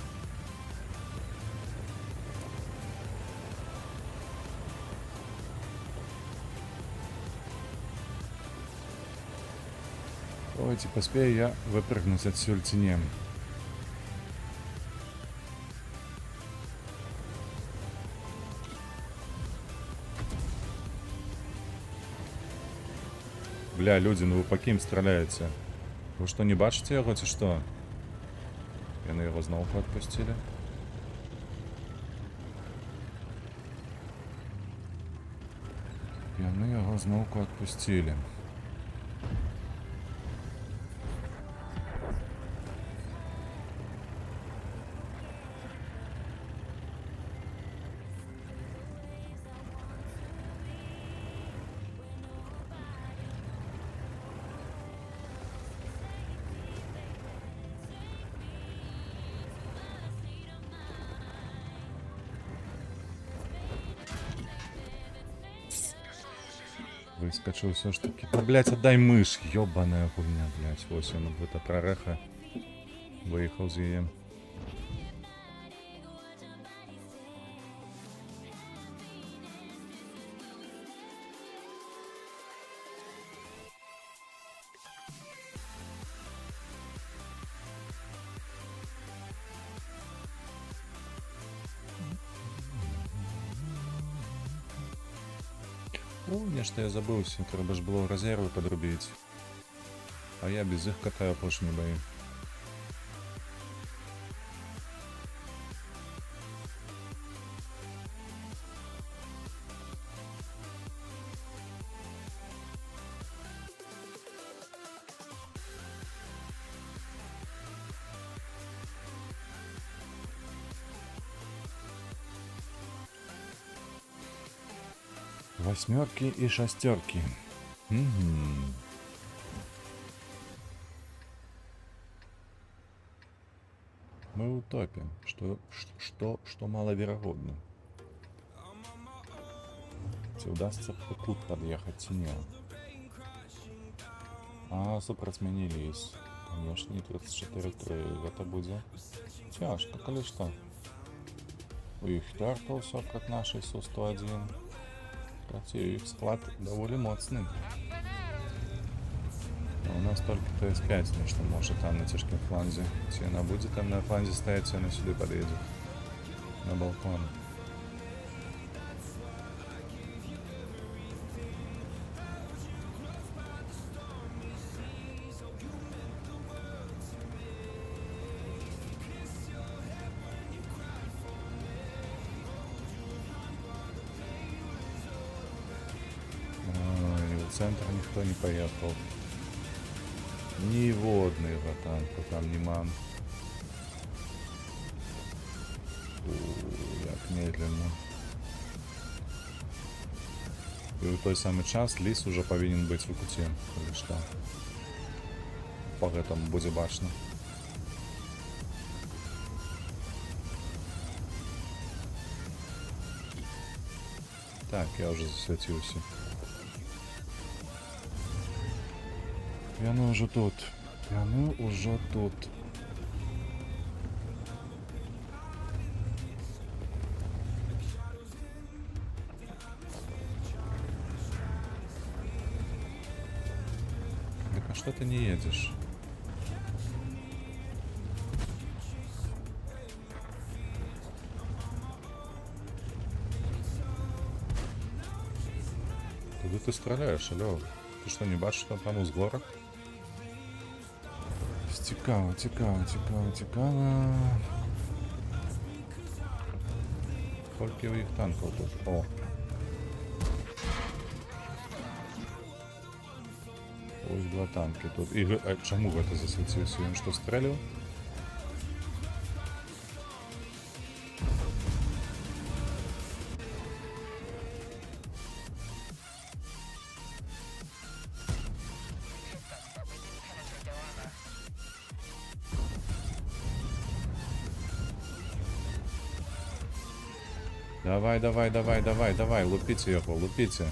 Ой, ці паспею я выпрыгнуць адсюль ці не. Бля, люди, ну вы по кім страляеце? Вы што, не бачыце яго, ці што? Яны яго зноўку адпусцілі. Яны яго зноўку адпусцілі. Выскочил все ж таки. Да, блядь, отдай мышь, ёбаная хуйня, блядь. Ось он, это прореха. Выехал з яе. О, нешта я забыўся, трэба ж было рэзервы падрубіць. А я без іх катаю апошнія баі. Восьмерки и шестерки. Мы в топе, что маловероятно. Ці удастся тут подъехать, ці не. А, супротменились. Конечно, 34-3. Это будет тяжко, коли что. У их Turtle сократ нашей Су-101. Хотя их склад довольно моцный. Но у нас только ТС-5, ну что может там на тяжком фланзе. Если она будет там на фланзе стоять, она сюда подъедет. На балкон. В центр никто не поехал. Ни водный танку там нема. Як медленно. И в той самый час лис уже повинен быть в куте. Или что? По этому будет башня. Так, я уже засветился. Яны уже тут. Яны уже тут. Так а что ты не едешь? Куда ты стреляешь, алло? Ты что, не бачишь, что там узгорок? Цікаво, цікаво, цікаво, цікаво. Скільки у їх танків тут? О! Ось два танки тут. І чому в це засвітився? Він що, стрелив? Давай, давай, давай, давай, давай, лупите его, лупите.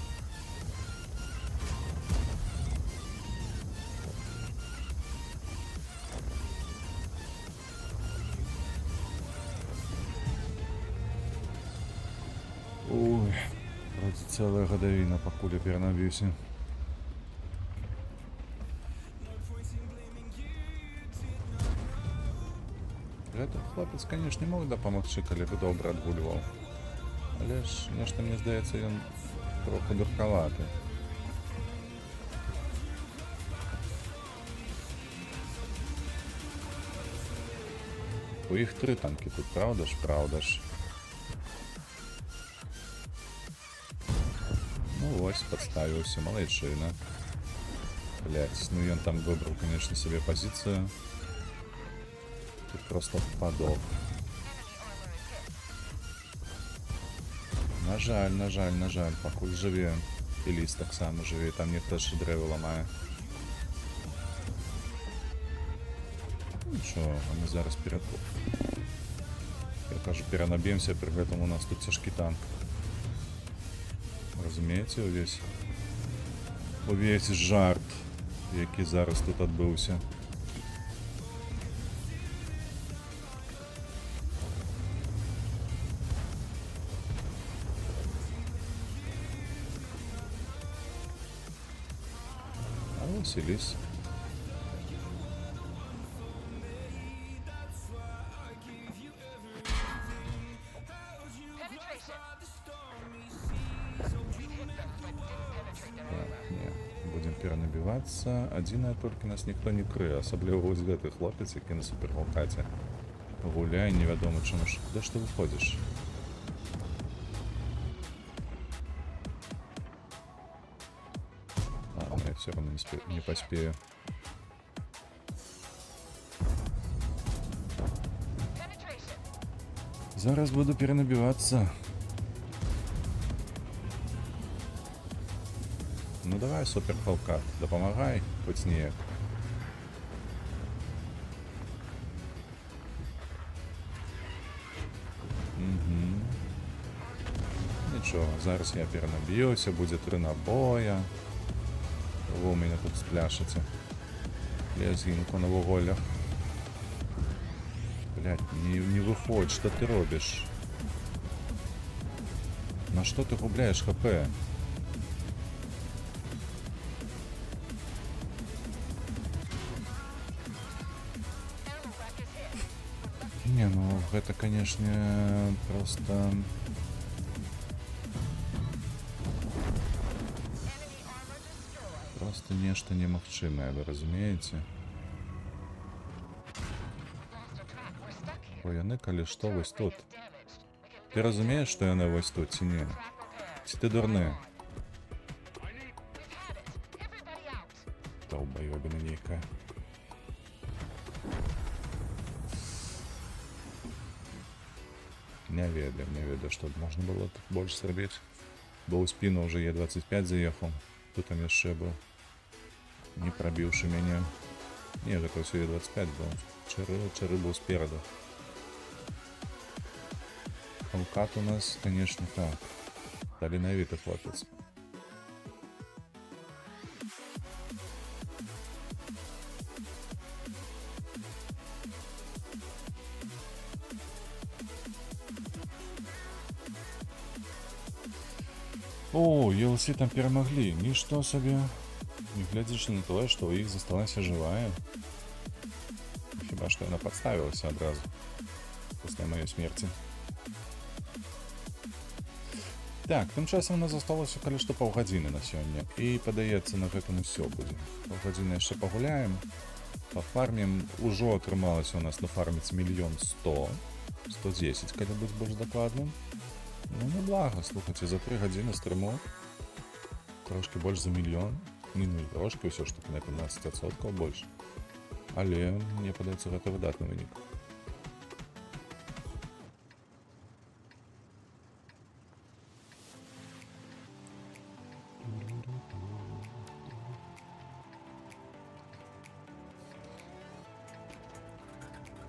Ой, вроде целая годовина по куле перенабьюся. Этот хлопец, конечно, не мог допомогти, коли б добре отгулював. Але ж, нешта, мені здається, він трохи дурковатий. У їх 3 танки тут, правда ж? Правда ж. Ну ось, подставився, молодчина. Блять, ну він там вибрав, конечно, себе позицію. Тут просто подох. На жаль, на жаль, на жаль, пакуль живе. І ліс так само живе, там ніхто ще дерева ламає. Ну що, а ми зараз я кажу, перенаб'ємося, при этом у нас тут тяжкий танк. Розумієте, увесь? увесь жарт, які зараз тут адбыўся. А ось і ліс. Перанабівацца. Адзінае толькі нас ніхто не крые, асабліва вось гэты хлопец, які на супервулкаце гуляе, невядома чаму ж. Куды ж ты выходзіш? Ладно, я все равно не поспею. Зараз буду перенабівацца. Ну давай, суперхалкат, дапамагай, хоць неяк. Нічого, зараз я перенаб'юся, будзе 3 набоя. Вы у мяне тут спляшаце. Лезгінку на вуголлях. Блядь, не выходь, что ты робишь? На что ты губляешь хп? Не, ну это, конечно, просто... Просто нешта немагчымае, вы разумееце? Бо яны, калі што, вось тут. Ты разумееш, што яны вось тут, ці не? Ці ты дурны? Долбаёбіна нейкая. Не ведаю, што можна было тут больш зрабіць. Бо ў спіну ўжо Е25 заехаў. Тут там яшчэ быў. Не прабіўшы мяне. Не, гэта ўсё Е25 быў. Чары быў спераду. Халкат у нас, конечно, так. Таленавіты хлопец. О, ELC там перамаглі, нішто сабе. Не глядзячы на тое, што ў іх засталася жывая. Хіба што яна падставілася адразу пасля маёй смерці. Так, тым часам у нас засталося калі што паўгадзіны на сёння. І, падаецца, на гэтым усё будзе. Паўгадзіны яшчэ пагуляем, пафармім. Ужо атрымалася у нас нафарміць 1 100 000, 110, калі быць больш дакладным. Ну, неблага, слухайце, за 3 гадзіны стрыму. Трошкі больш за 1 000 000. Не трошкі, ўсё ж таки на 15% больш. Але, мне падаецца, гэта выдатны вынік.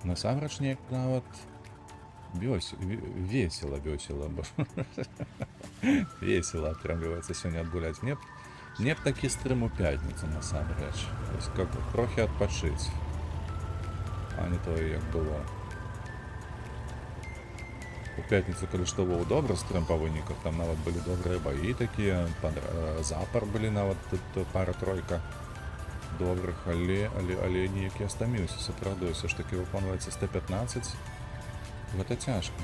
Насамрэч неяк нават весело, весело атрымліваецца сёння адгуляць. Мне б такі стрым у пятніцу, насамрэч. Как трохі адпачыць, а не тое, як было. У пятніцу, калі што, быў добры стрым па выніках, там нават былі добрыя баі такія, запар былі нават тут пара-тройка добрых, але неяк я стаміўся, сапраўды, ўсё ж такі выконваецца 115. Гэта цяжка.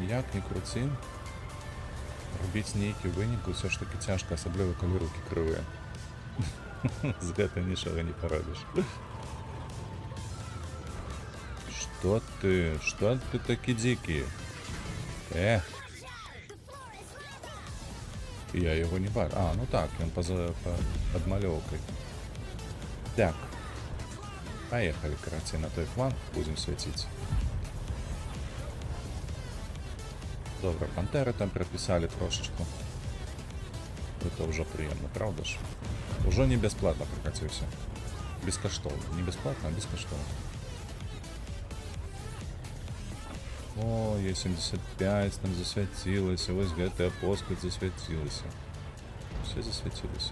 Як не круці, рабіць нейкі вынік ўсё ж такі цяжка, асабліва калі рукі крывыя. З гэтым нічога не паробіш. Што ты такі дзікі? Я яго не бачу. А, ну так, ён пад малёўкай. Так, поехали, короче, на той фланг будем светить. Добре, пантеры там прописали трошечку. Это уже приемно, правда ж? Уже не бесплатно прокатился. Бескоштовно. Не бесплатно, а бескоштовно. О, Е75 там засвятилось. Ось ГТ Поспіль засвятилось. Все засвятилось.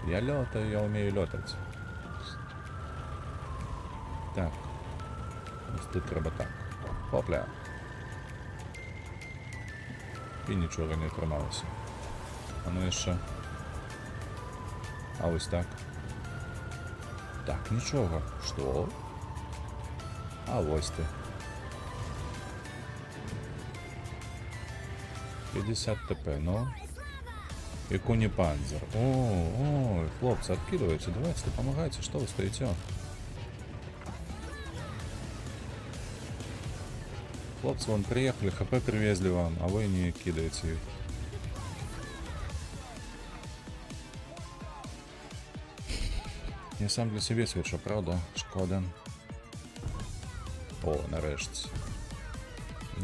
Я летаю, я умею летать. Так. Ось тут треба так. Хопля. І нічого не трималося. А ну ще. А ось так. Так, нічого. Що? А ось ти. 50 ТП, ну. И кунипанзер. О, хлопцы, откидывайте, давайте, помогайте, что вы стоите? Хлопцы, вон приехали, ХП привезли вам, а вы не кидаете их. Я сам для себе свечу, правда? Шкода. О, нарешті.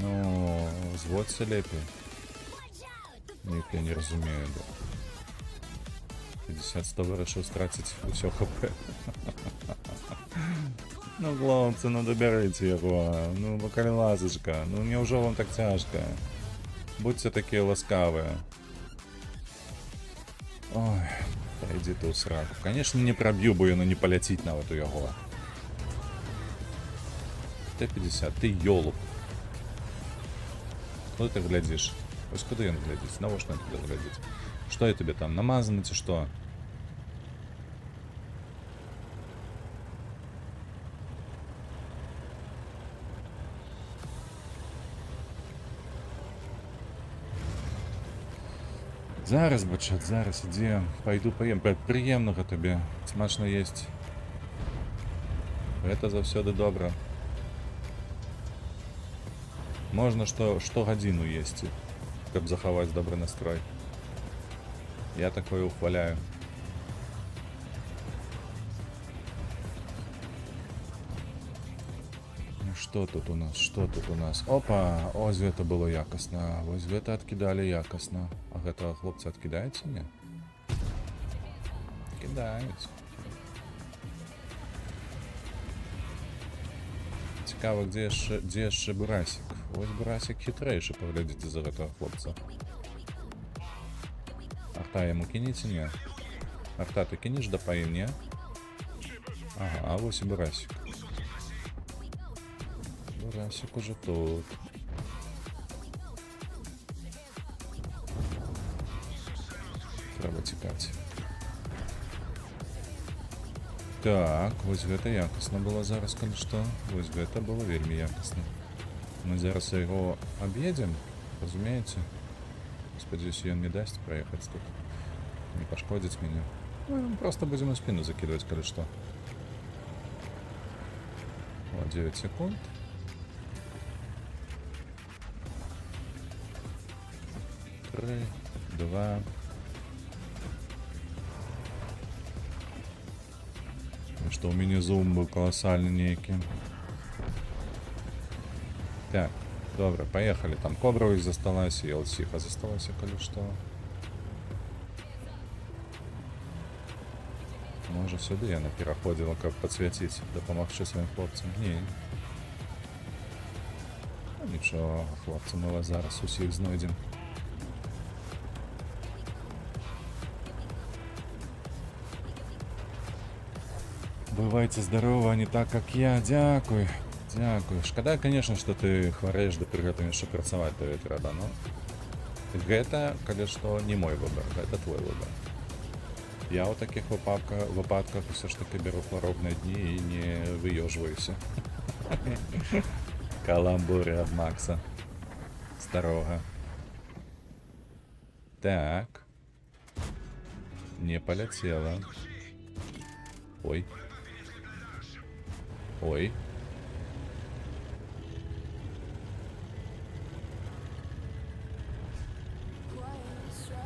Ну, зводься лепі. Ніяк я не розумію, да. 50-100 вирішив стратить усё ХП. Ну, хлопці, ну доберіть його. Ну, бакалязочка. Ну, невже вам так тяжко? Будьте такі ласкаві. Ой, та йди ти у сраку. Конечно, не проб'ю, бо не полетить на эту його. Т-50, ты ёлуп. Куда ты глядишь? Ось куда он глядит? На что он туда глядит? Что я тебе там, намазано, ти что? Зараз, бачат, зараз, іди, пойду поем. Приємного тобі, смачно єсть. Это завсёды добре. Можна що годину їсти, щоб заховати добрий настрой. Я такое ухваляю. Ну що тут у нас? Що тут у нас? Опа! Ось це було якісно. Ось це відкидали якісно. А це хлопці відкидаються? Ні? Кидаються. Цікаво, де ще Бурасик? Ось Бурасик хитрейший, поглядите за этого хлопца. Арта ему кинете, не? Арта, ты кинешь до поим, не? Ага, а ось и Бурасик. Бурасик уже тут. Треба тікати. Так, ось гэта якісно було зараз, коли що. Ось гэта було вельми якісно. Мы зараз его объедем, разумеете? Сподеюсь, он не даст проехать тут. Не пошкодить меня. Ну, просто будем на спину закидывать, коли что. Вот, 9 секунд. Три, 2. Что у меня зум был колоссальный некий. Так, добре, поехали. Там Кобра их засталась, и Елсиха засталась, коли что. Може сюди я не переходила, как подсветить, допомогши своим хлопцям. Ні. Нічого, хлопці, ми вас зараз усіх знайдемо. Бывайте здоровы, а не так, как я. Дякую. Дякую. Шкода, конечно, что ты хварэш, да при гэтым яшчэ працаваць да ветра, да, но гэта, калі што, не мой выбор, гэта твой выбор. Я ў такіх выпадках усё ж таки беру хваробныя дні і не выёжваюся. Каламбуры ад Макса. Старога. Так. Не полетела. Ой. Ой.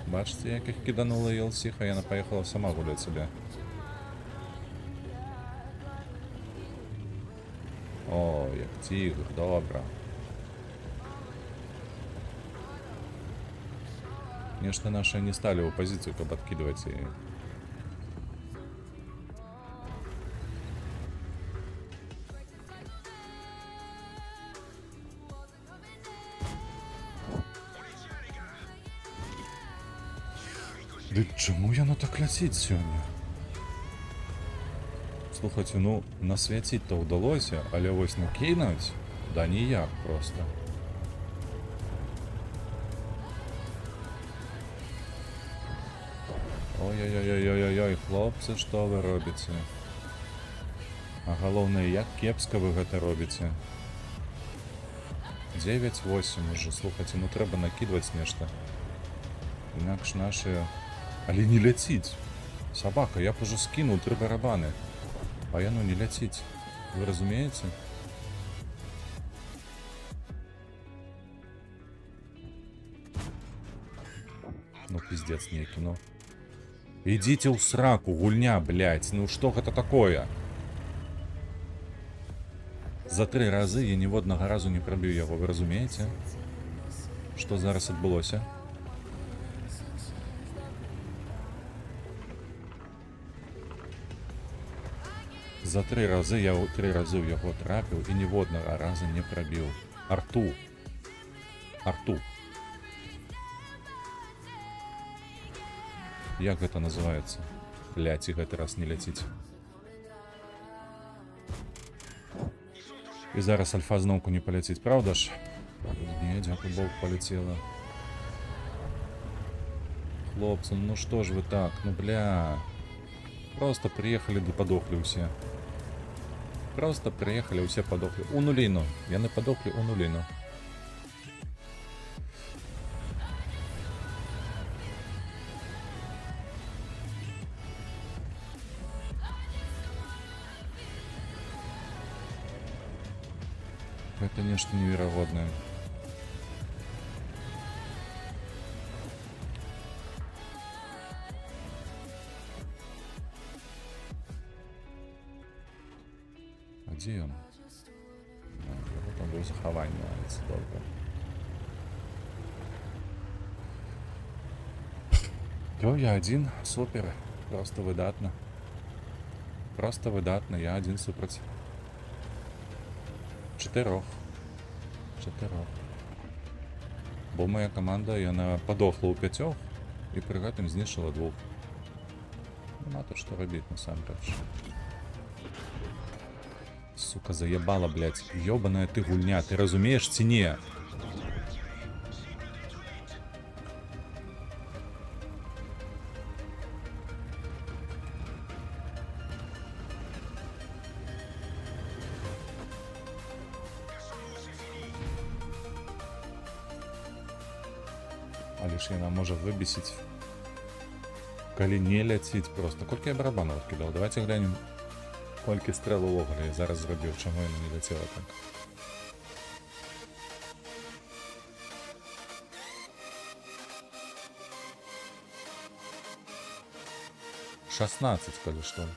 Бачите, як їх киданула Елсиха, і вона поїхала сама гуляти собі. О, як тигр, добре. Конечно, наши не стали в позицию, как откидывать и... Ды чаму яно так ляціць сёння? Слухайце, ну насвяціць-то ўдалося, але вось накінуць да ніяк проста. Ой-ой-ой-ой-ой-ой, хлопцы, што вы робіце? А галоўнае, як кепска вы гэта робіце? 9-8 уже, слухайце, ну трэба накідваць нешта. Інакш нашыя... Але не ляціць. Сабака, я б ужо скінуў 3 барабаны. А яно не ляціць. Вы разумееце? Ну, пиздец нейкі, ну. Ідзіце ў сраку, гульня, блядь. Ну, што гэта такое? За 3 разы я ніводнага разу не прабіў яго, вы разумееце? Што зараз адбылося? За 3 разы я 3 разы ў яго трапіў і ніводнага раза не прабіў. Арту. Арту. Як гэта называецца? Блядь, і гэты раз не ляціць. І зараз альфа зноўку не паляціць, правда ж? Не, дзякуй Бог, паляцела. Хлопцы, ну што ж вы так? Ну бля. Просто приехали да падохлі ўсе. Просто приехали, усе подохли. У нуліну. Яны подохли у нуліну. Это нечто невероятное. Где он? Вот он был захование, нравится только. Все, я один, супер, просто выдатно. Просто выдатно, я один супраць. 4. Бо моя команда, яна подохла у 5 и при гэтым знішчыла 2. Нема то што рабіць насамрэч. Сука, заебала, блядь. Ёбаная ты гульня, ты разумееш ці не? Але ж яна можа выбесіць, калі не ляціць просто. Колькі я барабанаў кідаў? Давайте глянем. Колькі стрэл увогуле я зараз зрабіў, чаму яна не ляцела так. «16, калі што.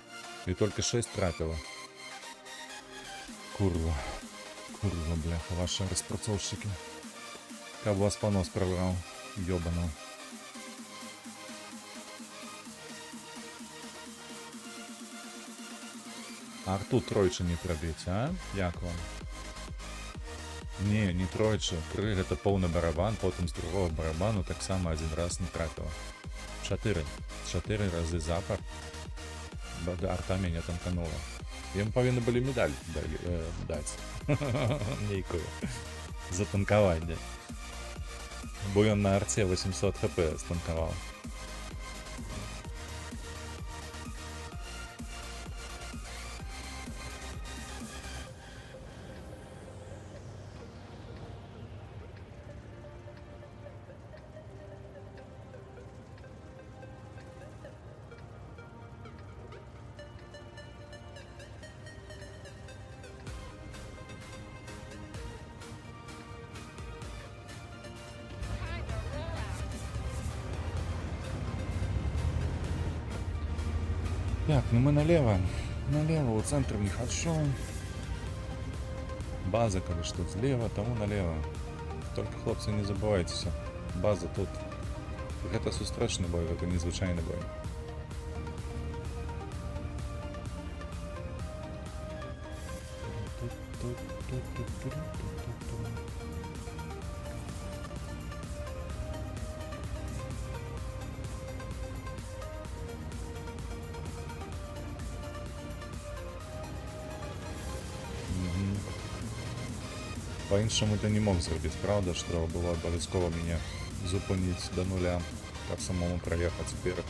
І толькі 6 трапіла. Курва. Курва, бляха, ваши распрацоўшчыкі. Каб вас понос прабраў. Ёбану. Арту тройчы не прабіць, а? Як вам? Не, не тройчы. 3 гэта поўны барабан, потым з другого барабану таксама 1 раз не трапіла. 4 разы запар. Арта мяне танканула. Ім павінны былі медаль даць. Нейкую. За танкаванне. Бо ён на арце 800 хп станкаваў. Так, ну мы налево, у центра не хочу. База, калі што злева, тому налево. Только, хлопцы, не забывайтеся, база тут. Гэта сустрэчны бой, гэта незвычайны бой. По-іншому ти не мог зробити, правда, що треба було обов'язково мене зупинити до нуля, так самому проїхати вперед.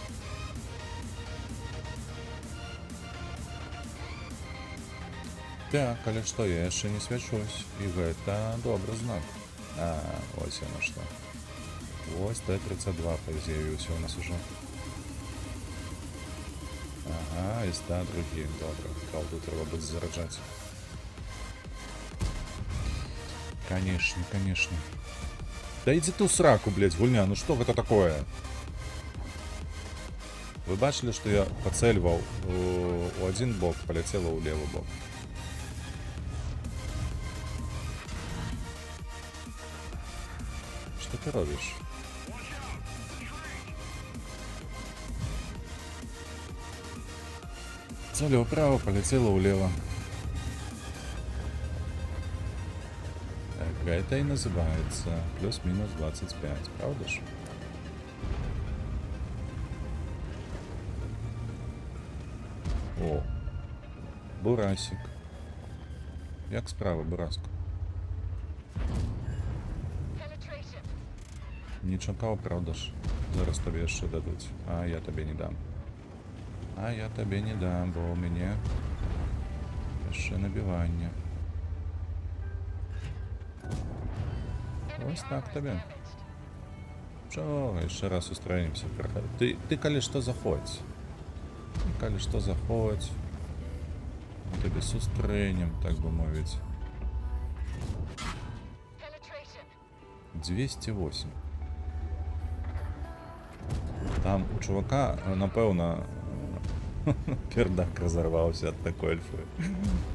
Так, але що, я ще не свячусь, і це добрий знак. А, ось воно що. Ось Т-32 з'явився у нас уже. Ага, і 100 других, добре. Правду треба буде заряджати. Конечно, конечно. Да иди ты в сраку, блядь, гульня, ну что это такое? Вы бачили, что я поцеливал у один бок, полетело у левый бок. Что ты робишь? Целил вправо, полетело улево. Так, это и называется плюс-минус 25, правда ж? О, Бурасик. Як справа, Бураско? Не чекав, правда ж? Зараз тобі ще дадуть. А я тобі не дам. А я тобі не дам, бо у мене ще набивання. Ось так тобі. Чо, ще раз устроїмося. Ти коли що заходь. Ти коли що заходь. Ми тобі зустрінем, так би мовити. 208. Там у чувака, напевно, пердак розорвався від такої альфи.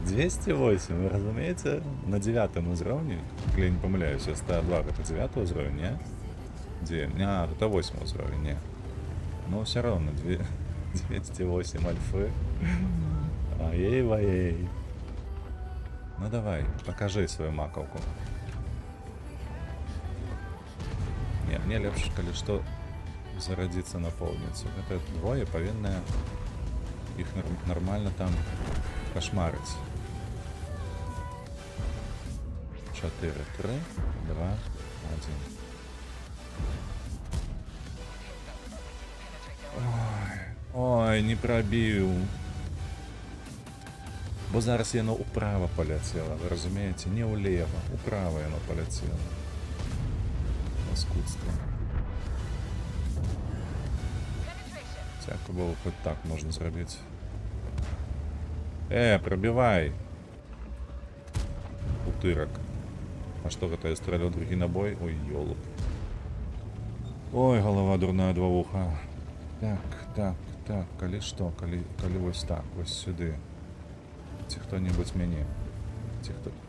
208, ви розумієте? На 9 уровне, если я не помиляюсь, я 102, это 9 уровень, не? А, это 8 уровень, не. Но все равно 208 альфы. Ай-ей-вай-ей. Ну давай, покажи свою маковку. Не, мне лепше, коли что, зародиться наполниться. Это двое повинны их нормально там кошмарить. 4, 3, 2, 1. Ой, не пробил. Бо зараз воно управо полетіло, ви розумієте? Не улево, управо воно полетіло. Паскудство. Всяко було хоч так можна зробити. Пробивай! Утырок. А что это я стрелял другий набой? Ой, ёлуп. Ой, голова дурная, два уха. Так, коли что, коли ось так, ось сюди. Ці хто-небудь мені.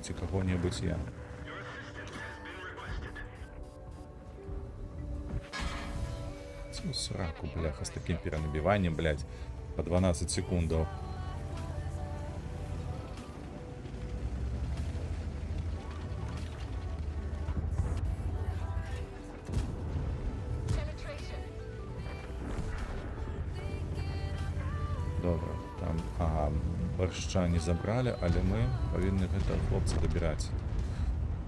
Ці кого-небудь я. Цю сраку, бляха, с таким перенабиванием, блядь, по 12 секундов. Добре, там, ага, борща не забрали, але ми повинні этого хлопця добирати.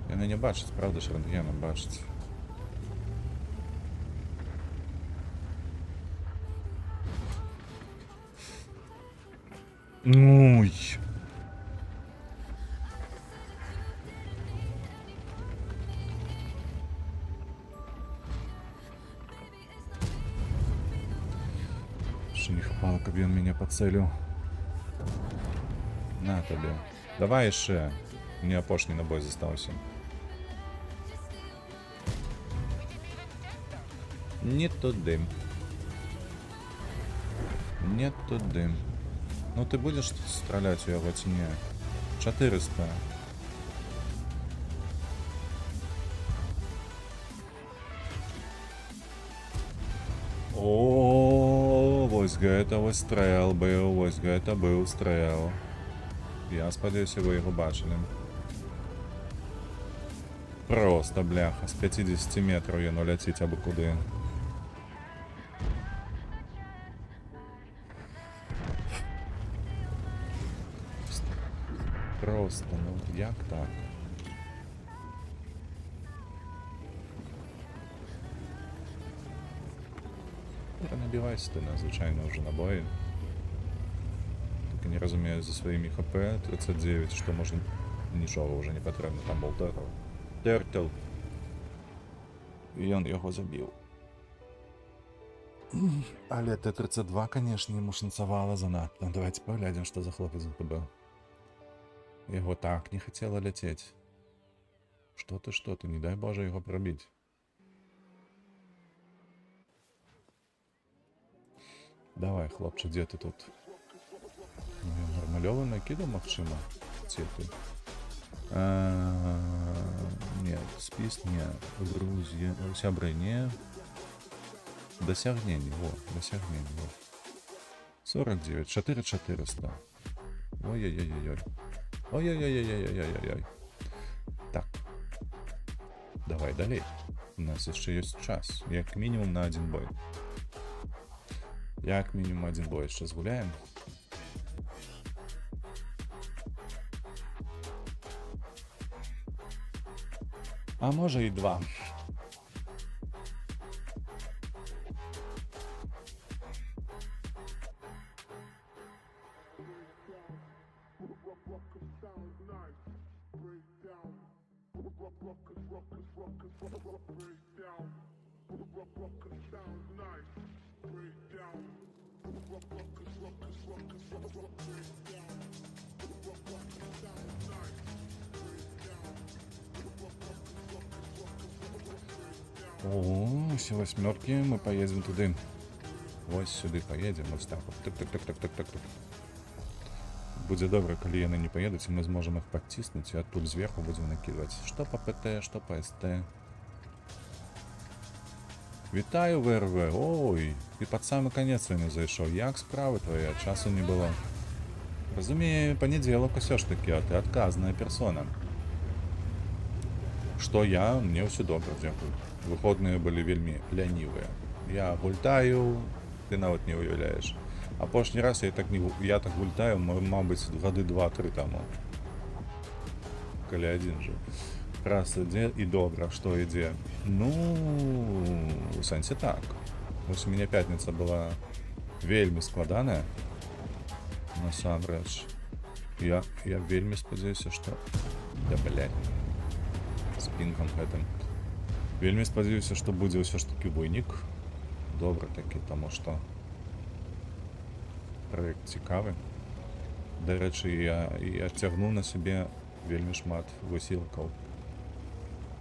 Вони не бачать, правда ж, рентгеном бачать. Ой. Ще не хапало, коли він мене поцелив. На тобі. Давай ще. Мені опошній набой зостався. Не туди. Не туди. Ну ты будешь стрелять ее во тьме? 400. О, ось гэта ось стрел был, ось гэта был стрел. Я сподіваюся, ви його бачили. Просто, бляха, з 50 метрів я летить аби куди. Просто, ну як так? Перенабивайся ты на звичайно вже набої. Тільки не розумію за своїми хп 39, що можна... Нічого вже не потрібно, там був Тертл. І він його забив. Але Т-32, конечно, йому шанцевало занадто. Давайте поглядим, що за хлопець за тебе. Його так не хотіло лететь. Что ты, не дай боже його пробить. Давай, хлопче, де ти тут? Нормальовий накидом, махчима? Ці ти. Нет, спис не. Грузия. Сябры не. Досягнений, досягнений, 49, 4400. Ой-ой-ой-ой-ой. Ой-ой-ой-ой-ой-ой-ой-ой. Так. Давай далее. У нас еще есть час. Як минимум на один бой. Як минимум один бой. Сейчас гуляем. А може і два. О, все восьмерки, мы поедем туди. Ось сюди поїдемо, ось так. Так. Буде добре, коли вони не поїдуть, і ми зможемо їх підтиснути, і оттуда зверху будемо накидувати. Що по ПТ, що по СТ. Вітаю, ВРВ. Ой, і під самий кінець він зайшов. Як справи твої? Часу не було. Розумію, понеділок все ж таки, а ти відказна персона. Что я? Мне все добре, дякую. Виходні були вельми ляніві. Я гультаю, ти навіть не уявляєш. А прошлый раз я так гультаю, мабуть, годи 2-3 тому. Коли один же. Раз іде і добре, що іде? Ну, у сенсі так. Ось у мене п'ятниця була вельми складана. Насамрэч. Я вельми сподіваюся, що... Да, блядь. З пінком гэтым. Вельми спадзяюся, што будзе ўсё ж такі вынік. Добры такі, таму што праект цікавы. Дарэчы, я цягну на сябе вельмі шмат высілкаў.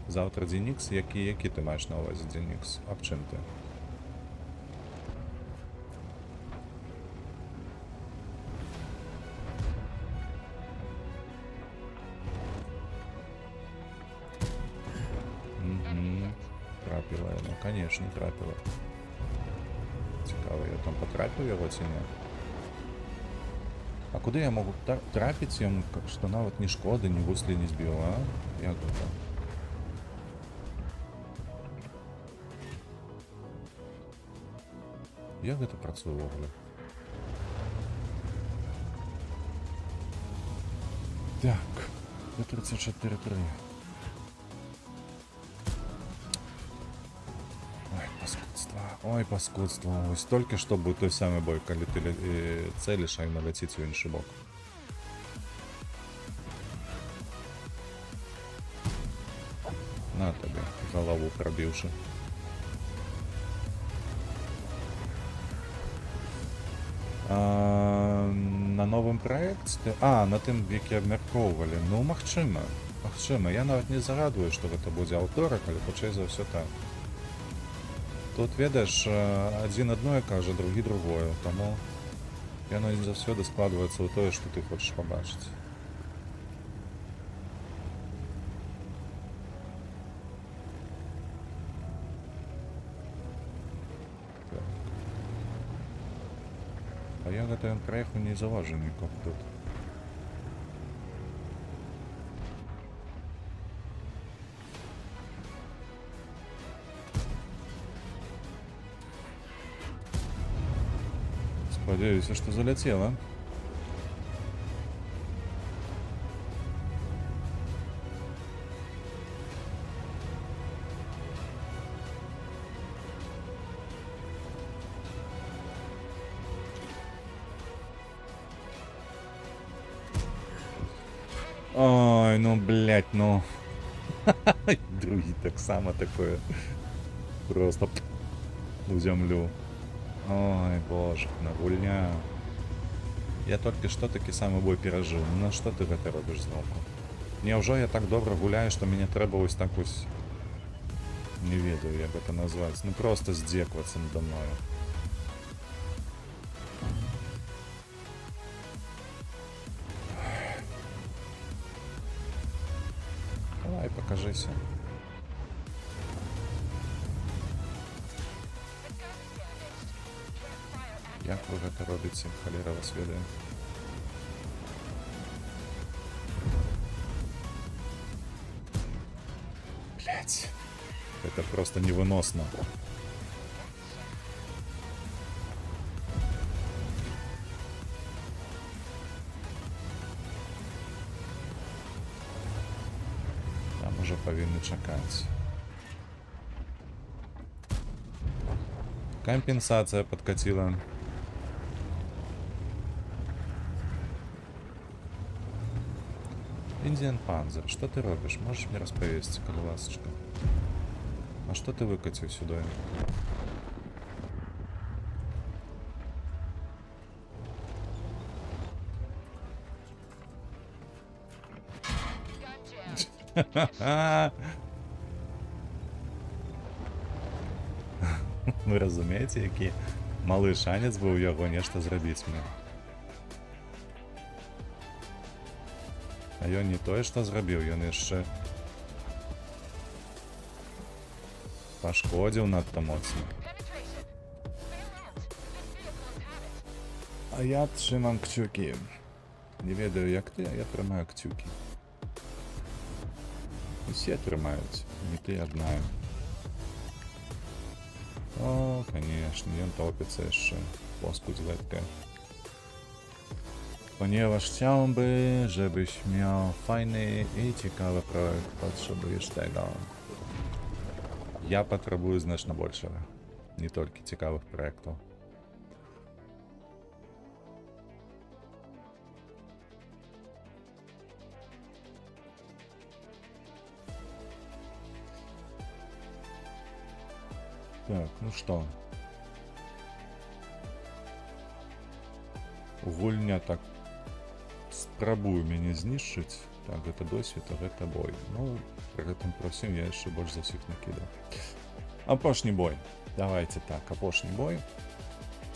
Заўтра дзень Ікс, які ты маеш на ўвазе дзень Ікс? Аб чым ты? Трапила я, ну конечно трапила. Цікаво, я там потрапив його ці не? А куди я можу трапити йому, що навіть ні шкоди, ні гуслі не збив, а? Як це? Як це працює вогля? Так, Т-34-3. Ой, паскудство. Ось тільки що буде той самий бой, коли ти целиш, а й налетить в інший бок. На тобі, голову пробивши. На новому проєкті? На тим, який обмірковували. Ну, махчима. Я навіть не загадую, що це буде авторик, але почай за все так. Тут, ведаеш, один одно каже, другі другое, тому яно не завсёды складваецца ў тое, што ты хочаш пабачыць. Так. А я гэтым праехаў не заўважыў нікога тут. Сподіваюся, що залетіло. Ой, ну, блядь, ну. Другий так само такое. Просто у землю. Ой, боже, на гульня. Я тільки що такий самий бой пережив. Ну що ти гэта робиш знову? Невже я так добре гуляю, що мені треба ось так ось... Не ведаю, як це назвати. Ну просто здекуватися надо мною. Давай, покажися. Як ви гэта робіце? Холера вас ведае. Блять. Это просто невыносно. Там уже повинны чакать. Компенсация подкатила. Индиан Панзер, что ты робишь? Можешь мне расповесить, колбасочка? А что ты выкатил сюда? Вы разумеете, який малий шанець быў у яго нешта зрабіць мне. А ён не тое, што зрабіў, ён яшчэ пашкодзіў надта моцна. А я трымам кцюкі. Не ведаю, як ты, а я трымаю кцюкі. Усе трымаюць, не ты адна. О, конечно, ён топіцца яшчэ. Поскудь лэткая. Ponieważ chciałbym, żebyś miał fajny i ciekawy projekt, potrzebujesz tego. Ja potrzebuję znacznie большего, nie tylko ciekawych projektów. Так, ну что? Гульня так спрабую мяне знішчыць. Так, гэта досвед, а гэта бой. Ну, пры гэтым просім я яшчэ больш за ўсіх накідаў. Апошні бой. Давайте так, апошні бой.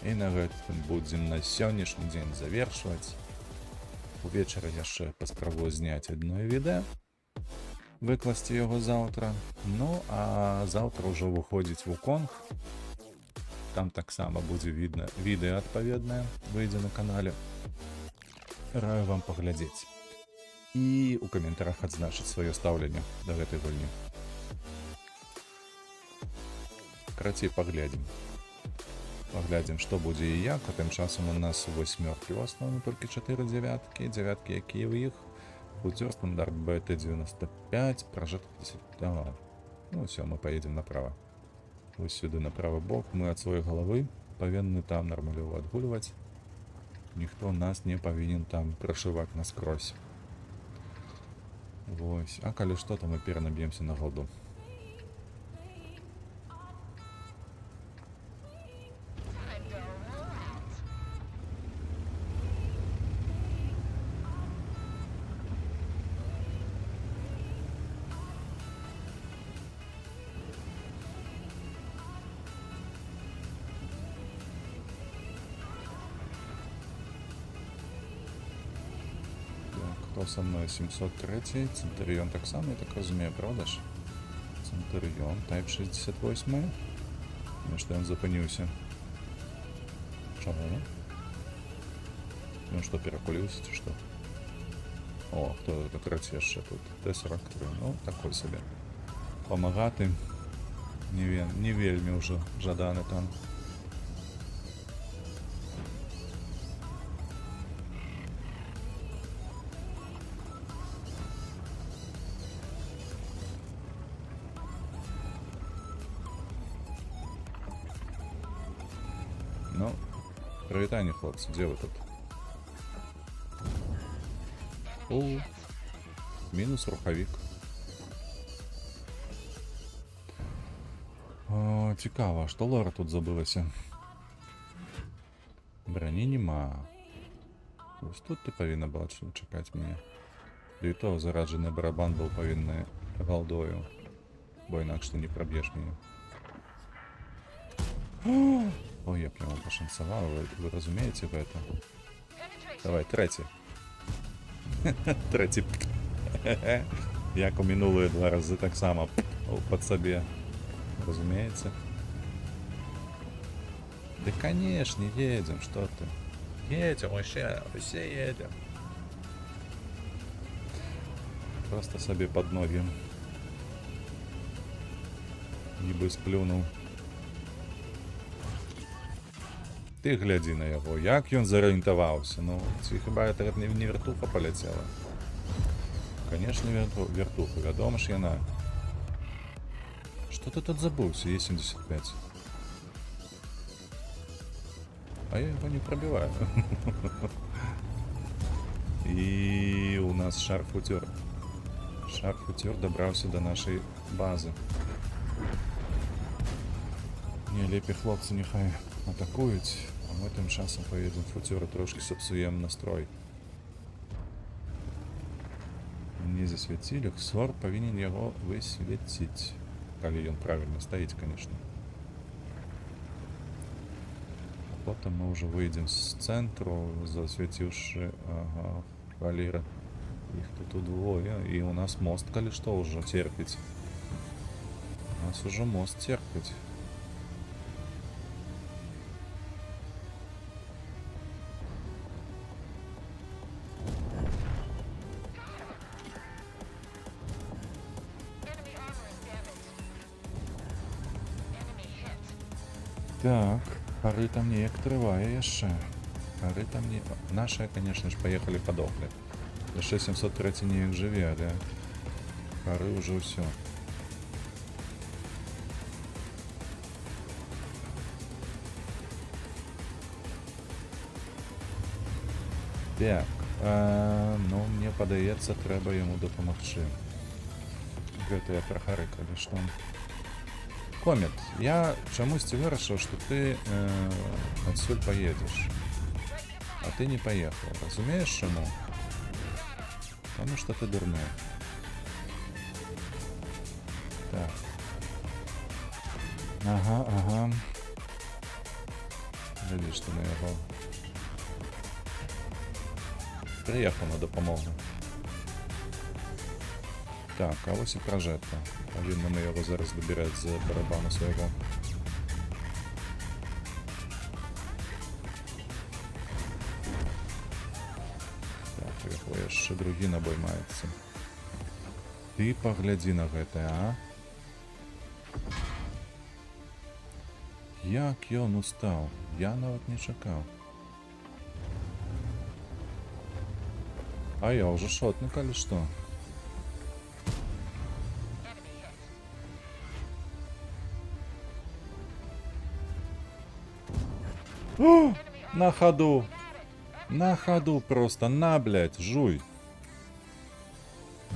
І на гэтым будзем на сённяшні дзень завершваць. Увечары яшчэ паспрабую зняць адно відэа. Выкласці яго заўтра. Ну, а заўтра ўжо выходзіць Вуконг. Там таксама будзе відно відэа адпаведнае, выйдзе на канале. Раю вам паглядзець. І ў каментарах адзначыць сваё стаўленне да гэтай гульні. Карацей, паглядзім. Паглядзім, што будзе і як, а тым часам у нас 8-кі ў асноўным, толькі 4 дзявяткі, дзявяткі якія ў іх. Бутер, стандарт BT95, прожектор 52. Ну все, мы поедем направо. Ось сюди на правый бок. Мы от своей головы повинны там нормалево отгуливать. Никто нас не повинен там прошивать насквозь. Вось. А коли что, то мы перенабьемся на голду. Хто со мною 703, Центуріон так само, я так розумію, правда ж? Центуріон, Type 68. Ну що він зупинився? Чого? Він що, перекулився чи що? О, хто это третій ще тут? Т-43, ну такой собі. Помагати не вельми вже жадане там. Ну, привітання, хлопці, де ви тут? Мінус рухавік. О, цікаво, що Лора тут забилася. Броні нема. Ось тут ти повинна була чекати мене. Да і то зараджений барабан був повинен голдою. Бо інакше ти не проб'єш мене. Ой, як я вам пошансував, ви розумієте в это? Давай, третій. Третій. Як у минулі 2 рази так само під собі. Розумієте? Да конечно, едем, что ты. Едем вообще, все едем. Просто собі під ноги. Ніби сплюнув. Ти гляди на його, як він зорієнтувався. Ну, це хіба це не вертуха полетіла? Конечно, вертуха, відомо ж яна. Що ти тут забувся, Е75? А я его не пробиваю. И у нас шарфутер. Шарфутер добрался до нашей базы. Не, лепі хлопці нехай атакують, а ми тим часом поїдемо футюри трошки сапсуємо настрой. Не засвітили, Ксор повинен його висвітити. Коли він правильно стоїть, конечно. Потом мы уже выйдем с центру, засветивши, ага, Валера. Их тут удвое, и у нас мост, коли что, уже терпит. У нас уже мост терпит. Так, пары там не открывая еще. Пары там не... Наши, конечно же, поехали, подохли. Ще 703 не живе, да? Пары уже все. Так, ну, мне подається, треба йому допомогти. Гэта я про Хари, конечно. Комет, я чомусь вирішив, що ти отсюль поїдеш. А ти не поїхав. Розумієш чому? Потому что ты дурная. Так. Ага, ага. Глядиш ти на його. Приїхав на допомогу. Так, а ось і прожетка. Повинно ми його зараз добирати з барабану свого. Так, його ще другі набой мається. Ти погляди на гэта, а? Як ён устав? Я нават не чакав. А я уже шотну, коли что. О, на ходу. На ходу просто, на, блядь, жуй.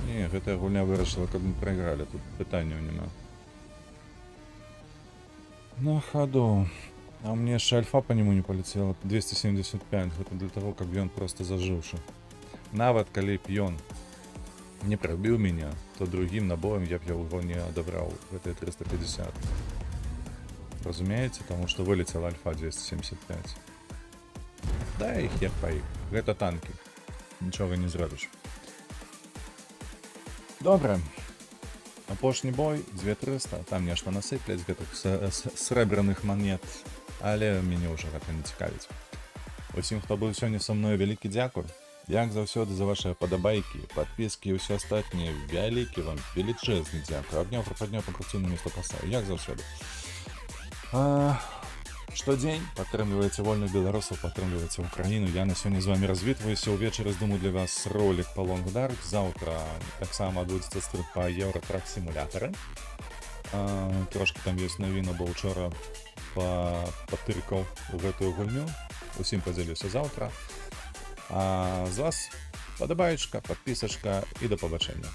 Не, гэта гульня вырашила, каб мы прайгралі, тут пытанняў няма. На ходу. А мне яшчэ альфа по нему не полетела, 275, гэта для того, каб ён просто зажыўшы. Нават калі б ён не пробіў меня, то другим набоем я б его не адабраў, гэта 350. Разумееце, потому что вылетела альфа 275. Да, их я поих. Это танки. Нічого не зробиш. Добре. Апошні бой, 2300. Там нешта насыпляць гэтых срэбраных монет. Але мяне ўжо гэта не цікавіць. Усім, хто быў сёння са мной, вялікі дзякуй. Як заўсёды за ваши падабайкі, подписки і ўсё астатняе. Вялікі вам, велічэзны дзякуй. Абняў, прападняў, пакруціў на место пасаю. Як заўсёды. Штодзень падтрымліваеце вольных беларусаў, падтрымліваеце Украіну. Я на сёння з вами развітваюся. Увечары здумаю для вас ролик по Long Dark. Заўтра таксама адбудзецца стрым па Еўратрак сімулятары. Трошки там ёсць навіна, бо ўчора патыркаў у гэтую гульню. Усім падзялюся заўтра. А з вас Подобаєчка, підписочка і до побачення.